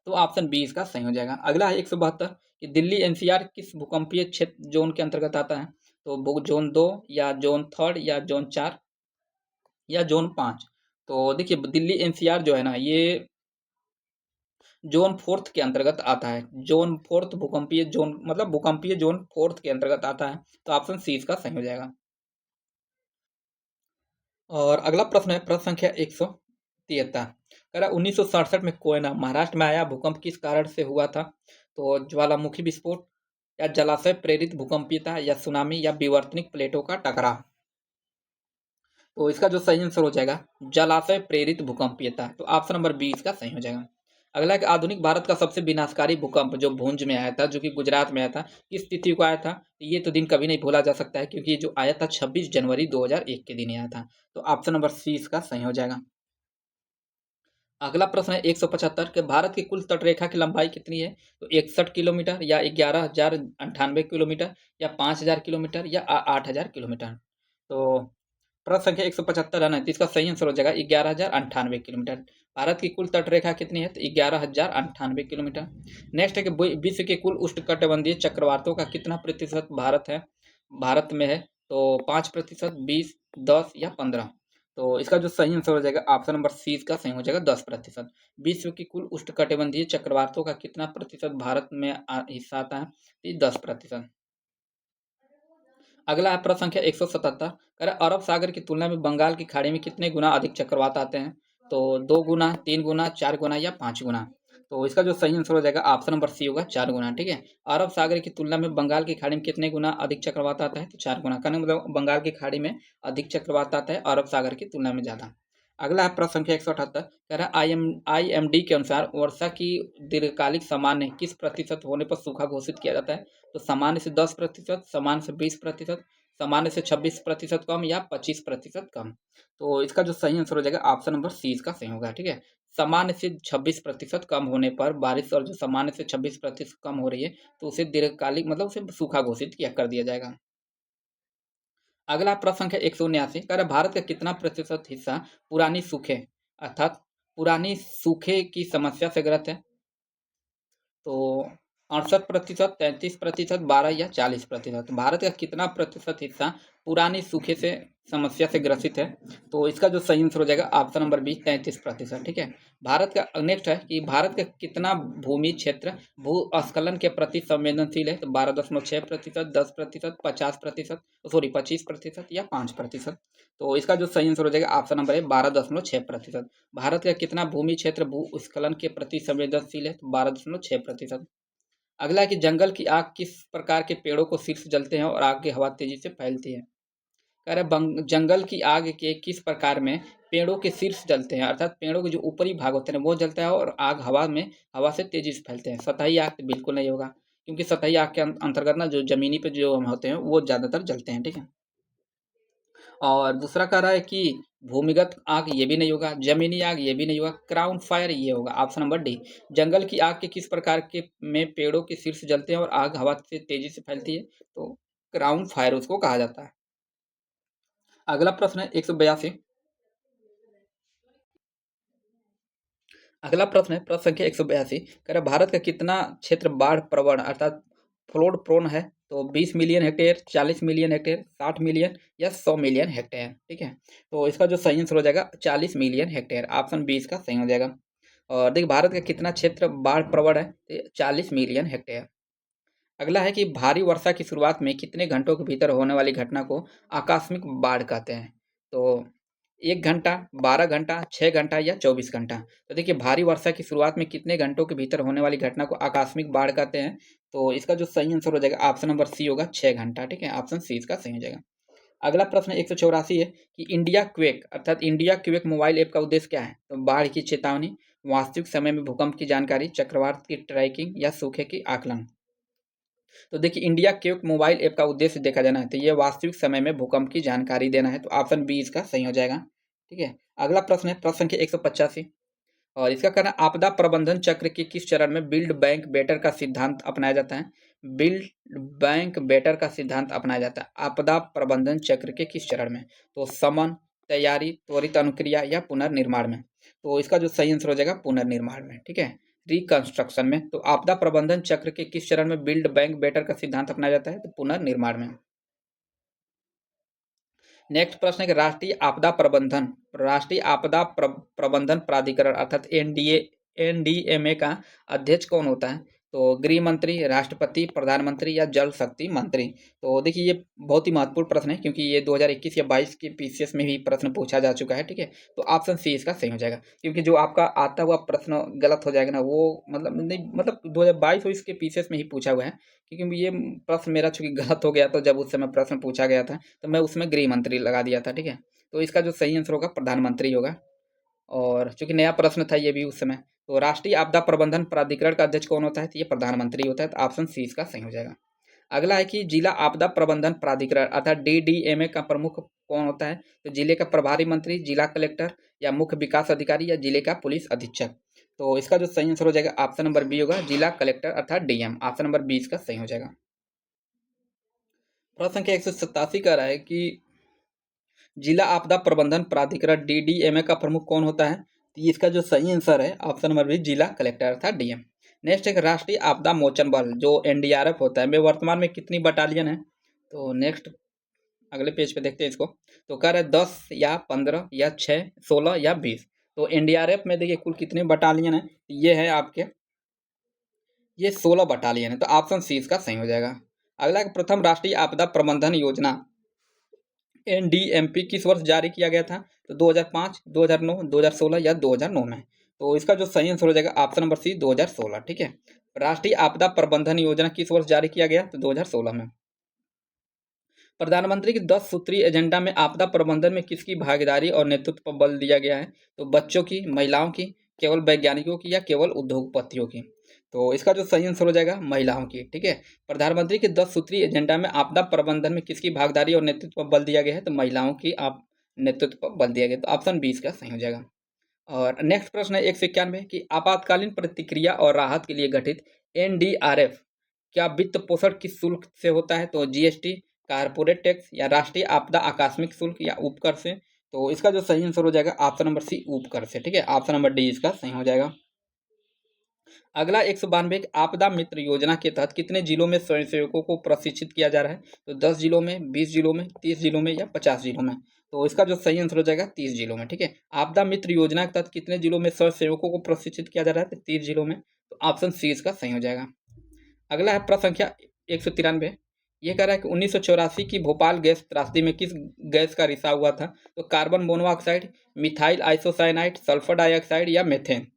तो ऑप्शन बी इसका सही हो जाएगा। अगला है 172 कि दिल्ली एनसीआर किस भूकंपीय क्षेत्र जोन के अंतर्गत आता है? तो जोन 2 या जोन 3 या जोन 4 या जोन 5। तो देखिए दिल्ली एनसीआर जो है ना, ये जोन 4 के अंतर्गत आता है। जोन 4 भूकंपीय जोन मतलब भूकंपीय जोन 4 के अंतर्गत आता है। तो ऑप्शन सी इसका सही हो जाएगा। और अगला प्रश्न है प्रश्न संख्या 173। कह रहा 1967 में कोयना महाराष्ट्र में आया भूकंप किस कारण से हुआ था? तो ज्वालामुखी विस्फोट या जलाशय प्रेरित भूकंपीयता या सुनामी या विवर्तनिक प्लेटों का टकराव। तो इसका जो सही आंसर हो जाएगा जलाशय प्रेरित भूकंपीयता। तो ऑप्शन नंबर बी इसका सही हो जाएगा। अगला कि आधुनिक भारत का सबसे विनाशकारी भूकंप जो भूंज में आया था, जो कि गुजरात में आया था, किस तिथि को आया था? ये तो दिन कभी नहीं भूला जा सकता है क्योंकि ये जो आया था 26 जनवरी 2001 के दिन आया था। तो ऑप्शन नंबर सी इसका सही हो जाएगा। अगला प्रश्न है 175 के भारत की कुल तटरेखा की लंबाई कितनी है? तो 61 किलोमीटर या 11,098 किलोमीटर या 5,000 किलोमीटर या 8,000 किलोमीटर। तो प्रश्न संख्या 175 है ना, तो इसका सही आंसर हो जाएगा 11,098 किलोमीटर। भारत की कुल तटरेखा कितनी है? तो 11,098 किलोमीटर। नेक्स्ट है कि विश्व के कुल उष्णकटिबंधीय चक्रवातों का कितना प्रतिशत भारत में है? तो 5%, 20, 10 या 15। तो इसका जो सही आंसर हो जाएगा ऑप्शन नंबर सी इसका सही हो जाएगा 10%। विश्व की कुल उष्णकटिबंधीय चक्रवातों का कितना प्रतिशत भारत में हिस्सा आता है? तो ये 10%। अगला है प्रश्न संख्या 177। कह रहा है, अरब सागर की तुलना में बंगाल की खाड़ी में कितने गुना अधिक चक्रवात आते हैं? तो 2 गुना, 3 गुना, 4 गुना या 5 गुना। तो इसका जो सही आंसर हो जाएगा ऑप्शन नंबर सी होगा 4 गुना। ठीक है, अरब सागर की तुलना में बंगाल की खाड़ी में कितने गुना अधिक चक्रवात आता है? तो 4 गुना। कहने का मतलब बंगाल की खाड़ी में अधिक चक्रवात आता है, अरब सागर की तुलना में ज्यादा। अगला है प्रश्न संख्या 178। कह रहा है IMD के अनुसार वर्षा की दीर्घकालिक सामान्य किस प्रतिशत होने पर सूखा घोषित किया जाता है? तो सामान्य से 10%, सामान्य से 20%, सामान्य से 26% कम या 25% कम। तो इसका जो सही आंसर हो जाएगा ऑप्शन नंबर सी इसका सही होगा। ठीक है, सामान्य से 26% कम होने पर बारिश, और जो सामान्य से 26% कम हो रही है तो उसे दीर्घकालिक मतलब उसे सूखा घोषित किया कर दिया जाएगा। अगला प्रश्न संख्या 179। कह रहा है, भारत का कितना प्रतिशत हिस्सा पुरानी सूखे अर्थात पुरानी सूखे की समस्या से ग्रस्त है? तो 68%, 33%, 12 या 40%। भारत का कितना प्रतिशत हिस्सा पुरानी सूखे से समस्या से ग्रसित है? तो इसका जो सही आंसर हो जाएगा ऑप्शन नंबर बी 33%। ठीक है, भारत का नेक्स्ट है कि भारत का कितना भूमि क्षेत्र भूस्खलन के प्रति संवेदनशील है? तो 12.6%, 10%, 50%, सॉरी 25% या 5%। तो इसका जो सही आंसर हो जाएगा ऑप्शन नंबर है 12.6%। भारत का कितना भूमि क्षेत्र भूस्खलन के प्रति संवेदनशील है? तो 12.6%। अगला है कि जंगल की आग किस प्रकार के पेड़ों को शीर्ष जलते हैं और आग की हवा तेजी से फैलती है? कह रहे जंगल की आग के किस प्रकार में पेड़ों के शीर्ष जलते हैं, अर्थात पेड़ों के जो ऊपरी भाग होते हैं वो जलता है और आग हवा से तेजी से फैलते हैं। सतही आग तो बिल्कुल नहीं होगा, क्योंकि सतही आग के अंतर्गत ना जो जमीनी पे जो हम होते हैं वो ज्यादातर जलते हैं। ठीक है, और दूसरा कह रहा है कि भूमिगत आग, ये भी नहीं होगा। जमीनी आग, ये भी नहीं होगा। क्राउन फायर, ये होगा ऑप्शन नंबर डी। जंगल की आग के किस प्रकार के में पेड़ों के शीर्ष जलते हैं और आग हवा से तेजी से फैलती है? तो क्राउन फायर उसको कहा जाता है। अगला प्रश्न है 182। अगला प्रश्न है प्रश्न संख्या 182। कह रहा है, भारत का कितना क्षेत्र बाढ़ प्रवण अर्थात फ्लड प्रोन है? तो 20 million hectare, 40 million hectare, 60 million या 100 मिलियन हेक्टेयर। ठीक है, तो इसका जो सही आंसर हो जाएगा 40 मिलियन हेक्टेयर। ऑप्शन बी इसका सही हो जाएगा। और देखिए भारत का कितना क्षेत्र बाढ़ प्रवण है? तो 40 मिलियन हेक्टेयर। अगला है कि भारी वर्षा की शुरुआत में कितने घंटों के भीतर होने वाली घटना को आकस्मिक बाढ़ कहते हैं? तो 1 घंटा, 12 घंटा, 6 घंटा या 24 घंटा। तो देखिए भारी वर्षा की शुरुआत में कितने घंटों के भीतर होने वाली घटना को आकस्मिक बाढ़ कहते हैं? तो इसका जो सही आंसर हो जाएगा ऑप्शन नंबर सी होगा 6 घंटा। ठीक है, ऑप्शन सी इसका सही हो जाएगा। अगला प्रश्न 184 है कि इंडिया क्वेक अर्थात इंडिया क्वेक मोबाइल ऐप का उद्देश्य क्या है? तो बाढ़ की चेतावनी, वास्तविक समय में भूकंप की जानकारी, चक्रवात की ट्रैकिंग या सूखे की आकलन। तो देखिए इंडिया क्विक मोबाइल ऐप का उद्देश्य देखा जाना है तो ये वास्तविक समय में भूकंप की जानकारी देना है। तो ऑप्शन बी इसका सही हो जाएगा। ठीक है, अगला प्रश्न है प्रश्न संख्या 185। और इसका कहना है, आपदा प्रबंधन चक्र के किस चरण में बिल्ड बैंक बेटर का सिद्धांत अपनाया जाता है? बिल्ड बैंक बेटर का सिद्धांत अपनाया जाता है आपदा प्रबंधन चक्र के किस चरण में? तो समन, तैयारी, त्वरित अनुक्रिया या पुनर्निर्माण में। तो इसका जो सही आंसर हो जाएगा पुनर्निर्माण में। ठीक है, रिकंस्ट्रक्शन में। तो आपदा प्रबंधन चक्र के किस चरण में बिल्ड बैंक बेटर का सिद्धांत अपनाया जाता है? तो पुनर्निर्माण में। नेक्स्ट प्रश्न है कि राष्ट्रीय आपदा प्रबंधन प्राधिकरण अर्थात एनडीएमए का अध्यक्ष कौन होता है? तो गृह मंत्री, राष्ट्रपति, प्रधानमंत्री या जल शक्ति मंत्री। तो देखिए ये बहुत ही महत्वपूर्ण प्रश्न है क्योंकि ये 2021 या 22 के पीसीएस में भी प्रश्न पूछा जा चुका है। ठीक है, तो ऑप्शन सी इसका सही हो जाएगा, क्योंकि जो आपका आता हुआ प्रश्न गलत हो जाएगा ना वो मतलब नहीं, मतलब 2022 इसके पीसीएस में ही पूछा हुआ है। क्योंकि ये प्रश्न मेरा चूंकि गलत हो गया तो जब उस समय प्रश्न पूछा गया था तो मैं उसमें गृह मंत्री लगा दिया था। ठीक है, तो इसका जो सही आंसर होगा प्रधानमंत्री होगा। और चूंकि नया प्रश्न था ये भी उस समय, तो राष्ट्रीय आपदा प्रबंधन प्राधिकरण का अध्यक्ष कौन होता है? तो ये प्रधानमंत्री होता है। तो ऑप्शन सी इसका सही हो जाएगा। अगला है कि जिला आपदा प्रबंधन प्राधिकरण अर्थात डीडीएमए का प्रमुख कौन होता है? तो जिले का प्रभारी मंत्री, जिला कलेक्टर या मुख्य विकास अधिकारी या जिले का पुलिस अधीक्षक। तो इसका जो सही आंसर हो जाएगा ऑप्शन नंबर बी होगा, जिला कलेक्टर अर्थात डीएम। ऑप्शन नंबर बी इसका सही हो जाएगा। प्रश्न संख्या 187 कह रहा है कि जिला आपदा प्रबंधन प्राधिकरण डीडीएमए का प्रमुख कौन होता है? तो इसका जो सही आंसर है ऑप्शन नंबर बी, जिला कलेक्टर अर्थात डीएम। नेक्स्ट एक राष्ट्रीय आपदा मोचन बल जो एनडीआरएफ होता है में वर्तमान में कितनी बटालियन है? तो नेक्स्ट अगले पेज पे देखते हैं इसको। तो कह रहा है 10 या 15 या 6, 16 या 20। तो एनडीआरएफ में देखिए कुल कितने बटालियन है, ये है आपके, ये 16 बटालियन है। तो ऑप्शन सी इसका सही हो जाएगा। अगला है प्रथम राष्ट्रीय आपदा प्रबंधन योजना एनडीएमपी किस वर्ष जारी किया गया था? तो 2005, 2009, 2016 या 2009 में। तो इसका जो सही आंसर हो जाएगा ऑप्शन नंबर सी 2016। ठीक है, राष्ट्रीय आपदा प्रबंधन योजना किस वर्ष जारी किया गया? तो 2016 में। प्रधानमंत्री की 10 सूत्रीय एजेंडा में आपदा प्रबंधन में किसकी भागीदारी और नेतृत्व पर बल दिया गया है? तो बच्चों की, महिलाओं की, केवल वैज्ञानिकों की या केवल उद्योगपतियों की? तो इसका जो सही आंसर हो जाएगा महिलाओं की। ठीक है, प्रधानमंत्री के 10 सूत्रीय एजेंडा में आपदा प्रबंधन में किसकी भागीदारी और नेतृत्व पर बल दिया गया है? तो महिलाओं की आप नेतृत्व पर बल दिया गया। तो ऑप्शन 20 का सही हो जाएगा। और नेक्स्ट प्रश्न है 191 कि आपातकालीन प्रतिक्रिया और राहत के लिए गठित एनडीआरएफ क्या वित्त पोषण किस शुल्क से होता है? तो जीएसटी, कारपोरेट टैक्स या राष्ट्रीय आपदा आकस्मिक शुल्क या उपकर से? तो इसका जो सही आंसर हो जाएगा ऑप्शन नंबर सी उपकर से। ठीक है, ऑप्शन नंबर डी इसका सही हो जाएगा। अगला 192 आपदा मित्र योजना के तहत कितने जिलों में स्वयंसेवकों को प्रशिक्षित किया जा रहा है? तो 10 जिलों में, 20 जिलों में, 30 जिलों में या 50 जिलों में? तो इसका जो सही आंसर हो जाएगा 30 जिलों में। ठीक है, आपदा मित्र योजना के तहत कितने जिलों में स्वयंसेवकों को प्रशिक्षित किया जा रहा है? तो 30 जिलों में। तो ऑप्शन सी इसका सही हो जाएगा। अगला है प्रश्न संख्या 193। ये कह रहा है कि 1984 की भोपाल गैस त्रासदी में किस गैस का रिसाव हुआ था? तो carbon monoxide, methyl isocyanide, sulphur dioxide या मेथेन?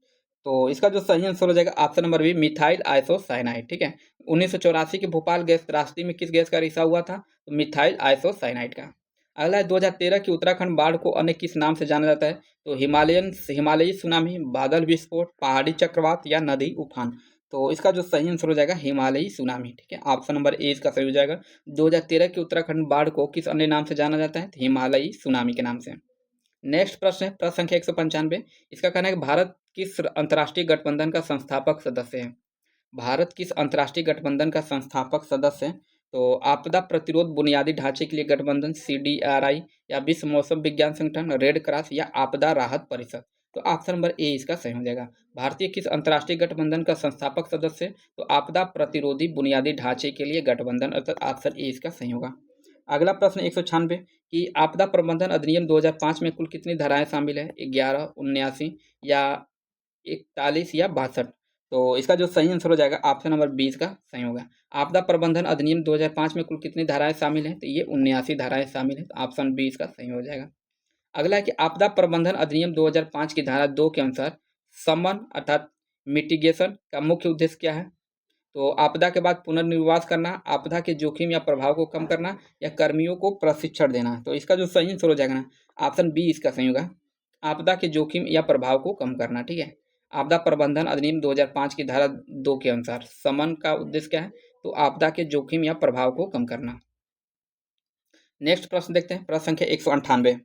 तो इसका जो सही आंसर हो जाएगा option number B methyl isocyanide. ठीक है, 1984 की भोपाल गैस त्रासदी में किस गैस का रिसाव हुआ था? तो मिथाइल आइसोसाइनाइड का। अगला है 2013 की उत्तराखंड बाढ़ को अन्य किस नाम से जाना जाता है? तो हिमालयी सुनामी, बादल विस्फोट, पहाड़ी चक्रवात या नदी उफान? तो इसका जो सही आंसर हो जाएगा हिमालयी सुनामी। ठीक है, ऑप्शन नंबर ए इसका सही हो जाएगा। 2013 की उत्तराखंड बाढ़ को किस अन्य नाम से जाना जाता है? तो हिमालयी सुनामी के नाम से। नेक्स्ट प्रश्न है प्रश्न संख्या 195। इसका कहना है कि भारत किस अंतर्राष्ट्रीय गठबंधन का संस्थापक सदस्य है? भारत किस अंतर्राष्ट्रीय गठबंधन का संस्थापक सदस्य है? तो आपदा प्रतिरोध बुनियादी ढांचे के लिए गठबंधन, सीडीआरआई या विश्व मौसम विज्ञान संगठन, रेड क्रॉस या आपदा राहत परिषद? तो ऑप्शन नंबर ए इसका सही हो जाएगा। भारतीय किस अंतर्राष्ट्रीय गठबंधन का संस्थापक सदस्य है? तो आपदा प्रतिरोधी बुनियादी ढांचे के लिए गठबंधन, अर्थात ऑप्शन ए इसका सही होगा। अगला प्रश्न 196 कि आपदा प्रबंधन अधिनियम 2005 में कुल कितनी धाराएं शामिल है? 11, 79 या 41 या 62? तो इसका जो सही आंसर हो जाएगा ऑप्शन नंबर 20 का सही होगा। आपदा प्रबंधन अधिनियम 2005 में कुल कितनी धाराएं शामिल हैं? तो ये 79 धाराएं शामिल हैं। तो ऑप्शन 20 का सही हो जाएगा। अगला है कि आपदा प्रबंधन अधिनियम 2005 की धारा 2 के अनुसार समन अर्थात मिटिगेशन का मुख्य उद्देश्य क्या है? तो आपदा के बाद पुनर्निर्वास करना, आपदा के जोखिम या प्रभाव को कम करना या कर्मियों को प्रशिक्षण देना? तो इसका जो सही आंसर हो जाएगा ना ऑप्शन बी इसका सही होगा। आपदा के जोखिम या प्रभाव को कम करना। ठीक है, आपदा प्रबंधन अधिनियम 2005 की धारा 2 के अनुसार समन का उद्देश्य क्या है? तो आपदा के जोखिम या प्रभाव को कम करना। नेक्स्ट प्रश्न देखते हैं प्रश्न संख्या 198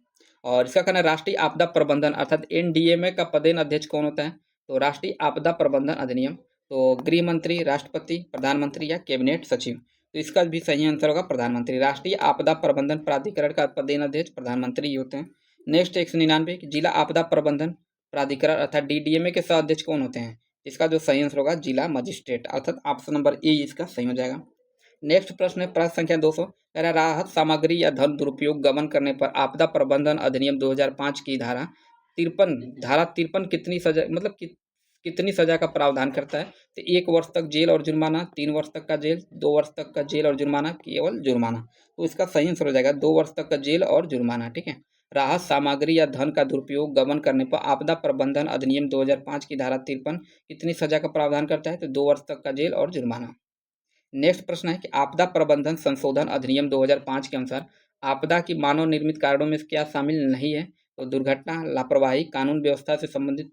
और इसका कहना है राष्ट्रीय आपदा प्रबंधन अर्थात एनडीएमए का पदेन अध्यक्ष कौन होता है? तो राष्ट्रीय आपदा प्रबंधन अधिनियम, तो गृह मंत्री, राष्ट्रपति, प्रधानमंत्री या कैबिनेट सचिव? तो इसका भी सही आंसर होगा प्रधानमंत्री। राष्ट्रीय आपदा प्रबंधन प्राधिकरण का पदेन अध्यक्ष प्रधानमंत्री ही होते हैं। नेक्स्ट 199 जिला आपदा प्रबंधन प्राधिकरण अर्थात डीडीएमए के सह अध्यक्ष कौन होते हैं? इसका जो सही आंसर होगा जिला मजिस्ट्रेट, अर्थात ऑप्शन नंबर ए इसका सही हो जाएगा। नेक्स्ट प्रश्न है प्रश्न संख्या 200 कह रहा है राहत सामग्री या धन दुरुपयोग गबन करने पर आपदा प्रबंधन अधिनियम 2005 की धारा 53 कितनी सजा मतलब कितनी सजा का प्रावधान करता है? तो 1 वर्ष तक जेल और जुर्माना, 3 वर्ष तक का जेल, 2 वर्ष तक का जेल और जुर्माना, केवल जुर्माना? तो इसका सही आंसर हो जाएगा 2 वर्ष तक का जेल और जुर्माना। ठीक है, राहत सामग्री या धन का दुरुपयोग गबन करने पर आपदा प्रबंधन अधिनियम 2005 की धारा 53 कितनी सजा का प्रावधान करता है? तो 2 वर्ष तक का जेल और जुर्माना। नेक्स्ट प्रश्न है कि आपदा प्रबंधन संशोधन अधिनियम 2005 के अनुसार आपदा की मानव निर्मित कारणों में क्या शामिल नहीं है? तो दुर्घटना, लापरवाही, कानून व्यवस्था से संबंधित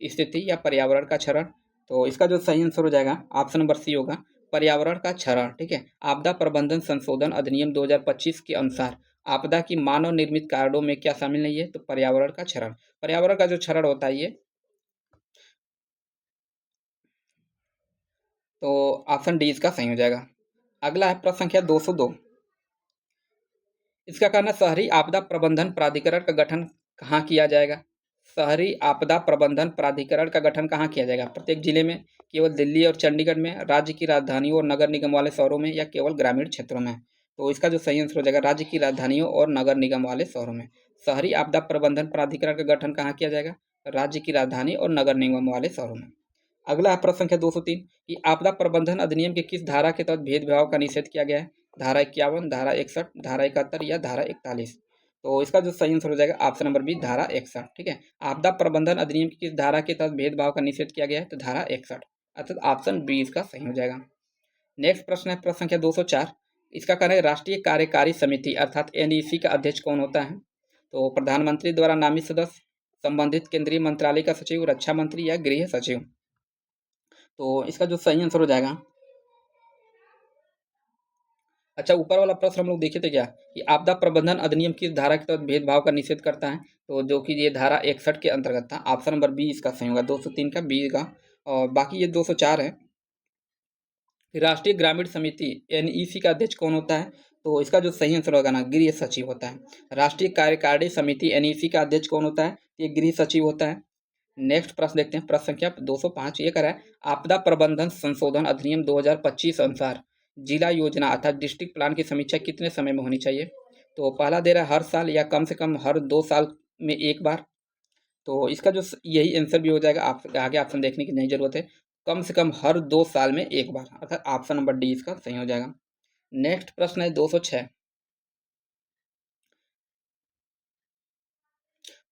स्थिति या पर्यावरण का क्षरण? तो इसका जो सही आंसर हो जाएगा ऑप्शन नंबर सी होगा पर्यावरण का क्षरण। ठीक है, आपदा प्रबंधन संशोधन अधिनियम 2025 के अनुसार आपदा की मानव निर्मित कारणों में क्या शामिल नहीं है? तो पर्यावरण का क्षरण। पर्यावरण का जो क्षरण होता है ये, तो ऑप्शन डी इसका सही हो जाएगा। अगला है प्रश्न संख्या 202। इसका कहना है शहरी आपदा प्रबंधन प्राधिकरण का गठन कहाँ किया जाएगा? शहरी आपदा प्रबंधन प्राधिकरण का गठन कहाँ किया जाएगा? प्रत्येक जिले में, केवल दिल्ली और चंडीगढ़ में, राज्य की राजधानी और नगर निगम वाले शहरों में या केवल ग्रामीण क्षेत्रों में? तो इसका जो सही आंसर हो जाएगा राज्य की राजधानियों और नगर निगम वाले शहरों में शहरी आपदा प्रबंधन प्राधिकरण का गठन कहाँ किया जाएगा? राज्य की राजधानी और नगर निगम वाले शहरों में। अगला है प्रश्न संख्या 203 कि आपदा प्रबंधन अधिनियम के किस धारा के तहत भेदभाव का निषेध किया गया है? धारा 51, धारा 61, धारा 71 या धारा 41। तो इसका जो सही आंसर हो जाएगा ऑप्शन नंबर बी धारा 61। ठीक है, आपदा प्रबंधन अधिनियम की किस धारा के तहत भेदभाव का निषेध किया गया है? तो धारा 61, अर्थात ऑप्शन बी इसका सही हो जाएगा। नेक्स्ट प्रश्न है प्रश्न संख्या 204। इसका कहना है राष्ट्रीय कार्यकारी समिति अर्थात एनईसी का अध्यक्ष कौन होता है? तो प्रधानमंत्री द्वारा नामित सदस्य, संबंधित केंद्रीय मंत्रालय का सचिव, रक्षा मंत्री या गृह सचिव। तो इसका जो सही आंसर हो जाएगा, अच्छा ऊपर वाला प्रश्न हम लोग देखे थे क्या कि आपदा प्रबंधन अधिनियम किस धारा के तहत भेदभाव का निषेध करता है? तो जो कि ये धारा 61 के अंतर्गत था। ऑप्शन नंबर बी इसका सही होगा, 203 का बी का। और बाकी ये 204 है। राष्ट्रीय ग्रामीण समिति एनईसी का अध्यक्ष कौन होता है? तो इसका जो सही आंसर होगा ना गृह सचिव होता है। राष्ट्रीय कार्यकारिणी समिति एनईसी का अध्यक्ष कौन होता है? ये गृह सचिव होता है। नेक्स्ट प्रश्न देखते हैं प्रश्न संख्या 205। ये कह रहा है आपदा प्रबंधन संशोधन अधिनियम 2025 अनुसार जिला योजना अर्थात डिस्ट्रिक्ट प्लान की समीक्षा कितने समय में होनी चाहिए? तो पहला दे रहा है हर साल या कम से कम हर 2 साल में एक बार। तो इसका जो यही आंसर भी हो जाएगा, आप आगे ऑप्शन देखने की नहीं जरूरत है, कम से कम हर 2 साल में एक बार, अर्थात ऑप्शन नंबर डी इसका सही हो जाएगा। नेक्स्ट प्रश्न है 206।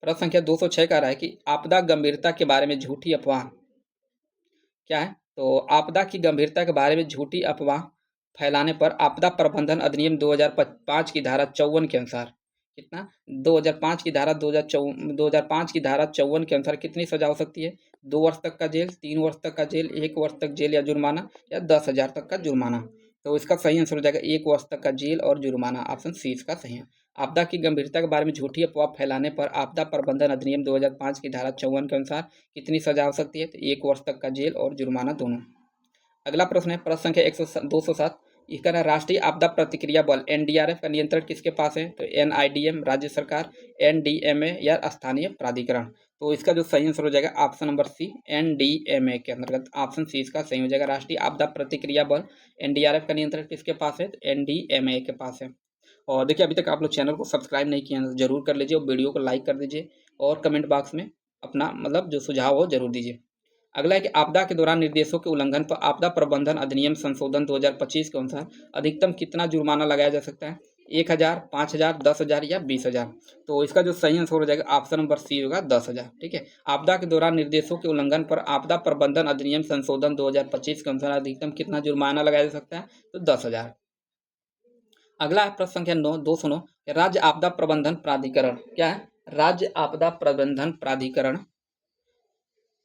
प्रश्न संख्या 206 का रहा है कि आपदा गंभीरता के बारे में झूठी अफवाह क्या है? तो आपदा की गंभीरता के बारे में झूठी अफवाह फैलाने पर आपदा प्रबंधन अधिनियम 2005 की धारा 54 के अनुसार कितना 2005 की धारा 2005 की धारा 54 के अनुसार कितनी सजा हो सकती है? 2 वर्ष तक का जेल, 3 वर्ष तक का जेल, 1 वर्ष तक जेल या जुर्माना या 10,000 तक का जुर्माना। तो इसका सही आंसर हो जाएगा 1 वर्ष तक का जेल और जुर्माना, ऑप्शन सी इसका सही है। आपदा की गंभीरता के बारे में झूठी अफवाह फैलाने पर आपदा प्रबंधन अधिनियम 2005 की धारा 54 के अनुसार कितनी सजा हो सकती है? तो 1 वर्ष तक का जेल और जुर्माना दोनों। अगला प्रश्न है प्रश्न संख्या 207। इसका ना राष्ट्रीय आपदा प्रतिक्रिया बल एनडीआरएफ का नियंत्रण किसके पास है? तो एनआईडीएम राज्य सरकार, एनडीएमए या स्थानीय प्राधिकरण। तो इसका जो सही आंसर हो जाएगा ऑप्शन नंबर सी एनडीएमए के अंतर्गत, ऑप्शन सी इसका सही हो जाएगा। राष्ट्रीय आपदा प्रतिक्रिया बल एनडीआरएफ का नियंत्रण किसके पास है? तो एनडीएमए के पास है। और देखिए अभी तक आप लोग चैनल को सब्सक्राइब नहीं किया तो जरूर कर लीजिए और वीडियो को लाइक कर दीजिए और कमेंट बॉक्स में अपना मतलब जो सुझाव हो जरूर दीजिए। अगला है कि आपदा के दौरान निर्देशों के उल्लंघन पर आपदा प्रबंधन अधिनियम संशोधन 2025 के अनुसार अधिकतम कितना जुर्माना लगाया जा सकता है? 1,000, 5,000, 10,000 या 20,000। तो इसका जो सही आंसर हो जाएगा ऑप्शन नंबर सी होगा 10,000। ठीक है, आपदा के दौरान निर्देशों के उल्लंघन पर आपदा प्रबंधन अधिनियम संशोधन 2025 के अनुसार अधिकतम कितना जुर्माना लगाया जा सकता है? तो 10,000। अगला है प्रश्न संख्या 209। राज्य आपदा प्रबंधन प्राधिकरण क्या है? राज्य आपदा प्रबंधन प्राधिकरण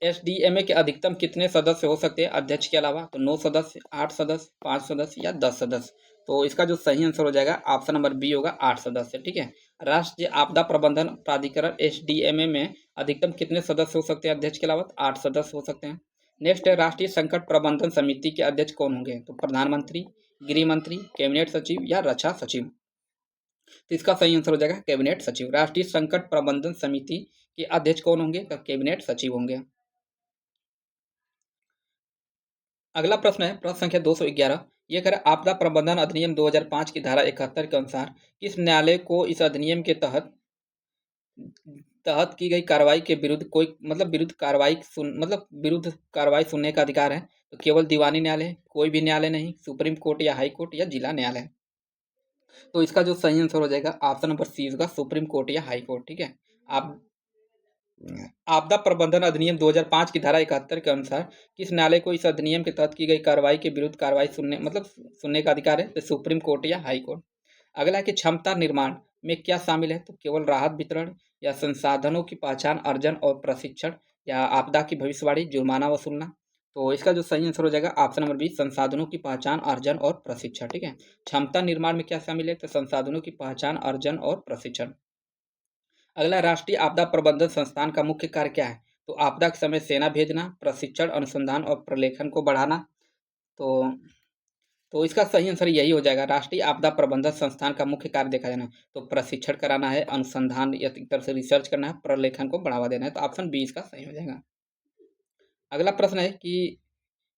एसडीएमए के अधिकतम कितने सदस्य हो सकते हैं अध्यक्ष के अलावा? तो 9 सदस्य, 8 सदस्य, 5 सदस्य या 10 सदस्य। तो इसका जो सही आंसर हो जाएगा ऑप्शन नंबर बी होगा 8 सदस्य। ठीक है, राष्ट्रीय आपदा प्रबंधन प्राधिकरण एसडीएमए में अधिकतम कितने सदस्य हो सकते हैं अध्यक्ष के अलावा? 8 सदस्य हो सकते हैं। नेक्स्ट है राष्ट्रीय संकट प्रबंधन समिति के अध्यक्ष कौन होंगे? तो प्रधानमंत्री, गृह मंत्री, कैबिनेट सचिव या रक्षा सचिव। तो इसका सही आंसर हो जाएगा कैबिनेट सचिव। राष्ट्रीय संकट प्रबंधन समिति के अध्यक्ष कौन होंगे? तो कैबिनेट सचिव होंगे। अगला प्रश्न है प्रश्न संख्या 211। ये कह रहा है आपदा प्रबंधन अधिनियम 2005 की धारा 71 के अनुसार किस न्यायालय को इस अधिनियम के तहत तहत की गई कार्रवाई के विरुद्ध कोई विरुद्ध कार्रवाई सुनने का अधिकार है? तो केवल दीवानी न्यायालय, कोई भी न्यायालय नहीं, सुप्रीम कोर्ट या हाई कोर्ट या जिला न्यायालय। तो इसका जो सही आंसर हो जाएगा ऑप्शन नंबर सी होगा सुप्रीम कोर्ट या हाई कोर्ट। ठीक है, आप आपदा प्रबंधन अधिनियम 2005 की धारा 71 के अनुसार किस न्यायालय को इस अधिनियम के तहत की गई कार्रवाई के विरुद्ध कार्रवाई सुनने का अधिकार है? तो सुप्रीम कोर्ट या हाई कोर्ट। अगला है कि क्षमता निर्माण में क्या शामिल है? तो केवल राहत वितरण या संसाधनों की पहचान, अर्जन और प्रशिक्षण या आपदा की भविष्यवाणी, जुर्माना वसूलना। तो इसका जो सही आंसर हो जाएगा ऑप्शन नंबर बी संसाधनों की पहचान, अर्जन और प्रशिक्षण। ठीक है, क्षमता निर्माण में क्या शामिल है? तो संसाधनों की पहचान, अर्जन और प्रशिक्षण। अगला राष्ट्रीय आपदा प्रबंधन संस्थान का मुख्य कार्य क्या है? तो आपदा के समय सेना भेजना, प्रशिक्षण, अनुसंधान और प्रलेखन को बढ़ाना। तो तो इसका सही आंसर यही हो जाएगा। राष्ट्रीय आपदा प्रबंधन संस्थान का मुख्य कार्य देखा जाना तो प्रशिक्षण कराना है, अनुसंधान या एक तरह से रिसर्च करना है, प्रलेखन को बढ़ावा देना है। तो ऑप्शन बी इसका सही हो जाएगा। अगला प्रश्न है कि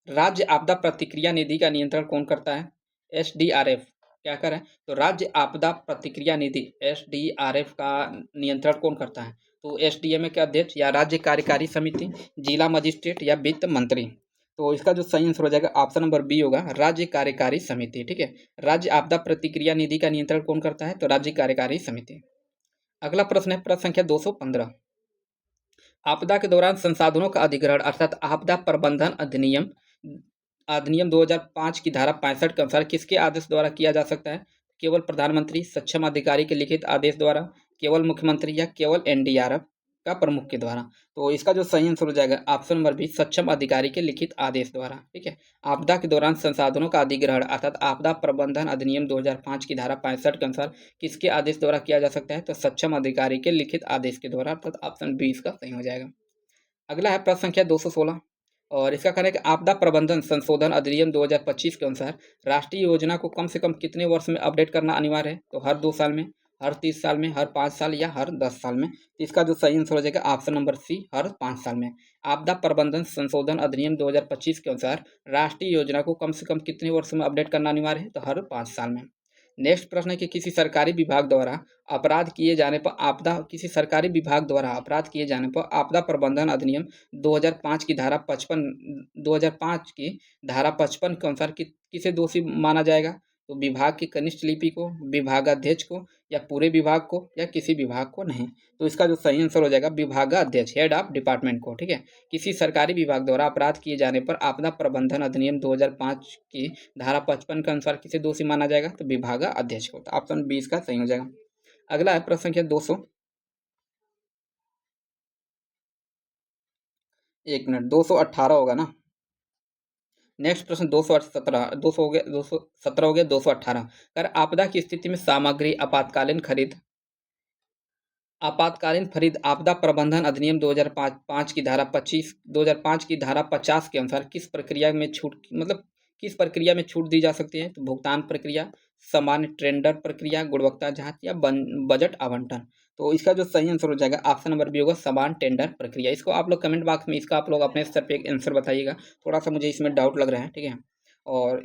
राज्य आपदा प्रतिक्रिया निधि का नियंत्रण कौन करता है? एसडीआरएफ क्या कर रहा है, तो राज्य आपदा प्रतिक्रिया निधि एसडीआरएफ का नियंत्रण कौन करता है, तो एसडीएमए के अध्यक्ष या राज्य कार्यकारी समिति, जिला मजिस्ट्रेट या वित्त मंत्री। तो इसका जो सही आंसर हो जाएगा ऑप्शन नंबर बी होगा, राज्य कार्यकारी समिति। ठीक है, राज्य आपदा प्रतिक्रिया निधि का नियंत्रण कौन करता है, तो राज्य कार्यकारी समिति। अगला प्रश्न है प्रश्न संख्या 215। आपदा के दौरान संसाधनों का अधिग्रहण अर्थात आपदा प्रबंधन अधिनियम अधिनियम 2005 की धारा 65 के अनुसार किसके आदेश द्वारा किया जा सकता है, केवल प्रधानमंत्री, सक्षम अधिकारी के लिखित आदेश द्वारा, केवल मुख्यमंत्री या केवल एनडीआरएफ का प्रमुख के द्वारा। तो इसका जो सही आंसर हो जाएगा ऑप्शन नंबर बी, सक्षम अधिकारी के लिखित आदेश द्वारा। ठीक है, आपदा के दौरान संसाधनों का अधिग्रहण अर्थात आपदा प्रबंधन अधिनियम 2005 की धारा 65 के अनुसार किसके आदेश द्वारा किया जा सकता है, तो सक्षम अधिकारी के लिखित आदेश के द्वारा, अर्थात ऑप्शन बी इसका सही हो जाएगा। अगला है प्रश्न संख्या 216 और इसका कहना है कि आपदा प्रबंधन संशोधन अधिनियम 2025 के अनुसार राष्ट्रीय योजना को कम से कम कितने वर्ष में अपडेट करना अनिवार्य है, तो हर 2 साल में, हर 30 साल में, हर 5 साल या हर 10 साल में। तो इसका जो सही आंसर हो जाएगा ऑप्शन नंबर सी, हर 5 साल में। आपदा प्रबंधन संशोधन अधिनियम 2025 के अनुसार राष्ट्रीय योजना को कम से कम कितने वर्ष में अपडेट करना अनिवार्य है, तो हर 5 साल में। नेक्स्ट प्रश्न है कि किसी सरकारी विभाग द्वारा अपराध किए जाने पर आपदा किसी सरकारी विभाग द्वारा अपराध किए जाने पर आपदा प्रबंधन अधिनियम 2005 की धारा 55 2005 की धारा 55 के अनुसार किसे दोषी माना जाएगा, तो विभाग के कनिष्ठ लिपि को, विभागाध्यक्ष को या पूरे विभाग को या किसी विभाग को नहीं। तो इसका जो सही आंसर हो जाएगा विभागाध्यक्ष, हेड ऑफ डिपार्टमेंट को। ठीक है, किसी सरकारी विभाग द्वारा अपराध किए जाने पर आपदा प्रबंधन अधिनियम 2005 की धारा 55 के अनुसार किसे दोषी माना जाएगा, तो विभागाध्यक्ष को। तो ऑप्शन 20 का सही हो जाएगा। अगला है प्रश्न संख्या 200, एक मिनट, 218 होगा ना। नेक्स्ट प्रश्न 217, 200 हो गया, 217 हो गया, 218। अगर आपदा की स्थिति में सामग्री आपातकालीन खरीद आपदा प्रबंधन अधिनियम 2005 की धारा 25 2005 की धारा 50 के अनुसार किस प्रक्रिया में छूट, मतलब किस प्रक्रिया में छूट दी जा सकती है, तो भुगतान प्रक्रिया, सामान्य टेंडर प्रक्रिया, गुणवत्ता जांच या बजट आवंटन। तो इसका जो सही आंसर हो जाएगा ऑप्शन नंबर बी होगा, सामान्य टेंडर प्रक्रिया। इसको आप लोग कमेंट बॉक्स में इसका आप लोग अपने स्तर पे आंसर बताइएगा, थोड़ा सा मुझे इसमें डाउट लग रहा है। ठीक है, और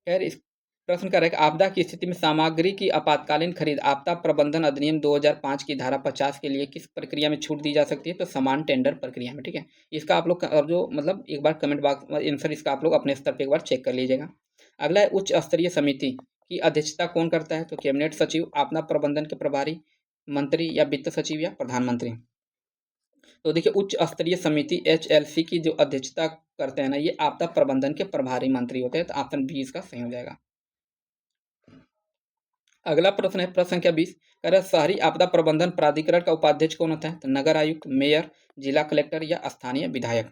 खैर इस प्रश्न का रहेगा आपदा की स्थिति में सामग्री की आपातकालीन खरीद आपदा प्रबंधन अधिनियम 2005 की धारा 50 के लिए किस प्रक्रिया में छूट दी जा सकती है, तो समान टेंडर प्रक्रिया में। ठीक है, इसका आप लोग और जो मतलब एक बार कमेंट बॉक्स में आंसर इसका आप लोग अपने स्तर पर एक बार चेक कर लीजिएगा। अगला है उच्च स्तरीय समिति की अध्यक्षता कौन करता है, तो कैबिनेट सचिव, आपदा प्रबंधन के प्रभारी मंत्री या वित्त सचिव या प्रधानमंत्री। तो देखिए उच्च स्तरीय समिति HLC की जो अध्यक्षता करते हैं ना, ये आपदा प्रबंधन के प्रभारी मंत्री होते हैं। तो ऑप्शन बी इसका सही हो जाएगा। अगला प्रश्न है प्रश्न संख्या 20, कह रहा है शहरी आपदा प्रबंधन प्राधिकरण का उपाध्यक्ष कौन होता है, तो नगर आयुक्त, मेयर, जिला कलेक्टर या स्थानीय विधायक।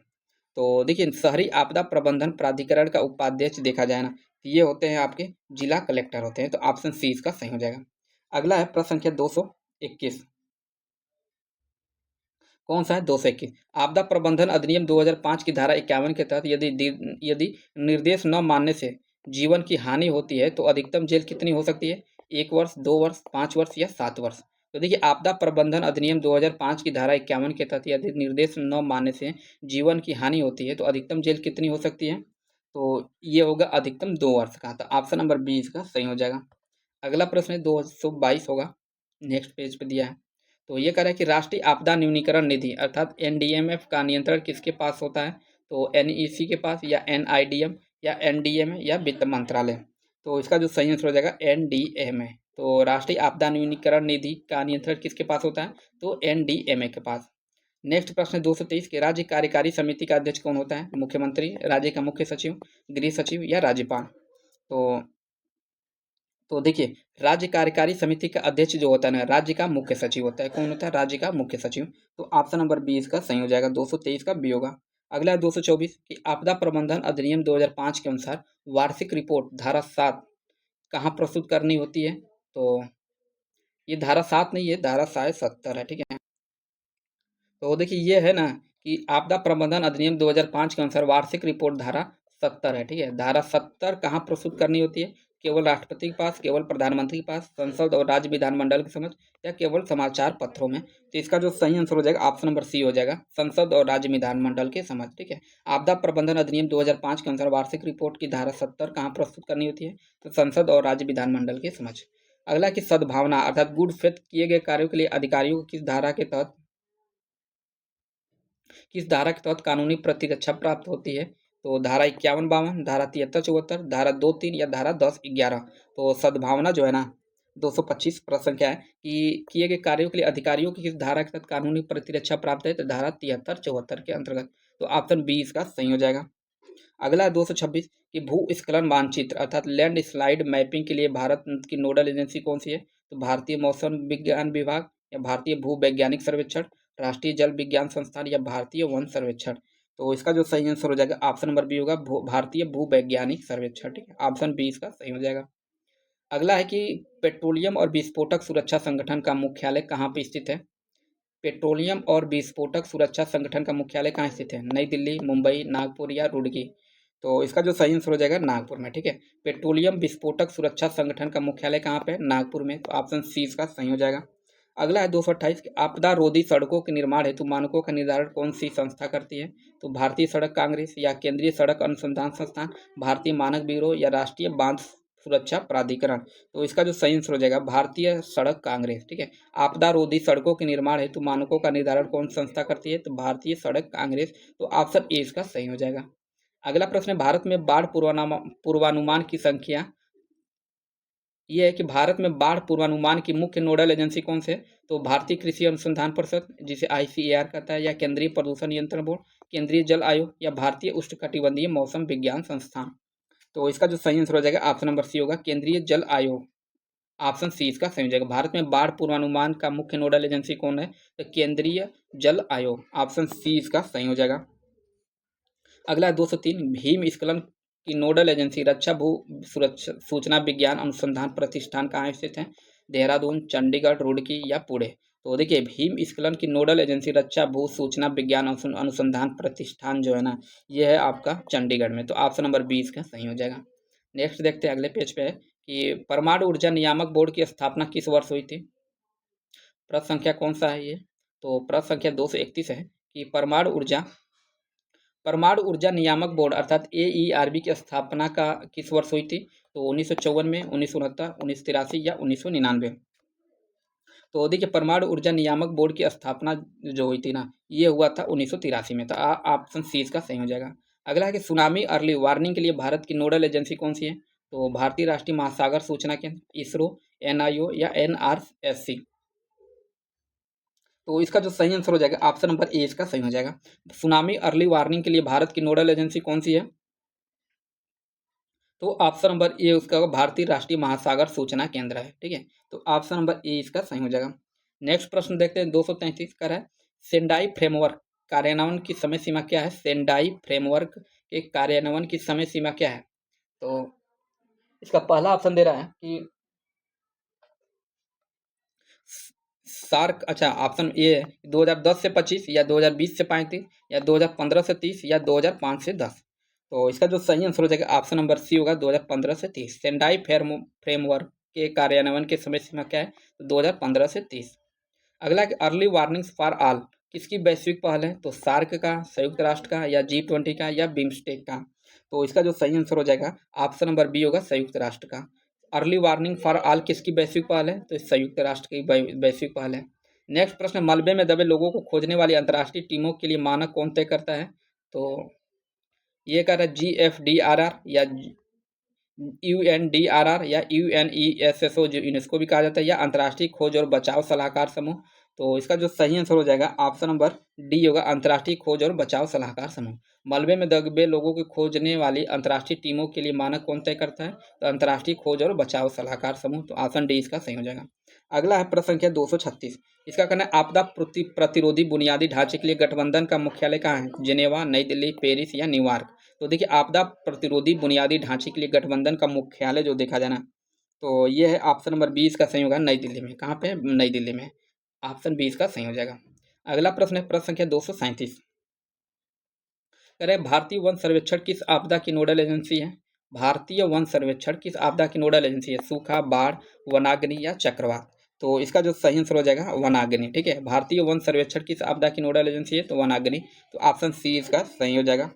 तो देखिए शहरी आपदा प्रबंधन प्राधिकरण का उपाध्यक्ष देखा जाए ना, तो ये होते हैं आपके जिला कलेक्टर होते हैं। तो ऑप्शन सी इसका सही हो जाएगा। अगला है प्रश्न संख्या 221, कौन सा है, 221। आपदा प्रबंधन अधिनियम 2005 की धारा 51 के तहत यदि निर्देश न मानने से जीवन की हानि होती है तो अधिकतम जेल कितनी हो सकती है, 1 वर्ष, 2 वर्ष, 5 वर्ष या 7 वर्ष। तो देखिए आपदा प्रबंधन अधिनियम 2005 की धारा 51 के तहत यदि निर्देश न मानने से जीवन की हानि होती है तो अधिकतम जेल कितनी हो सकती है, तो ये होगा अधिकतम 2 वर्ष का। तो ऑप्शन नंबर बी इसका सही हो जाएगा। अगला प्रश्न है 222 होगा, नेक्स्ट पेज पे दिया है। तो ये कह रहा है कि राष्ट्रीय आपदा न्यूनीकरण निधि अर्थात एनडीएमएफ का नियंत्रण किसके पास होता है, तो एनईसी के पास या एनआईडीएम या एनडीएमए या वित्त मंत्रालय। तो इसका जो सही आंसर हो जाएगा एनडीएमए। तो राष्ट्रीय आपदा न्यूनीकरण निधि का नियंत्रण किसके पास होता है, तो एनडीएमए के पास। नेक्स्ट प्रश्न है 223 के राज्य कार्यकारी समिति का अध्यक्ष कौन होता है, मुख्यमंत्री, राज्य का मुख्य सचिव, गृह सचिव या राज्यपाल। तो देखिए राज्य कार्यकारी समिति का अध्यक्ष जो होता है ना, राज्य का मुख्य सचिव होता है। कौन होता है, राज्य का मुख्य सचिव। तो ऑप्शन नंबर बी इसका सही हो जाएगा, 223 का बी होगा। अगला है 224 कि आपदा प्रबंधन अधिनियम 2005 के अनुसार वार्षिक रिपोर्ट धारा 7 कहाँ प्रस्तुत करनी होती है, तो ये धारा 7 नहीं है, धारा शायद 70 है। ठीक है, तो देखिए ये है ना कि आपदा प्रबंधन अधिनियम 2005 के अनुसार वार्षिक रिपोर्ट धारा 70 है। ठीक है, धारा 70 कहाँ प्रस्तुत करनी होती है, केवल राष्ट्रपति के पास, केवल प्रधानमंत्री के पास, संसद और राज्य विधानमंडल की समझ, या केवल समाचार पत्रों में? तो इसका जो सही आंसर हो जाएगा ऑप्शन नंबर सी हो जाएगा, संसद और राज्य विधानमंडल के समझ। ठीक है। आपदा प्रबंधन अधिनियम 2005 के अनुसार वार्षिक रिपोर्ट की धारा 70 कहाँ प्रस्तुत करनी होती है? तो संसद और राज्य विधानमंडल के समझ। अगला कि सद्भावना अर्थात गुड फेथ किए गए कार्यों के लिए अधिकारियों को किस धारा के तहत कानूनी प्रतिरक्षा प्राप्त होती है? तो धारा 51-52, धारा 73-74, धारा 2-3 या धारा 10-11। तो सद्भावना जो है ना 225 प्रश्न संख्या है कि किए गए कार्यों के लिए अधिकारियों की किस धारा के तहत कानूनी प्रतिरक्षा प्राप्त है? तो धारा 73-74 के अंतर्गत। तो ऑप्शन बी इसका सही हो जाएगा। अगला है 226 कि भूस्खलन मानचित्र अर्थात लैंड स्लाइड मैपिंग के लिए भारत की नोडल एजेंसी कौन सी है? तो भारतीय मौसम विज्ञान विभाग, या भारतीय भूवैज्ञानिक सर्वेक्षण, राष्ट्रीय जल विज्ञान संस्थान, या भारतीय वन सर्वेक्षण। तो इसका जो सही आंसर हो जाएगा ऑप्शन नंबर बी होगा, भारतीय भूवैज्ञानिक सर्वेक्षण। ठीक है, ऑप्शन बी इसका सही हो जाएगा। अगला है कि पेट्रोलियम और विस्फोटक सुरक्षा संगठन का मुख्यालय कहाँ पे स्थित है? पेट्रोलियम और विस्फोटक सुरक्षा संगठन का मुख्यालय कहाँ स्थित है? नई दिल्ली, मुंबई, नागपुर या रुड़की? तो इसका जो सही आंसर हो जाएगा नागपुर में। ठीक है, पेट्रोलियम विस्फोटक सुरक्षा संगठन का मुख्यालय कहाँ पे है? नागपुर में। तो ऑप्शन सी इसका सही हो जाएगा। अगला है 228 आपदा रोधी सड़कों के निर्माण हेतु मानकों का निर्धारण कौन सी संस्था करती है? तो भारतीय सड़क कांग्रेस, या केंद्रीय सड़क अनुसंधान संस्थान, भारतीय मानक ब्यूरो, या राष्ट्रीय बांध सुरक्षा प्राधिकरण? तो इसका जो सही आंसर हो जाएगा भारतीय सड़क कांग्रेस। ठीक है, आपदा रोधी सड़कों के निर्माण हेतु मानकों का निर्धारण कौन संस्था करती है? तो भारतीय सड़क कांग्रेस। तो ऑप्शन ए इसका सही हो जाएगा। अगला प्रश्न है भारत में बाढ़ पूर्वानुमान की संख्या, यह है कि भारत में बाढ़ पूर्वानुमान की मुख्य नोडल एजेंसी कौन से है? तो भारतीय कृषि अनुसंधान परिषद, जिसे ICAR कहता है, या केंद्रीय प्रदूषण नियंत्रण बोर्ड, केंद्रीय जल आयोग, या भारतीय उष्णकटिबंधीय मौसम विज्ञान संस्थान? तो इसका जो सही आंसर हो जाएगा ऑप्शन नंबर सी होगा, केंद्रीय जल आयोग। ऑप्शन सी इसका सही हो जाएगा। भारत में बाढ़ पूर्वानुमान का मुख्य नोडल एजेंसी कौन है? तो केंद्रीय जल आयोग। ऑप्शन सी इसका सही हो जाएगा। अगला है 203 हिमस्खलन की नोडल एजेंसी रक्षा भू सुरक्षा सूचना विज्ञान अनुसंधान प्रतिष्ठान कहाँ स्थित है? देहरादून, चंडीगढ़, रुड़की, या पुणे? तो देखिए हिमस्खलन की नोडल एजेंसी रक्षा भू सूचना विज्ञान अनुसंधान प्रतिष्ठान जो है ना, ये है आपका चंडीगढ़ में। तो ऑप्शन नंबर 20 का सही हो जाएगा। नेक्स्ट देखते हैं, अगले पेज पे है कि परमाणु ऊर्जा नियामक बोर्ड की स्थापना किस वर्ष हुई थी? प्रश्न संख्या कौन सा है ये? तो प्रश्न संख्या 231 है कि परमाणु ऊर्जा नियामक बोर्ड अर्थात AERB की स्थापना का किस वर्ष हुई थी? तो 1954 में, 1969, 1983 या 1999? तो देखिए परमाणु ऊर्जा नियामक बोर्ड की स्थापना जो हुई थी ना, ये हुआ था 1983 में। तो ऑप्शन सी इसका सही हो जाएगा। अगला है कि सुनामी अर्ली वार्निंग के लिए भारत की नोडल एजेंसी कौन सी है? तो भारतीय राष्ट्रीय महासागर सूचना केंद्र, इसरो, NIO, या NRSC? तो इसका जो सही आंसर हो जाएगा ऑप्शन नंबर ए इसका सही हो जाएगा। सुनामी अर्ली वार्निंग के लिए भारत की नोडल एजेंसी कौन सी है? तो ऑप्शन नंबर ए उसका भारतीय राष्ट्रीय महासागर सूचना केंद्र है। ठीक है, तो ऑप्शन नंबर ए इसका सही हो जाएगा। नेक्स्ट प्रश्न देखते हैं 233 का है सेंडाई फ्रेमवर्क कार्यान्वयन की समय सीमा क्या है? सेंडाई फ्रेमवर्क के कार्यान्वयन की समय सीमा क्या है? तो इसका पहला ऑप्शन दे रहा है कि सार्क, अच्छा ऑप्शन ए है 2010 से 25, या 2020 से 35, या 2015 से 30, या 2005 से 10? तो इसका जो सही आंसर हो जाएगा ऑप्शन नंबर सी होगा 2015 से 30। सेंडाई फ्रेमवर्क के कार्यान्वयन की समय सीमा क्या है? तो 2015 से 30। अगला कि अर्ली वार्निंग्स फॉर ऑल किसकी वैश्विक पहल है? तो सार्क का, संयुक्त राष्ट्र का, या G20 का, या बिम्स्टेक का? तो इसका जो सही आंसर हो जाएगा ऑप्शन नंबर बी होगा, संयुक्त राष्ट्र का। अर्ली वार्निंग फॉर ऑल किसकी वैश्विक पहल है? तो संयुक्त राष्ट्र की वैश्विक पहल है। नेक्स्ट प्रश्न मलबे में दबे लोगों को खोजने वाली अंतर्राष्ट्रीय टीमों के लिए मानक कौन तय करता है? तो ये कह रहा है GFDRR, या UNDRR, या UNESCO जो यूनेस्को भी कहा जाता है, या अंतर्राष्ट्रीय खोज और बचाव सलाहकार समूह? तो इसका जो सही आंसर हो जाएगा ऑप्शन नंबर डी होगा, अंतर्राष्ट्रीय खोज और बचाव सलाहकार समूह। मलबे में दबे लोगों को खोजने वाली अंतर्राष्ट्रीय टीमों के लिए मानक कौन तय करता है? तो अंतर्राष्ट्रीय खोज और बचाव सलाहकार समूह। तो ऑप्शन डी इसका सही हो जाएगा। अगला है प्रश्न संख्या 236, इसका कहना है आपदा प्रतिरोधी बुनियादी ढांचे के लिए गठबंधन का मुख्यालय कहाँ है? जिनेवा, नई दिल्ली, पेरिस, या न्यूयॉर्क? तो देखिए आपदा प्रतिरोधी बुनियादी ढांचे के लिए गठबंधन का मुख्यालय जो देखा जाना, तो ये है ऑप्शन नंबर 20 का सही होगा, नई दिल्ली में। कहाँ पे है? नई दिल्ली में। ऑप्शन 20 का सही हो जाएगा। अगला प्रश्न है प्रश्न संख्या 237, कह रहे भारतीय वन सर्वेक्षण किस आपदा की नोडल एजेंसी है? भारतीय वन सर्वेक्षण किस आपदा की नोडल एजेंसी है? सूखा, बाढ़, वनाग्नि या चक्रवात? तो इसका जो सही आंसर हो जाएगा वनाग्नि। ठीक है, भारतीय वन सर्वेक्षण किस आपदा की नोडल एजेंसी है? तो वनाग्नि। तो ऑप्शन सी इसका सही हो जाएगा।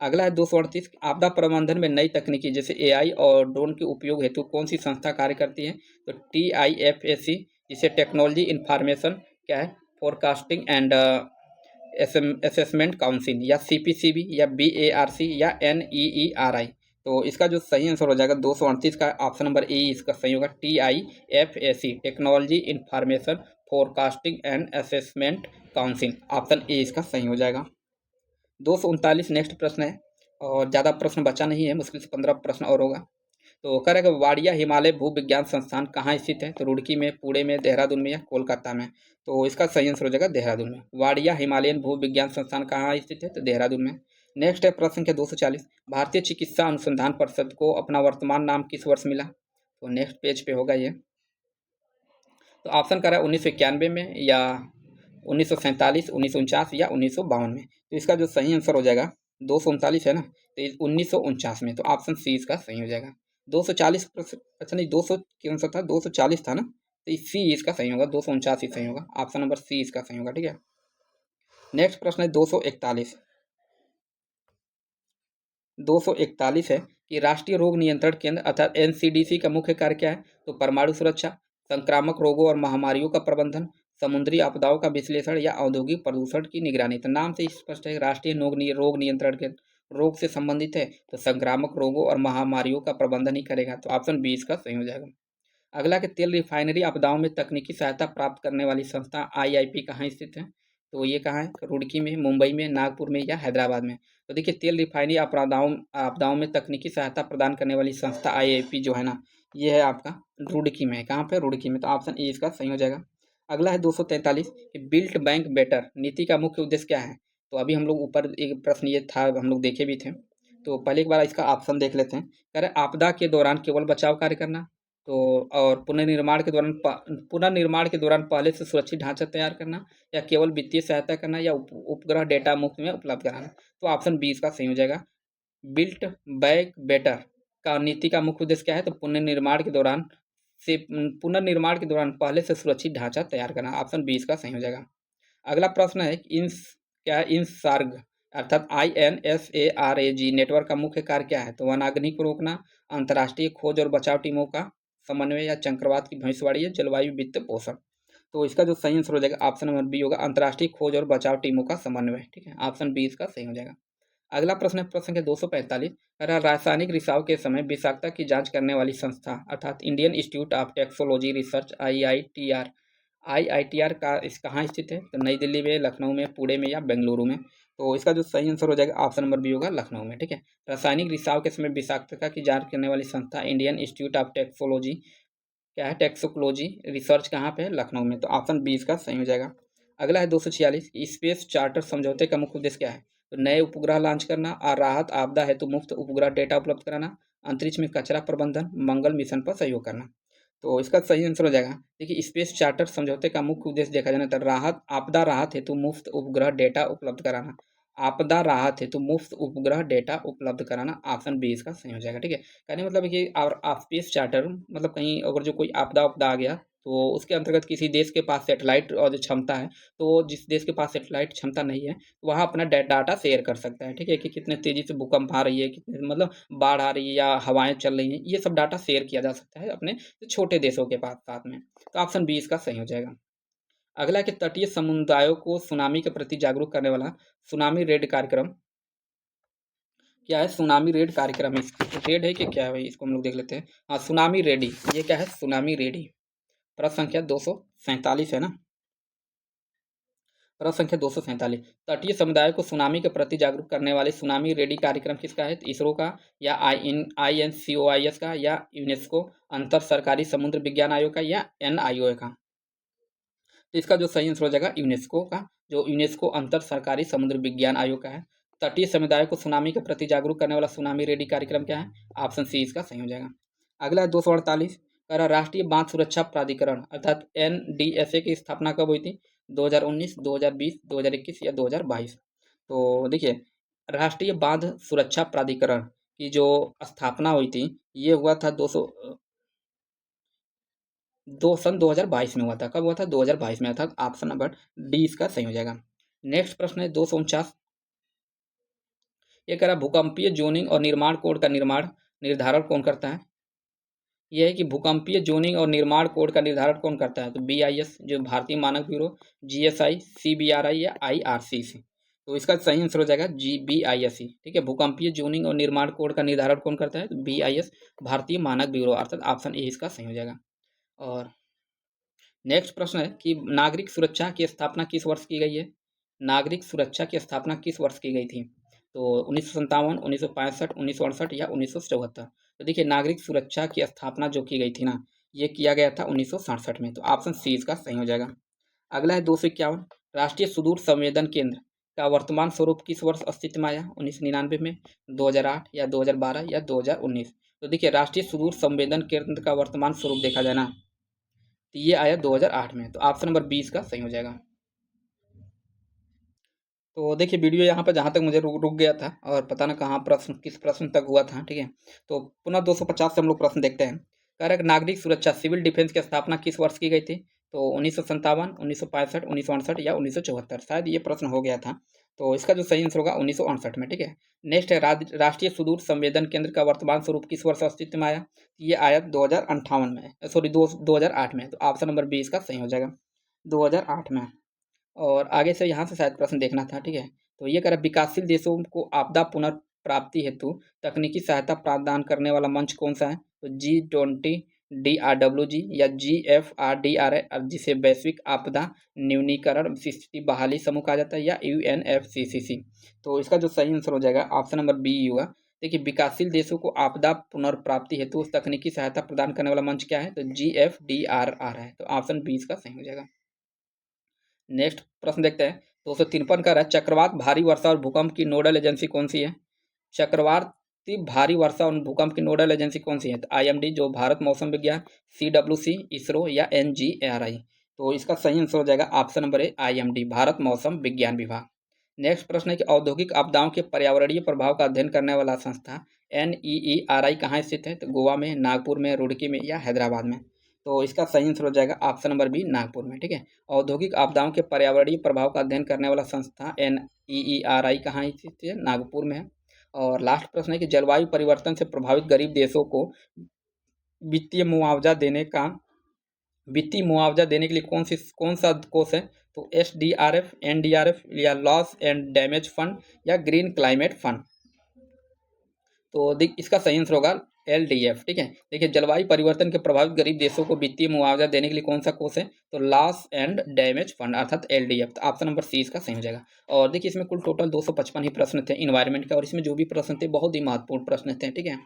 अगला है 238, आपदा प्रबंधन में नई तकनीकी जैसे एआई और ड्रोन के उपयोग हेतु कौन सी संस्था कार्य करती है? तो TIFAC, जिसे टेक्नोलॉजी इंफॉर्मेशन क्या है फोरकास्टिंग एंड असेसमेंट काउंसिल, या CPCB, या BARC, या NEERI? तो इसका जो सही आंसर हो जाएगा 238 का ऑप्शन नंबर ए इसका सही होगा। TIFAC, technology information forecasting and assessment council, option A इसका सही हो जाएगा। 239 नेक्स्ट प्रश्न है, और ज़्यादा प्रश्न बचा नहीं है, मुश्किल से 15 प्रश्न और होगा। तो कह रहा है कि वाडिया हिमालय भूविज्ञान संस्थान कहाँ स्थित है? तो रुड़की में, पुणे में, देहरादून में, या कोलकाता में? तो इसका सही आंसर हो जाएगा देहरादून में। वाडिया हिमालयन भूविज्ञान संस्थान कहाँ स्थित है? तो देहरादून में। नेक्स्ट है प्रश्न संख्या 240, भारतीय चिकित्सा अनुसंधान परिषद को अपना वर्तमान नाम किस वर्ष मिला? तो नेक्स्ट पेज पे होगा ये। तो ऑप्शन कर रहा है 1991 में, या 1947, 1949, या 1952 में? तो इसका जो सही आंसर हो जाएगा 239 है ना, तो 1949 में। तो ऑप्शन सी इसका सही हो जाएगा। 240 अच्छा नहीं, 200 कौन सा था, 240 था ना, तो सी इसका सही होगा, 249 ही सही होगा, ऑप्शन नंबर सी इसका सही होगा। ठीक है, नेक्स्ट प्रश्न है 241। 241 है कि राष्ट्रीय रोग नियंत्रण केंद्र अर्थात NCDC का मुख्य कार्य क्या है? तो परमाणु सुरक्षा, संक्रामक रोगों और महामारियों का प्रबंधन, समुद्री आपदाओं का विश्लेषण, या औद्योगिक प्रदूषण की निगरानी? तो नाम से स्पष्ट है, राष्ट्रीय रोग नियंत्रण केंद्र रोग से संबंधित है, तो संक्रामक रोगों और महामारियों का प्रबंधन ही करेगा। तो ऑप्शन बी इसका सही हो जाएगा। अगला कि तेल रिफाइनरी आपदाओं में तकनीकी सहायता प्राप्त करने वाली संस्था IIP कहाँ स्थित है? तो ये कहाँ है? रुड़की में, मुंबई में, नागपुर में, या हैदराबाद में? तो देखिए, तेल रिफाइनरी आपदाओं में तकनीकी सहायता प्रदान करने वाली संस्था IIP जो है ना, ये है आपका रुड़की में। कहाँ पे? रुड़की में। तो ऑप्शन ए इसका सही हो जाएगा। अगला है 243 कि बिल्ट बैंक बेटर नीति का मुख्य उद्देश्य क्या है? तो अभी हम लोग ऊपर एक प्रश्न ये था, हम लोग देखे भी थे, तो पहले एक बार इसका ऑप्शन देख लेते हैं। कह रहे आपदा के दौरान केवल बचाव कार्य करना, तो और पुनर्निर्माण के दौरान पहले से सुरक्षित ढांचा तैयार करना, या केवल वित्तीय सहायता करना, या उपग्रह डेटा मुफ्त में उपलब्ध कराना? तो ऑप्शन बी इसका सही हो जाएगा। बिल्ट बैक बेटर का नीति का मुख्य उद्देश्य क्या है? तो पुनर्निर्माण के दौरान पहले से सुरक्षित ढांचा तैयार करना, ऑप्शन बी इसका सही हो जाएगा। अगला प्रश्न है क्या है INSARG अर्थात INSARAG नेटवर्क का मुख्य कार्य क्या है? तो वनाग्नि को रोकना, अंतर्राष्ट्रीय खोज और बचाव टीमों का समन्वय, या चक्रवात की भविष्यवाणी, या जलवायु वित्त पोषण? तो इसका जो सही आंसर हो जाएगा ऑप्शन नंबर बी होगा, अंतर्राष्ट्रीय खोज और बचाव टीमों का समन्वय। ठीक है, ऑप्शन बी इसका सही हो जाएगा। अगला प्रश्न है प्रश्न संख्या 245, रासायनिक रिसाव के समय विषाक्तता की जांच करने वाली संस्था अर्थात Indian Institute of toxicology research IITR का इस कहाँ स्थित है? तो नई दिल्ली में, लखनऊ में, पुणे में, या बेंगलुरु में? तो इसका जो सही आंसर हो जाएगा ऑप्शन नंबर बी होगा, लखनऊ में। ठीक है, रासायनिक रिसाव के समय विषाक्तता की जांच करने वाली संस्था इंडियन इंस्टीट्यूट ऑफ टैक्सोलॉजी क्या है, टैक्सोलॉजी रिसर्च कहाँ पे है? लखनऊ में। तो ऑप्शन बी इसका सही हो जाएगा। अगला है 246, स्पेस चार्टर समझौते का मुख्य उद्देश्य क्या है? तो नए उपग्रह लॉन्च करना, और राहत आपदा हेतु मुफ्त उपग्रह डेटा उपलब्ध कराना, अंतरिक्ष में कचरा प्रबंधन, मंगल मिशन पर सहयोग करना? तो इसका सही आंसर हो जाएगा, देखिए, स्पेस चार्टर समझौते का मुख्य उद्देश्य देखा जाए तो आपदा राहत हेतु मुफ्त उपग्रह डेटा उपलब्ध कराना, आपदा राहत हेतु मुफ्त उपग्रह डेटा उपलब्ध कराना, ऑप्शन बी इसका सही हो जाएगा। ठीक है, कहने मतलब कि और स्पेस चार्टर मतलब कहीं अगर जो कोई आपदा आ गया, तो उसके अंतर्गत किसी देश के पास सेटेलाइट और जो क्षमता है, तो जिस देश के पास सेटेलाइट क्षमता नहीं है, वहाँ अपना डाटा शेयर कर सकता है। ठीक है, कि कितने तेजी से भूकंप आ रही है, कितने मतलब बाढ़ आ रही है, या हवाएं चल रही हैं, ये सब डाटा शेयर किया जा सकता है अपने छोटे देशों के पास साथ में। तो ऑप्शन बी इसका सही हो जाएगा। अगला कि तटीय समुदायों को सुनामी के प्रति जागरूक करने वाला सुनामी रेड कार्यक्रम क्या है? सुनामी रेड कार्यक्रम रेड है कि क्या है भाई, इसको हम लोग देख लेते हैं। हाँ, सुनामी रेडी, ये क्या है? Tsunami ready. प्रश्न संख्या 247 है ना, प्रश्न संख्या 247, तटीय समुदाय को सुनामी के प्रति जागरूक करने वाले सुनामी रेडी कार्यक्रम किसका है? तो इसरो का, या INCOIS का, या यूनेस्को अंतर सरकारी समुद्र विज्ञान आयोग का, या NIOA का? तो इसका जो सही आंसर हो जाएगा यूनेस्को का, जो यूनेस्को अंतर सरकारी समुद्र विज्ञान आयोग का है। तटीय समुदाय को सुनामी के प्रति जागरूक करने वाला सुनामी रेडी कार्यक्रम क्या है? ऑप्शन सी इसका सही हो जाएगा। अगला है 248, कह रहा राष्ट्रीय बांध सुरक्षा प्राधिकरण अर्थात NDSA की स्थापना कब हुई थी? 2019, 2020, 2021, या 2022? तो देखिए, राष्ट्रीय बांध सुरक्षा प्राधिकरण की जो स्थापना हुई थी ये हुआ था 2022 में हुआ था। कब हुआ था? 2022 में, अर्थात ऑप्शन नंबर डी इसका सही हो जाएगा। नेक्स्ट प्रश्न है 249। ये कह रहा भूकंपीय जोनिंग और निर्माण कोड का निर्धारण कौन करता है? यह है कि भूकंपीय जोनिंग और निर्माण कोड का निर्धारण कौन करता है? तो BIS जो भारतीय मानक ब्यूरो, GSI, CBRI या IRCC। तो इसका सही आंसर हो जाएगा BIS। ठीक है, भूकंपीय जोनिंग और निर्माण कोड का निर्धारण कौन करता है? तो BIS भारतीय मानक ब्यूरो, अर्थात ऑप्शन ए इसका सही हो जाएगा। और नेक्स्ट प्रश्न है कि नागरिक सुरक्षा की स्थापना किस वर्ष की गई है? नागरिक सुरक्षा की स्थापना किस वर्ष की गई थी? तो 1957, 1965, 1968 या 1974। तो देखिए नागरिक सुरक्षा की स्थापना जो की गई थी ना, ये किया गया था 1967 में। तो ऑप्शन सी इसका सही हो जाएगा। अगला है 251। राष्ट्रीय सुदूर संवेदन केंद्र का वर्तमान स्वरूप किस वर्ष अस्तित्व में आया? 1999 में, 2008 या 2012 या 2019। तो देखिए राष्ट्रीय सुदूर संवेदन केंद्र का वर्तमान स्वरूप देखा जाए ना, तो ये आया 2008 में। तो ऑप्शन नंबर 20 का सही हो जाएगा। तो देखिए वीडियो यहाँ पर जहाँ तक मुझे रुक गया था और पता ना कहाँ प्रश्न किस प्रश्न तक हुआ था। ठीक है, तो पुनः 250 से हम लोग प्रश्न देखते हैं। कह रहे नागरिक सुरक्षा सिविल डिफेंस की स्थापना किस वर्ष की गई थी? तो 1957, 1965, 1968 या 1974। शायद ये प्रश्न हो गया था। तो इसका जो सही आंसर होगा 1968 में। ठीक है, नेक्स्ट है राष्ट्रीय सुदूर संवेदन केंद्र का वर्तमान स्वरूप किस वर्ष अस्तित्व में आया? ये आया 2058 में, सॉरी 2008 में। तो ऑप्शन नंबर 20 का सही हो जाएगा, 2008 में। और आगे से यहाँ से शायद प्रश्न देखना था। ठीक है, तो ये कह रहा विकासशील देशों को आपदा पुनर्प्राप्ति हेतु तकनीकी सहायता प्रदान करने वाला मंच कौन सा है? तो G20, DRWG या GFRDRI, जिसे वैश्विक आपदा न्यूनीकरण स्थिति बहाली समूह कहा जाता है, या UNFCCC। तो इसका जो सही आंसर हो जाएगा ऑप्शन नंबर बी होगा। देखिए विकासशील देशों को आपदा पुनर्प्राप्ति हेतु तकनीकी सहायता प्रदान करने वाला मंच क्या है? तो GFDRR है। तो ऑप्शन बी इसका सही हो जाएगा। नेक्स्ट प्रश्न देखते हैं 253 का है चक्रवात भारी वर्षा और भूकंप की नोडल एजेंसी कौन सी है? चक्रवाती भारी वर्षा और भूकंप की नोडल एजेंसी कौन सी है? तो IMD जो भारत मौसम विज्ञान, CWC, इसरो या NGRI। तो इसका सही आंसर हो जाएगा option number A IMD Bharat मौसम विज्ञान विभाग। नेक्स्ट प्रश्न है कि औद्योगिक आपदाओं के पर्यावरणीय प्रभाव का अध्ययन करने वाला संस्था NEERI कहाँ स्थित है? तो गोवा में, नागपुर में, रुड़की में या हैदराबाद में। तो इसका सही आंसर हो जाएगा ऑप्शन नंबर बी नागपुर में। ठीक है, औद्योगिक आपदाओं के पर्यावरणीय प्रभाव का अध्ययन करने वाला संस्था NEERI कहाँ स्थित है? नागपुर में है। और लास्ट प्रश्न है कि जलवायु परिवर्तन से प्रभावित गरीब देशों को वित्तीय मुआवजा देने के लिए कौन सा कोष है? तो SDRF, NDRF या लॉस एंड डैमेज फंड या ग्रीन क्लाइमेट फंड। तो देख इसका सही आंसर होगा LDF। ठीक है, देखिए जलवायु परिवर्तन के प्रभावित गरीब देशों को वित्तीय मुआवजा देने के लिए कौन सा कोष है? तो लॉस एंड डैमेज फंड, अर्थात LDF। तो ऑप्शन नंबर सी इसका सही हो जाएगा। और देखिए इसमें कुल टोटल 255 ही प्रश्न थे इन्वायरमेंट के, और इसमें जो भी प्रश्न थे बहुत ही महत्वपूर्ण प्रश्न थे। ठीक है,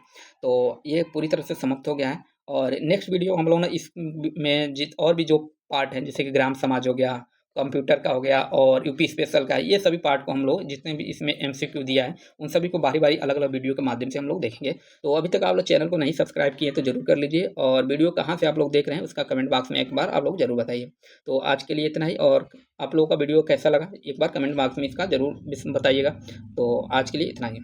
तो ये पूरी तरह से समाप्त हो गया है। और नेक्स्ट वीडियो हम लोग ना इसमें और भी जो पार्ट हैं, जैसे कि ग्राम समाज हो गया, कंप्यूटर का हो गया और यूपी स्पेशल का है, ये सभी पार्ट को हम लोग जितने भी इसमें MCQ दिया है उन सभी को बारी बारी अलग अलग वीडियो के माध्यम से हम लोग देखेंगे। तो अभी तक आप लोग चैनल को नहीं सब्सक्राइब किए तो जरूर कर लीजिए, और वीडियो कहाँ से आप लोग देख रहे हैं उसका कमेंट बॉक्स में एक बार आप लोग जरूर बताइए। तो आज के लिए इतना ही, और आप लोगों का वीडियो कैसा लगा एक बार कमेंट बॉक्स में इसका जरूर बताइएगा। तो आज के लिए इतना ही।